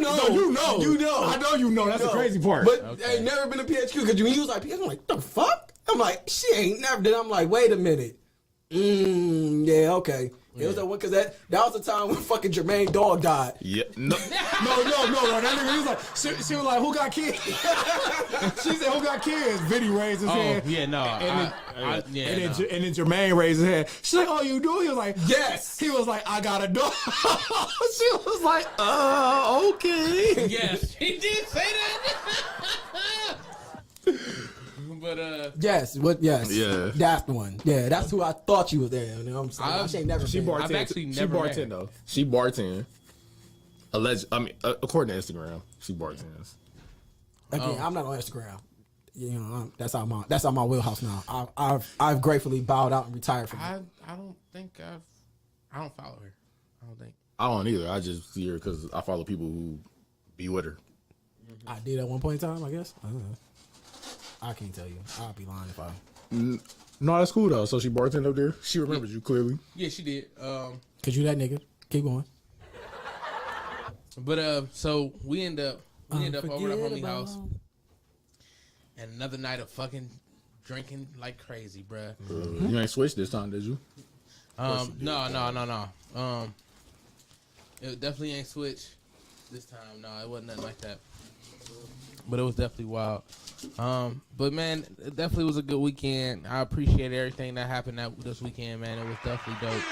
know. I know you know. That's the crazy part. But I ain't never been to PHQ because when he was like, PHQ, I'm like, the fuck? I'm like, she ain't never. Then I'm like, wait a minute. Yeah, okay. It was the one because that was the time when fucking Jermaine Dog died. Yeah, no. No. That nigga, he was like, she was like, who got kids? She said, who got kids? Vinny raised his hand. Yeah, no. And Yeah, no. then Jermaine raised his hand. She's like, oh, you do? He was like, Yes. He was like, I got a dog. She was like, okay. Yes, he did say that. But yes, yes, Yeah. that's the one. Yeah, that's who I thought you was there. You know what I'm saying? She ain't never. She been. bartend. I've actually She never met bartend her. though. She bartend. According to Instagram, she bartends. Again, I'm not on Instagram. You know, that's out my wheelhouse now. I've gratefully bowed out and retired from it. I don't think I don't follow her. I don't think. I don't either. I just see her because I follow people who be with her. I did at one point in time, I guess. I don't know. I can't tell you. I'd be lying if I. No, that's cool though. So she bartended up there. She remembers you clearly. Yeah, she did. Cause you that nigga. Keep going. But so we end up over at homie house, Unforgettable. and another night of fucking drinking like crazy, bruh. You ain't switched this time, did you? No. It definitely ain't switched this time. No, it wasn't nothing like that. But it was definitely wild. But man, it definitely was a good weekend. I appreciate everything that happened this weekend, man. It was definitely dope.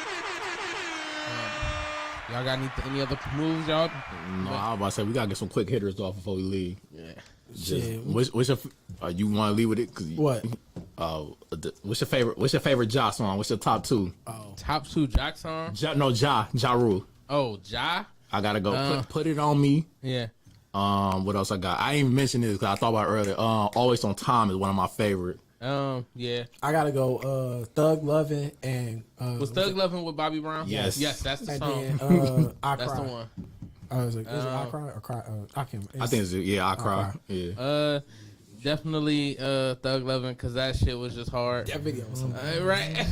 Y'all got any other moves, y'all? No, I was about to say we gotta get some quick hitters off before we leave. Yeah. Shit. What's your? You want to leave with it? Cause What? What's your favorite? What's your favorite Ja song? What's your top two? Top 2 Jock song? Ja Rule. Oh, Ja? I gotta go. Put it on me. Yeah. What else I got? I ain't even mentioned this because I thought about it earlier. Always on Time is one of my favorite. Yeah. I gotta go. Thug Lovin' and Was Thug Lovin' with Bobby Brown? Yes. Yes, that's the and song. then I That's Cry. the one. I was like, is it I Cry or Cry? I can't. I think it's I Cry. Cry. Yeah. Definitely Thug Lovin' because that shit was just hard. that video was so Right.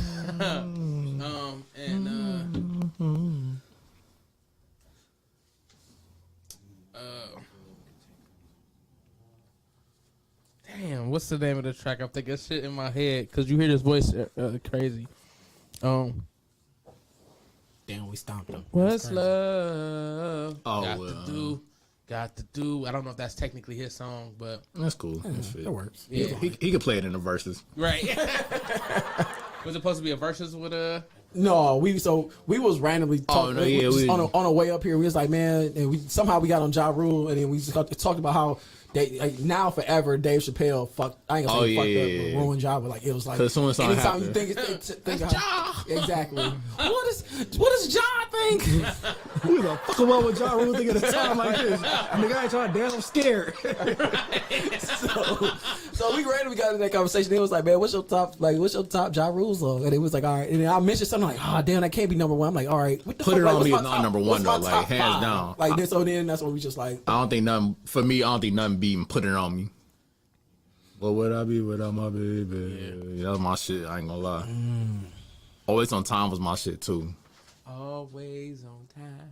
Damn, what's the name of the track? I'm thinking shit in my head because you hear this voice crazy. Damn, we stomped him. What's love? Oh, Got to do. I don't know if that's technically his song, but That's cool. That's fit. That works. yeah, He could play it in the verses. right. Was it supposed to be a versus with a? No, we was randomly talking no, yeah, we- on our way up here. We was like, man, and we got on Ja Rule, and then we just talked about how they now forever Dave Chappelle fucked. I ain't gonna say fucked up, but ruined Ja, but like it was like 'Cause as soon as something anytime you happened- think how, exactly. What does Ja think? Who the fuck am I with Ja Rule thinking at a time like this? Nigga, I ain't trying to damn I'm scared. So we randomly got in that conversation. It was like, man, what's your top Ja Rule song? And it was like, all right. And then I mentioned something like, oh damn, that can't be number one. I'm like, all right, what the Put fuck? It Like, On what's Me my is not top- number what's one, my though, like, top hands five? down. Like this, so then that's what we just like. I don't think nothing beating Put It On Me. What would I be without my baby? Yeah, that was my shit. I ain't gonna lie. Always on Time was my shit too. Always on time.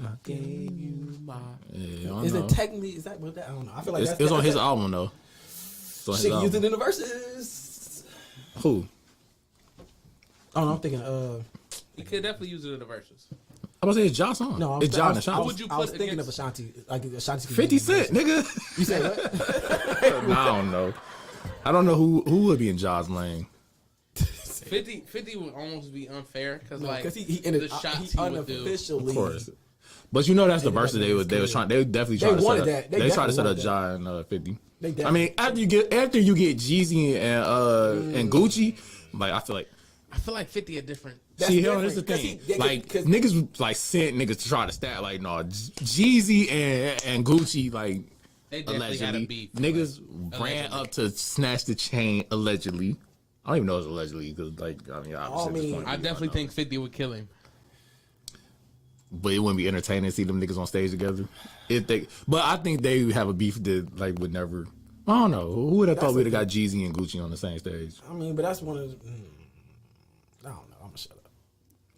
I gave you my. Yeah, I don't Is know. it technically? Is that what that? I don't know. I feel like It's on his album though. It's on his She can use album. it in the verses. Who? Oh, no, I'm thinking. You could definitely use it in the verses. I was saying it's Ja song. No, it's Ja and I Ashanti. would you I was put thinking of against- Ashanti, like Ashanti. could 50 use it in Cent, the nigga. verses. You said what? Nah, I don't know. I don't know who would be in Ja's lane. 50 would almost be unfair because like Because he the shots he would do. unofficially. Of course. But you know that's the verse that they was trying. They definitely They tried to wanted set up. that. They They tried to set up definitely Ja and 50. They I definitely- mean, after you get Jeezy and Gucci, like I feel like 50 a different. That's see, hell, this the different, 'cause thing. he- Like 'cause- niggas like sent niggas to try to stat like no Jeezy and Gucci like They definitely had a allegedly beef. niggas like, ran allegedly. up to snatch the chain allegedly. I don't even know if it's allegedly because like I mean obviously at this point, I we definitely don't know. think 50 would kill him. But it wouldn't be entertaining to see them niggas on stage together. But I think they have a beef that like would never. I don't know. Who would have thought we'd have got Jeezy and Gucci on the same stage? I mean, but that's one of. I don't know. I'm gonna shut up.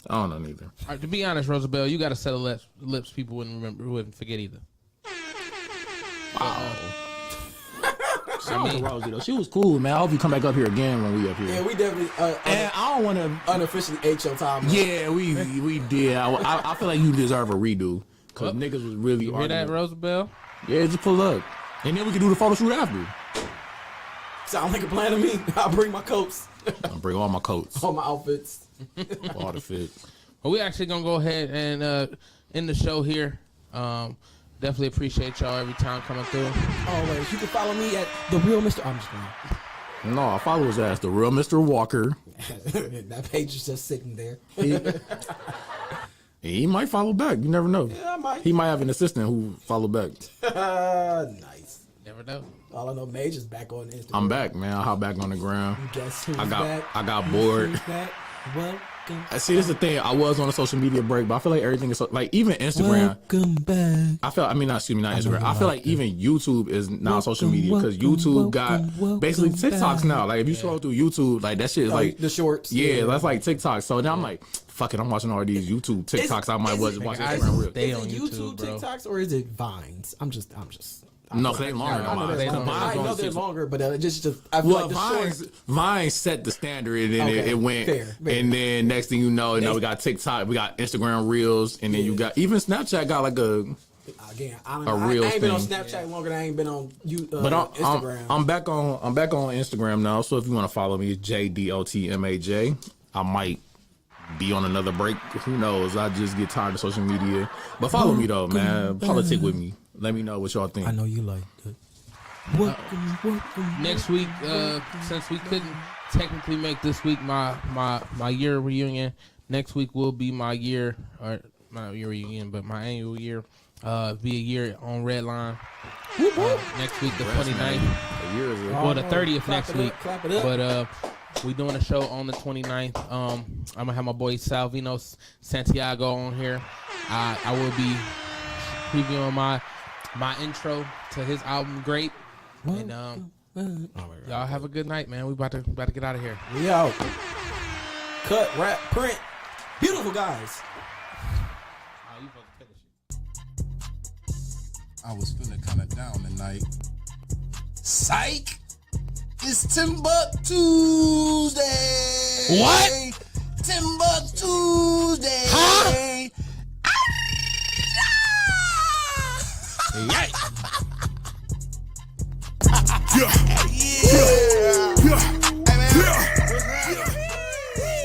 I don't know neither. All right, to be honest, Rosabelle, you got a set of lips people wouldn't forget either. Wow. Shout out to Rosie though. She was cool, man. I hope you come back up here again when we up here. Yeah, we definitely. And I don't want to unofficially ate your time. Yeah, we did. I feel like you deserve a redo because niggas was really. You hear that, Rosabelle? Yeah, just pull up, and then we can do the photo shoot after. Sound like a plan to me. I'll bring my coats. I'll bring all my coats, all my outfits, all the fits. Well, we actually gonna go ahead and end the show here. Definitely appreciate y'all every time coming through. Always. You can follow me at The Real Mr. I'm just playing. No, I follow his ass, The Real Mr. Walker. That page is just sitting there. He might follow back. You never know. Yeah, I might. He might have an assistant who follow back. Nice. Never know. All I know, Mage is back on Instagram. I'm back, man. I hop back on the ground. Guess who's I got Guess bored. who's back? Welcome. See, this is the thing. I was on a social media break, but I feel like everything is like even Instagram. Welcome back. I feel. I mean, not Instagram. I feel like even YouTube is now social media because YouTube got basically TikToks now. Like if you scroll through YouTube, like that shit is like the shorts. Yeah, that's like TikTok. So now I'm like, fuck it. I'm watching all these YouTube TikToks. I might watch Instagram Reels. Stay Is on it YouTube bro. TikToks or is it Vines? I'm just. No, they longer. I know they're longer, but I feel like the Vine set the standard, and then it went. Fair. And then next thing you know, we got TikTok, we got Instagram Reels, and then you got even Snapchat got like a. Again, I ain't been on Snapchat longer than I ain't been on but Instagram. I'm back on Instagram now. So if you want to follow me, JDOTMAJ. I might be on another break. Who knows? I just get tired of social media. But follow me though, man. Politic with me. Let me know what y'all think. I know you like it. Welcome. Next week, since we couldn't technically make this week my year reunion, next week will be my year, or not year reunion, but my annual year. Be a year on Redline. Next week, the 29th. Well, the 30th next week. Clap it up. But we doing a show on the 29th. I'm gonna have my boy Salvino Santiago on here. I will be previewing my intro to his album Great. And y'all have a good night, man. We about to get out of here. We out. Cut, rap, print. Beautiful guys. I was feeling kind of down tonight. Psych! It's TimbukTuesday! What? TimbukTuesday! Huh? Yeah.